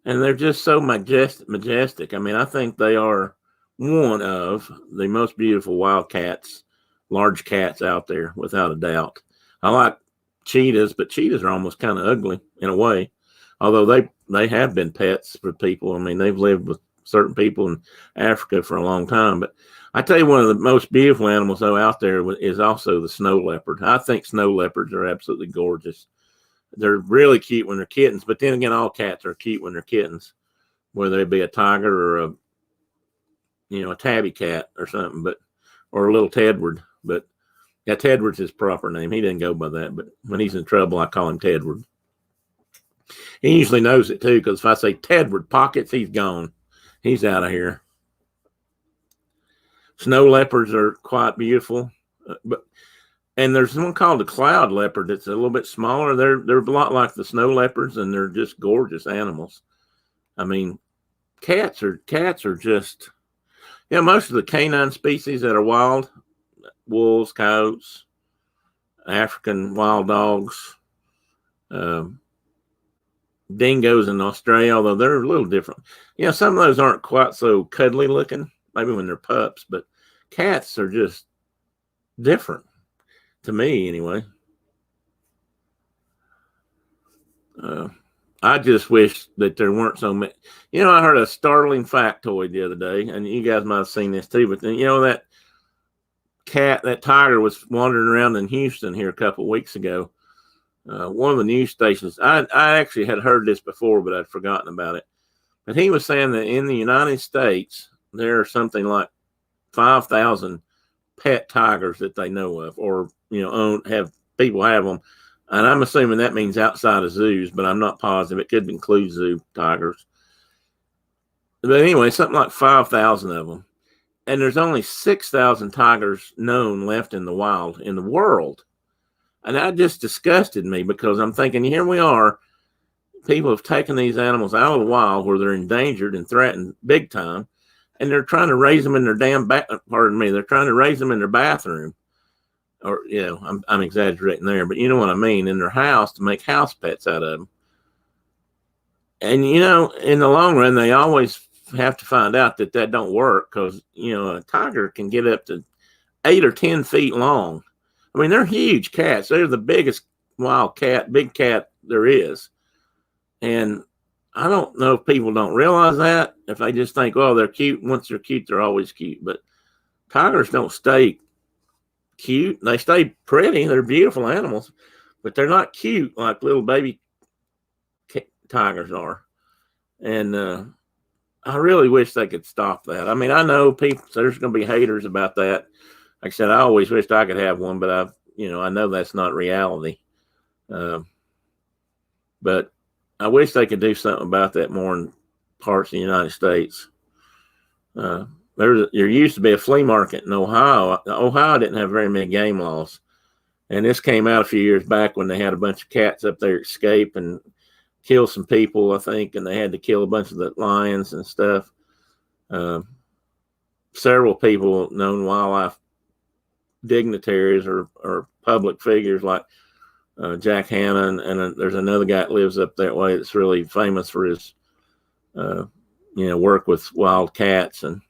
And they're just so majestic. I mean, I think they are one of the most beautiful wild cats, large cats out there, without a doubt. I like cheetahs, but cheetahs are almost kind of ugly in a way, although they have been pets for people. I mean, they've lived with certain people in Africa for a long time. But I tell you, one of the most beautiful animals, though, out there is also the snow leopard. I think snow leopards are absolutely gorgeous. They're really cute when they're kittens, but then again, all cats are cute when they're kittens, whether they be a tiger or a tabby cat or something, or a little Tedward. But yeah, Tedward's his proper name. He didn't go by that, but when he's in trouble, I call him Tedward. He usually knows it too, because if I say Tedward Pockets, he's gone. He's out of here. Snow leopards are quite beautiful, and there's one called the cloud leopard that's a little bit smaller. They're a lot like the snow leopards, and they're just gorgeous animals. I mean, cats are just, most of the canine species that are wild, wolves, coyotes, African wild dogs, dingoes in Australia, although they're a little different. Some of those aren't quite so cuddly looking, maybe when they're pups, but cats are just different. To me, anyway. I just wish that there weren't so many. I heard a startling factoid the other day, and you guys might have seen this too, but then, that tiger was wandering around in Houston here a couple of weeks ago. One of the news stations, I actually had heard this before, but I'd forgotten about it. But he was saying that in the United States, there are something like 5,000 pet tigers that they know of, or people have them, and I'm assuming that means outside of zoos, but I'm not positive. It could include zoo tigers. But anyway, something like 5,000 of them, and there's only 6,000 tigers known left in the wild in the world, and that just disgusted me because I'm thinking, here we are, people have taken these animals out of the wild where they're endangered and threatened big time, and they're trying to raise them in their they're trying to raise them in their bathroom, or I'm exaggerating there, but you know what I mean, in their house to make house pets out of them. And in the long run, they always have to find out that don't work, because a tiger can get up to 8 or 10 feet long. I mean, they're huge cats. They're the biggest big cat there is. And I don't know if people don't realize that, if they just think, oh, they're cute. Once they're cute, they're always cute. But tigers don't stay cute. They stay pretty. They're beautiful animals, but they're not cute like little baby tigers are. And I really wish they could stop that. I mean, I know there's going to be haters about that. Like I said, I always wished I could have one, but I know that's not reality. But I wish they could do something about that more in parts of the United States. There used to be a flea market in Ohio. Ohio didn't have very many game laws. And this came out a few years back when they had a bunch of cats up there escape and kill some people, I think, and they had to kill a bunch of the lions and stuff. Several people, known wildlife dignitaries or public figures like Jack Hanna, and there's another guy that lives up that way that's really famous for his work with wild cats. And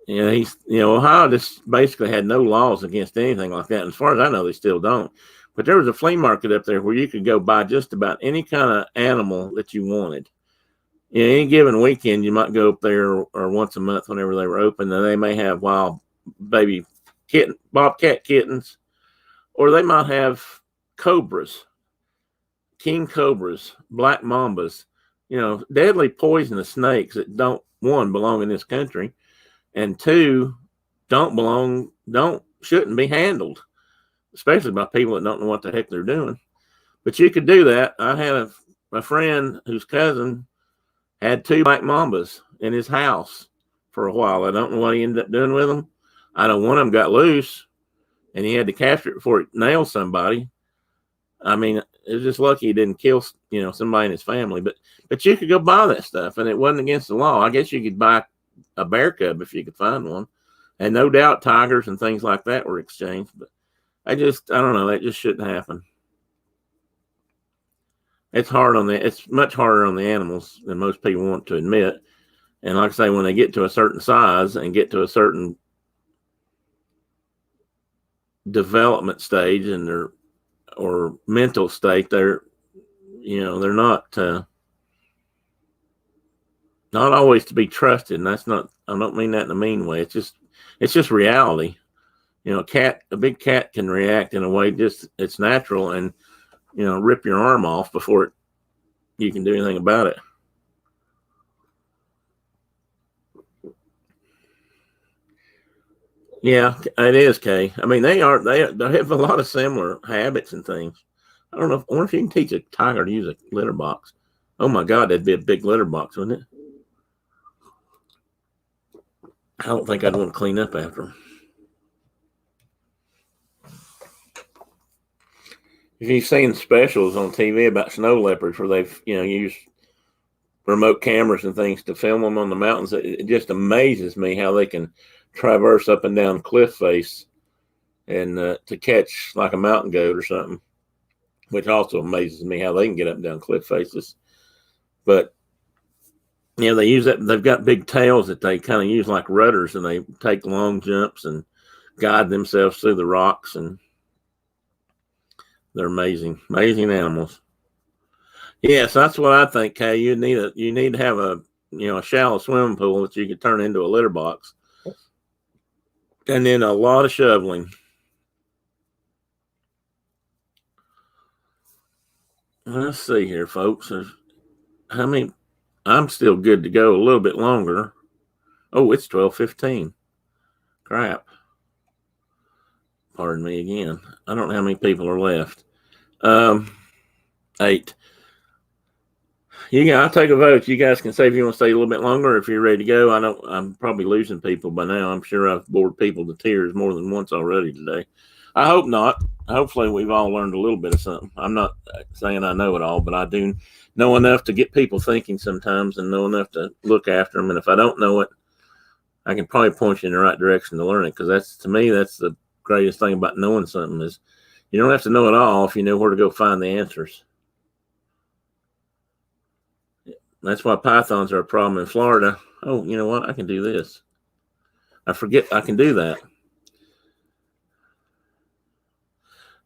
Ohio just basically had no laws against anything like that. And as far as I know, they still don't. But there was a flea market up there where you could go buy just about any kind of animal that you wanted. Any given weekend, you might go up there, or once a month whenever they were open, and they may have wild baby bobcat kittens, or they might have cobras, king cobras, black mambas, deadly poisonous snakes that don't belong in this country, and two shouldn't be handled, especially by people that don't know what the heck they're doing. But you could do that. I had a friend whose cousin had 2 black mambas in his house for a while. I don't know what he ended up doing with them. I know one of them got loose, and he had to capture it before it nailed somebody. I mean, it was just lucky he didn't kill, somebody in his family. But you could go buy that stuff, and it wasn't against the law. I guess you could buy a bear cub if you could find one, and no doubt tigers and things like that were exchanged. But I don't know. That just shouldn't happen. It's much harder on the animals than most people want to admit. And like I say, when they get to a certain size and get to a certain development stage or mental state, they're not always to be trusted. And I don't mean that in a mean way. It's just reality. A big cat can react in a way it's natural, and rip your arm off before you can do anything about it. Yeah, it is, Kay. I mean, they have a lot of similar habits and things. I wonder if you can teach a tiger to use a litter box. Oh my God, that'd be a big litter box, wouldn't it? I don't think I'd want to clean up after them. If you've seen specials on TV about snow leopards where they've used remote cameras and things to film them on the mountains, it just amazes me how they can traverse up and down cliff face and to catch like a mountain goat or something, which also amazes me how they can get up and down cliff faces. But they use that. They've got big tails that they kind of use like rudders, and they take long jumps and guide themselves through the rocks, and they're amazing animals. Yes, that's what I think, Kay. You need to have a shallow swimming pool that you can turn into a litter box, and then a lot of shoveling. Let's see here, folks. I'm still good to go a little bit longer. Oh, it's 12:15. Crap. Pardon me again. I don't know how many people are left. 8. I'll take a vote. You guys can say if you want to stay a little bit longer or if you're ready to go. I'm probably losing people by now. I'm sure I've bored people to tears more than once already today. I hope not. Hopefully we've all learned a little bit of something. I'm not saying I know it all, but I do know enough to get people thinking sometimes and know enough to look after them. And if I don't know it, I can probably point you in the right direction to learn it. Because to me, that's the greatest thing about knowing something is you don't have to know it all if you know where to go find the answers. That's why pythons are a problem in Florida. Oh, you know what? I can do this. I forget I can do that.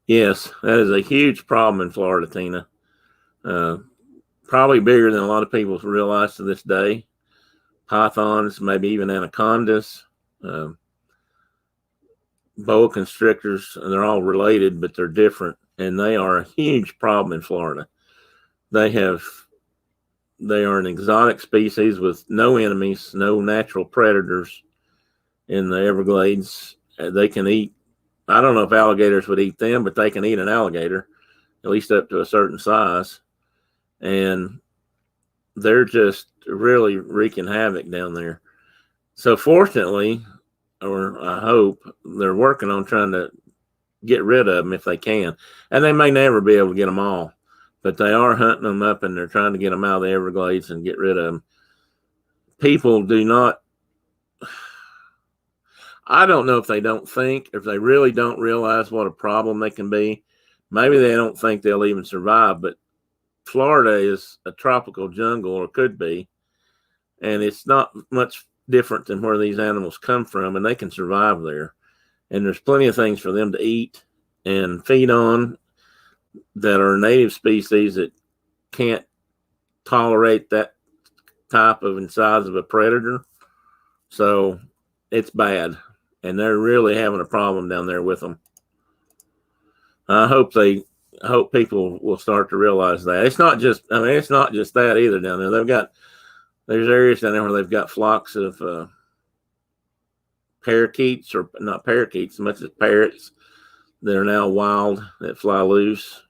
Yes, that is a huge problem in Florida, Tina. Probably bigger than a lot of people realize to this day. Pythons, maybe even anacondas, boa constrictors, and they're all related, but they're different. And they are a huge problem in Florida. They are an exotic species with no enemies, no natural predators in the Everglades. They can eat, I don't know if alligators would eat them, but they can eat an alligator, at least up to a certain size. And they're just really wreaking havoc down there. So fortunately, or I hope, they're working on trying to get rid of them if they can. And they may never be able to get them all. But they are hunting them up and they're trying to get them out of the Everglades and get rid of them. People do not, I don't know if they don't think, if they really don't realize what a problem they can be. Maybe they don't think they'll even survive, but Florida is a tropical jungle, or could be, and it's not much different than where these animals come from, and they can survive there. And there's plenty of things for them to eat and feed on that are native species that can't tolerate that type of and size of a predator. So it's bad. And they're really having a problem down there with them. I hope people will start to realize that. It's not just that either down there. There's areas down there where they've got flocks of parakeets, or not parakeets so much as parrots, that are now wild, that fly loose.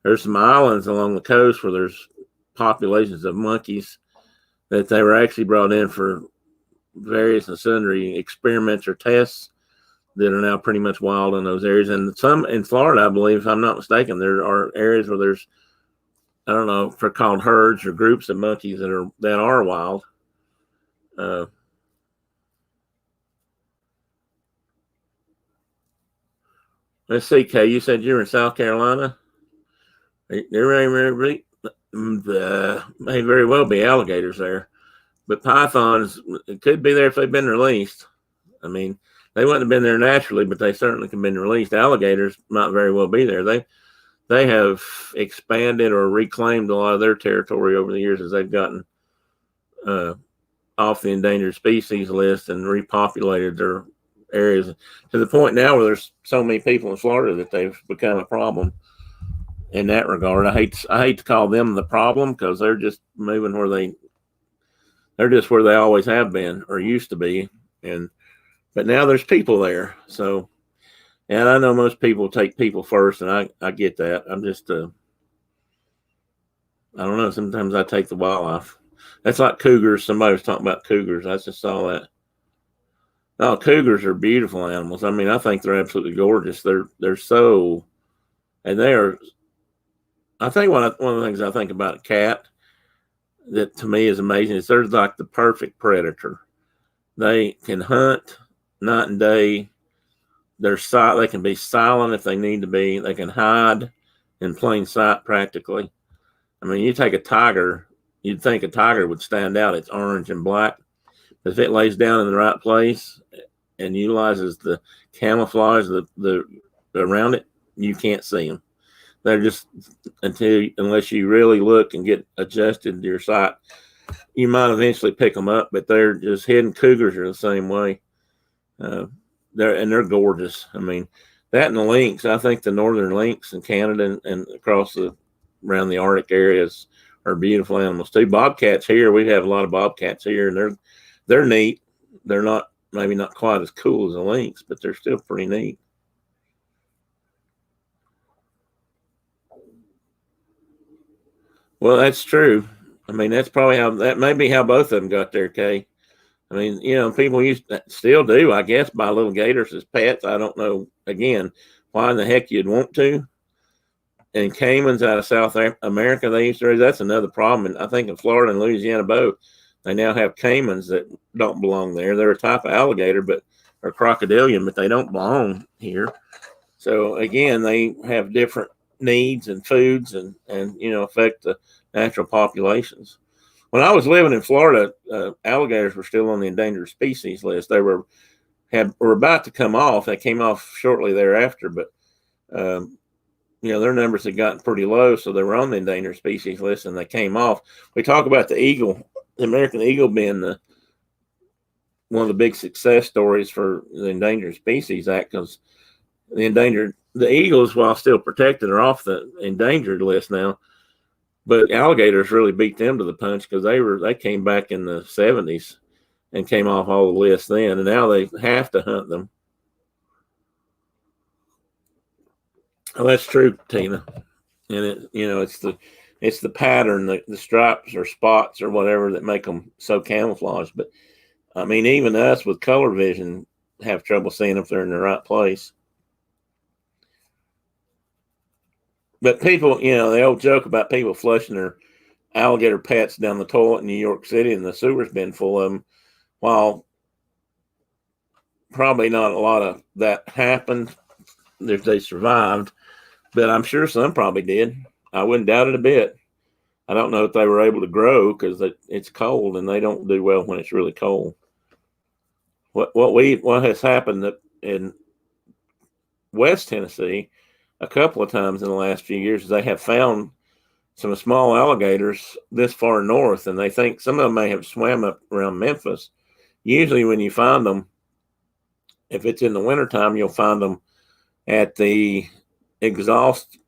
There's some islands along the coast where there's populations of monkeys that they were actually brought in for various and sundry experiments or tests that are now pretty much wild in those areas. And some in Florida, I believe, if I'm not mistaken, there are areas where there's, I don't know if they're called herds or groups of monkeys that are wild. Let's see, Kay, you said you were in South Carolina. There may very well be alligators there, but pythons, it could be there if they've been released. I mean, they wouldn't have been there naturally, but they certainly can have been released. Alligators might very well be there. They have expanded or reclaimed a lot of their territory over the years as they've gotten off the endangered species list and repopulated their areas to the point now where there's so many people in Florida that they've become a problem in that regard. I hate to call them the problem because they're just moving they're just where they always have been or used to be. But now there's people there. So, and I know most people take people first, and I get that. I'm just, I don't know. Sometimes I take the wildlife. That's like cougars. Somebody was talking about cougars. I just saw that. Oh, cougars are beautiful animals. I mean, I think they're absolutely gorgeous. They're so, and they are. I think one of the things I think about a cat that to me is amazing is they're like the perfect predator. They can hunt night and day. They can be silent if they need to be. They can hide in plain sight practically. I mean, you take a tiger, you'd think a tiger would stand out. It's orange and black. If it lays down in the right place and utilizes the camouflage the around it, you can't see them. They're just unless you really look and get adjusted to your sight, you might eventually pick them up. But they're just hidden. Cougars are the same way. They're gorgeous. I mean, that and the lynx. I think the northern lynx in Canada and across around the Arctic areas are beautiful animals too. Bobcats here, we have a lot of bobcats here, and they're neat. They're not maybe not quite as cool as the lynx, but they're still pretty neat. Well, that's true. I mean, that's probably that may be how both of them got there, Kay. I mean, people still do, I guess, buy little gators as pets. I don't know, again, why in the heck you'd want to. And caimans out of South America, they used to raise. That's another problem. And I think in Florida and Louisiana both, they now have caimans that don't belong there. They're a type of alligator, or crocodilian, but they don't belong here. So again, they have different needs and foods, and affect the natural populations. When I was living in Florida, alligators were still on the endangered species list. They were about to come off. They came off shortly thereafter, but their numbers had gotten pretty low, so they were on the endangered species list, and they came off. We talk about the eagle, the American eagle, being one of the big success stories for the Endangered Species Act, because the eagles, while still protected, are off the endangered list now. But alligators really beat them to the punch, because they came back in the 70s and came off all the lists then, and now they have to hunt them. Well, that's true, Tina. And it's the pattern, the stripes or spots or whatever that make them so camouflaged. But I mean, even us with color vision have trouble seeing if they're in the right place. But people, the old joke about people flushing their alligator pets down the toilet in New York City and the sewer's been full of them, while probably not a lot of that happened if they survived, but I'm sure some probably did. I wouldn't doubt it a bit. I don't know if they were able to grow because it's cold, and they don't do well when it's really cold. What has happened in West Tennessee a couple of times in the last few years is they have found some small alligators this far north, and they think some of them may have swam up around Memphis. Usually when you find them, if it's in the wintertime, you'll find them at the exhaust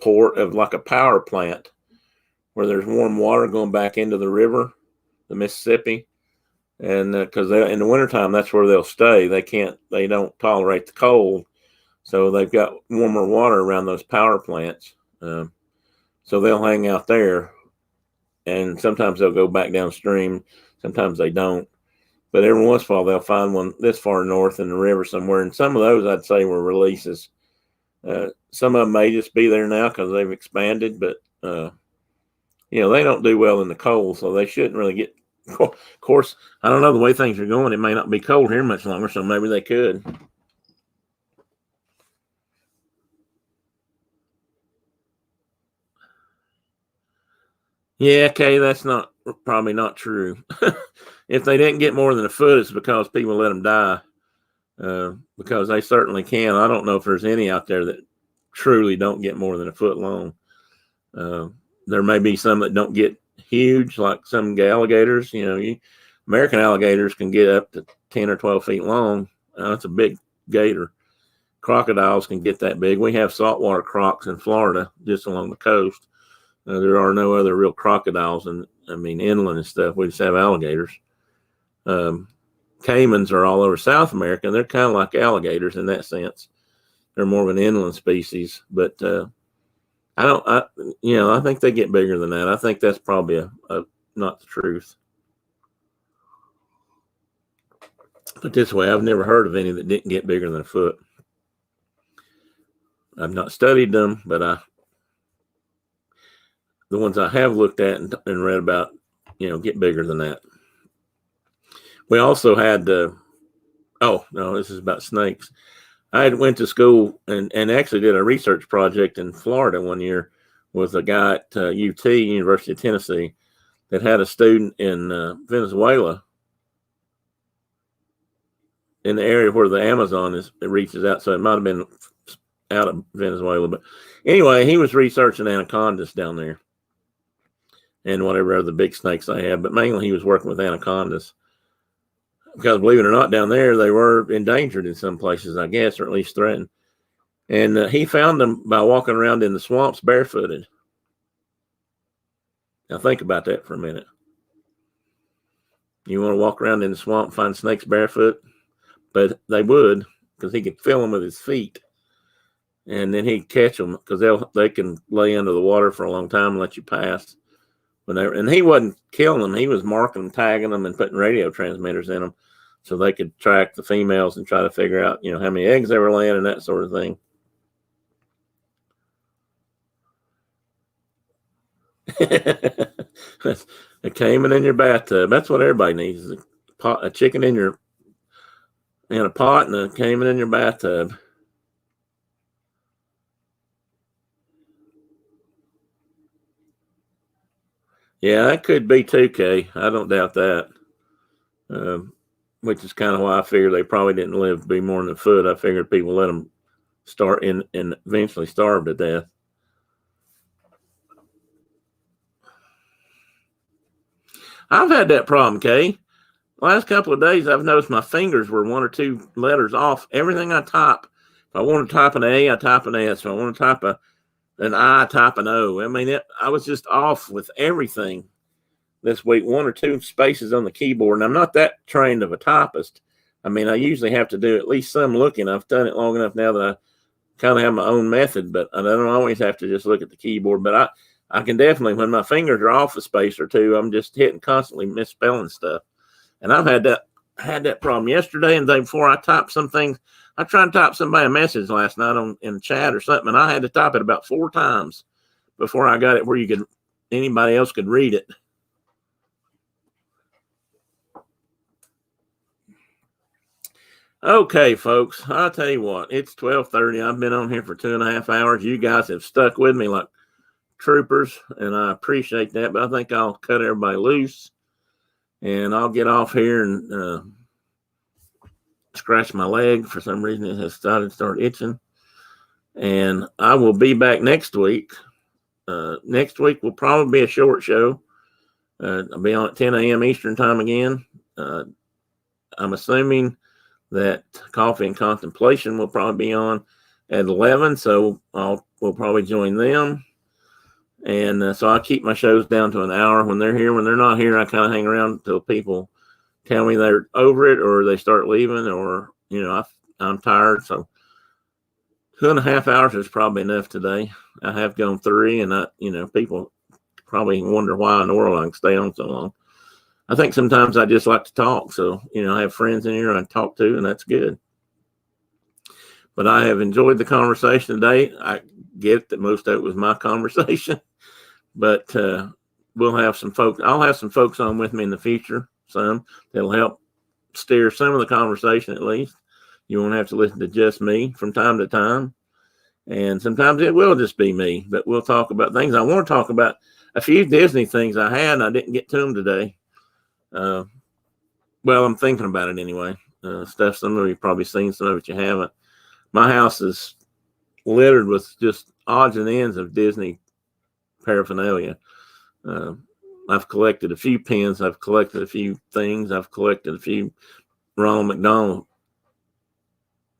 port of like a power plant where there's warm water going back into the river, the Mississippi. And because in the wintertime, that's where they'll stay. They don't tolerate the cold. So they've got warmer water around those power plants. So they'll hang out there, and sometimes they'll go back downstream. Sometimes they don't. But every once in a while, they'll find one this far north in the river somewhere. And some of those, I'd say, were releases. Some of them may just be there now because they've expanded. But, they don't do well in the cold, so they shouldn't really get. Of course, I don't know, the way things are going, it may not be cold here much longer, so maybe they could. Yeah, Kay, that's probably not true. If they didn't get more than a foot, it's because people let them die. Because they certainly can. I don't know if there's any out there that truly don't get more than a foot long. There may be some that don't get huge, like some alligators. American alligators can get up to 10 or 12 feet long. That's a big gator. Crocodiles can get that big. We have saltwater crocs in Florida, just along the coast. There are no other real crocodiles, and inland and stuff. We just have alligators. Caimans are all over South America, and they're kind of like alligators in that sense. They're more of an inland species, but I think they get bigger than that. I think that's probably not the truth. But this way, I've never heard of any that didn't get bigger than a foot. I've not studied them, but the ones I have looked at and read about, get bigger than that. We also had, oh no, this is about snakes. I went to school and actually did a research project in Florida one year with a guy at UT, University of Tennessee, that had a student in Venezuela, in the area where the Amazon reaches out. So it might have been out of Venezuela. But anyway, he was researching anacondas down there and whatever other big snakes they have. But mainly he was working with anacondas. Because believe it or not, down there, they were endangered in some places, I guess, or at least threatened. And he found them by walking around in the swamps barefooted. Now think about that for a minute. You want to walk around in the swamp and find snakes barefoot? But they would, because he could feel them with his feet. And then he'd catch them, because they can lay under the water for a long time and let you pass. And he wasn't killing them. He was marking them, tagging them, and putting radio transmitters in them so they could track the females and try to figure out, how many eggs they were laying and that sort of thing. A caiman in your bathtub. That's what everybody needs, is a chicken in a pot and a caiman in your bathtub. Yeah, that could be 2K. I don't doubt that. Which is kind of why I figured they probably didn't live to be more than a foot. I figured people let them start and eventually starve to death. I've had that problem, Kay. Last couple of days, I've noticed my fingers were 1 or 2 letters off. Everything I type, if I want to type an A, I type an S. If I want to type an I, I type an O. I mean, I was just off with everything this week. 1 or 2 spaces on the keyboard, and I'm not that trained of a typist. I mean, I usually have to do at least some looking. I've done it long enough now that I kind of have my own method, but I don't always have to just look at the keyboard. But I can definitely, when my fingers are off a space or 2, I'm just constantly misspelling stuff. And I've had that problem yesterday and the day before. I typed some things. I tried to type somebody a message last night in chat or something, and I had to type it about 4 times before I got it where anybody else could read it. Okay, folks, I'll tell you what, it's 12:30. I've been on here for 2.5 hours. You guys have stuck with me like troopers, and I appreciate that, but I think I'll cut everybody loose, and I'll get off here and scratch my leg. For some reason, it has started itching, and I will be back next week. Next week will probably be a short show. I'll be on at 10 a.m. Eastern time again. I'm assuming that Coffee and Contemplation will probably be on at 11, so we'll probably join them. And so I keep my shows down to an hour when they're here. When they're not here, I kind of hang around until people tell me they're over it or they start leaving, or, I'm tired. So 2.5 hours is probably enough today. I have gone 3, and people probably wonder why in the world I can stay on so long. I think sometimes I just like to talk. So, I have friends in here I talk to, and that's good. But I have enjoyed the conversation today. I get that most of it was my conversation, but we'll have some folks. I'll have some folks on with me in the future, some that'll help steer some of the conversation at least. You won't have to listen to just me from time to time. And sometimes it will just be me, but we'll talk about things. I want to talk about a few Disney things I had, and I didn't get to them today. Well, I'm thinking about it anyway. Stuff some of you probably seen, some of it you haven't. My house is littered with just odds and ends of Disney paraphernalia. I've collected a few pins. I've collected a few things. I've collected a few Ronald McDonald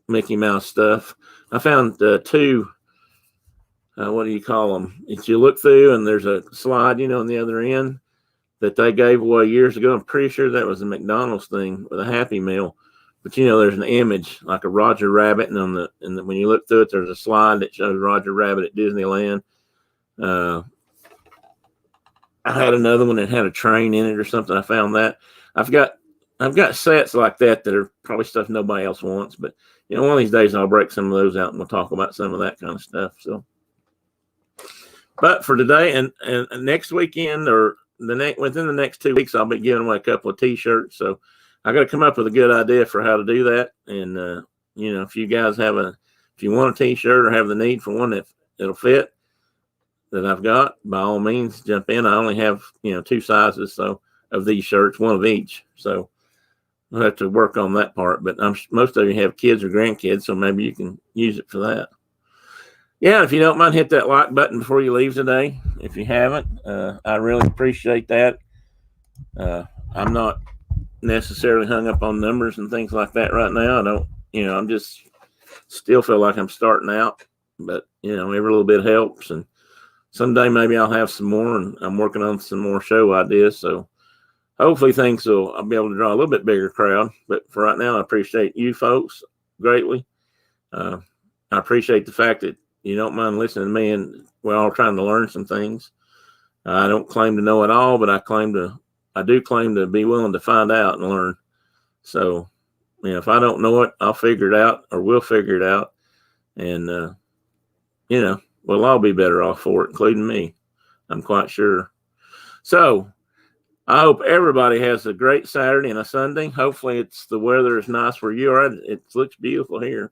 Mickey Mouse stuff. I found 2, what do you call them? If you look through and there's a slide, on the other end, that they gave away years ago. I'm pretty sure that was a McDonald's thing with a Happy Meal. But there's an image like a Roger Rabbit, and when you look through it, there's a slide that shows Roger Rabbit at Disneyland. I had another one that had a train in it or something. I found that. I've got sets like that are probably stuff nobody else wants. But one of these days I'll break some of those out and we'll talk about some of that kind of stuff. So, but for today and next weekend or within the next 2 weeks, I'll be giving away a couple of T-shirts. So I got to come up with a good idea for how to do that. And if you guys if you want a T-shirt or have the need for one that it'll fit that I've got, by all means, jump in. I only have 2 sizes so of these shirts, 1 of each. So I'll have to work on that part. But most of you have kids or grandkids, so maybe you can use it for that. Yeah, if you don't mind, hit that like button before you leave today. If you haven't, I really appreciate that. I'm not necessarily hung up on numbers and things like that right now. I don't, I'm just still feel like I'm starting out, but every little bit helps. And someday maybe I'll have some more, and I'm working on some more show ideas. So hopefully I'll be able to draw a little bit bigger crowd. But for right now, I appreciate you folks greatly. I appreciate the fact that you don't mind listening to me, and we're all trying to learn some things. I don't claim to know it all, but I do claim to be willing to find out and learn. So, if I don't know it, I'll figure it out, or we'll figure it out. And, we'll all be better off for it, including me. I'm quite sure. So I hope everybody has a great Saturday and a Sunday. Hopefully the weather is nice where you are. It looks beautiful here.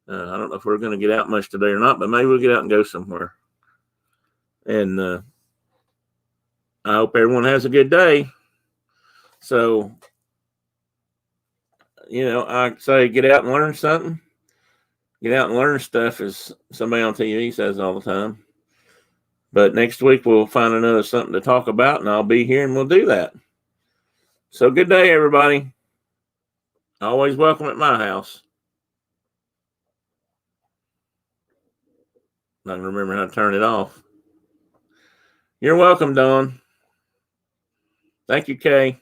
I don't know if we're going to get out much today or not, but maybe we'll get out and go somewhere. And I hope everyone has a good day. So, I say get out and learn something. Get out and learn stuff, as somebody on TV says all the time. But next week we'll find another something to talk about, and I'll be here and we'll do that. So good day, everybody. Always welcome at my house. I can remember how to turn it off. You're welcome, Dawn. Thank you, Kay.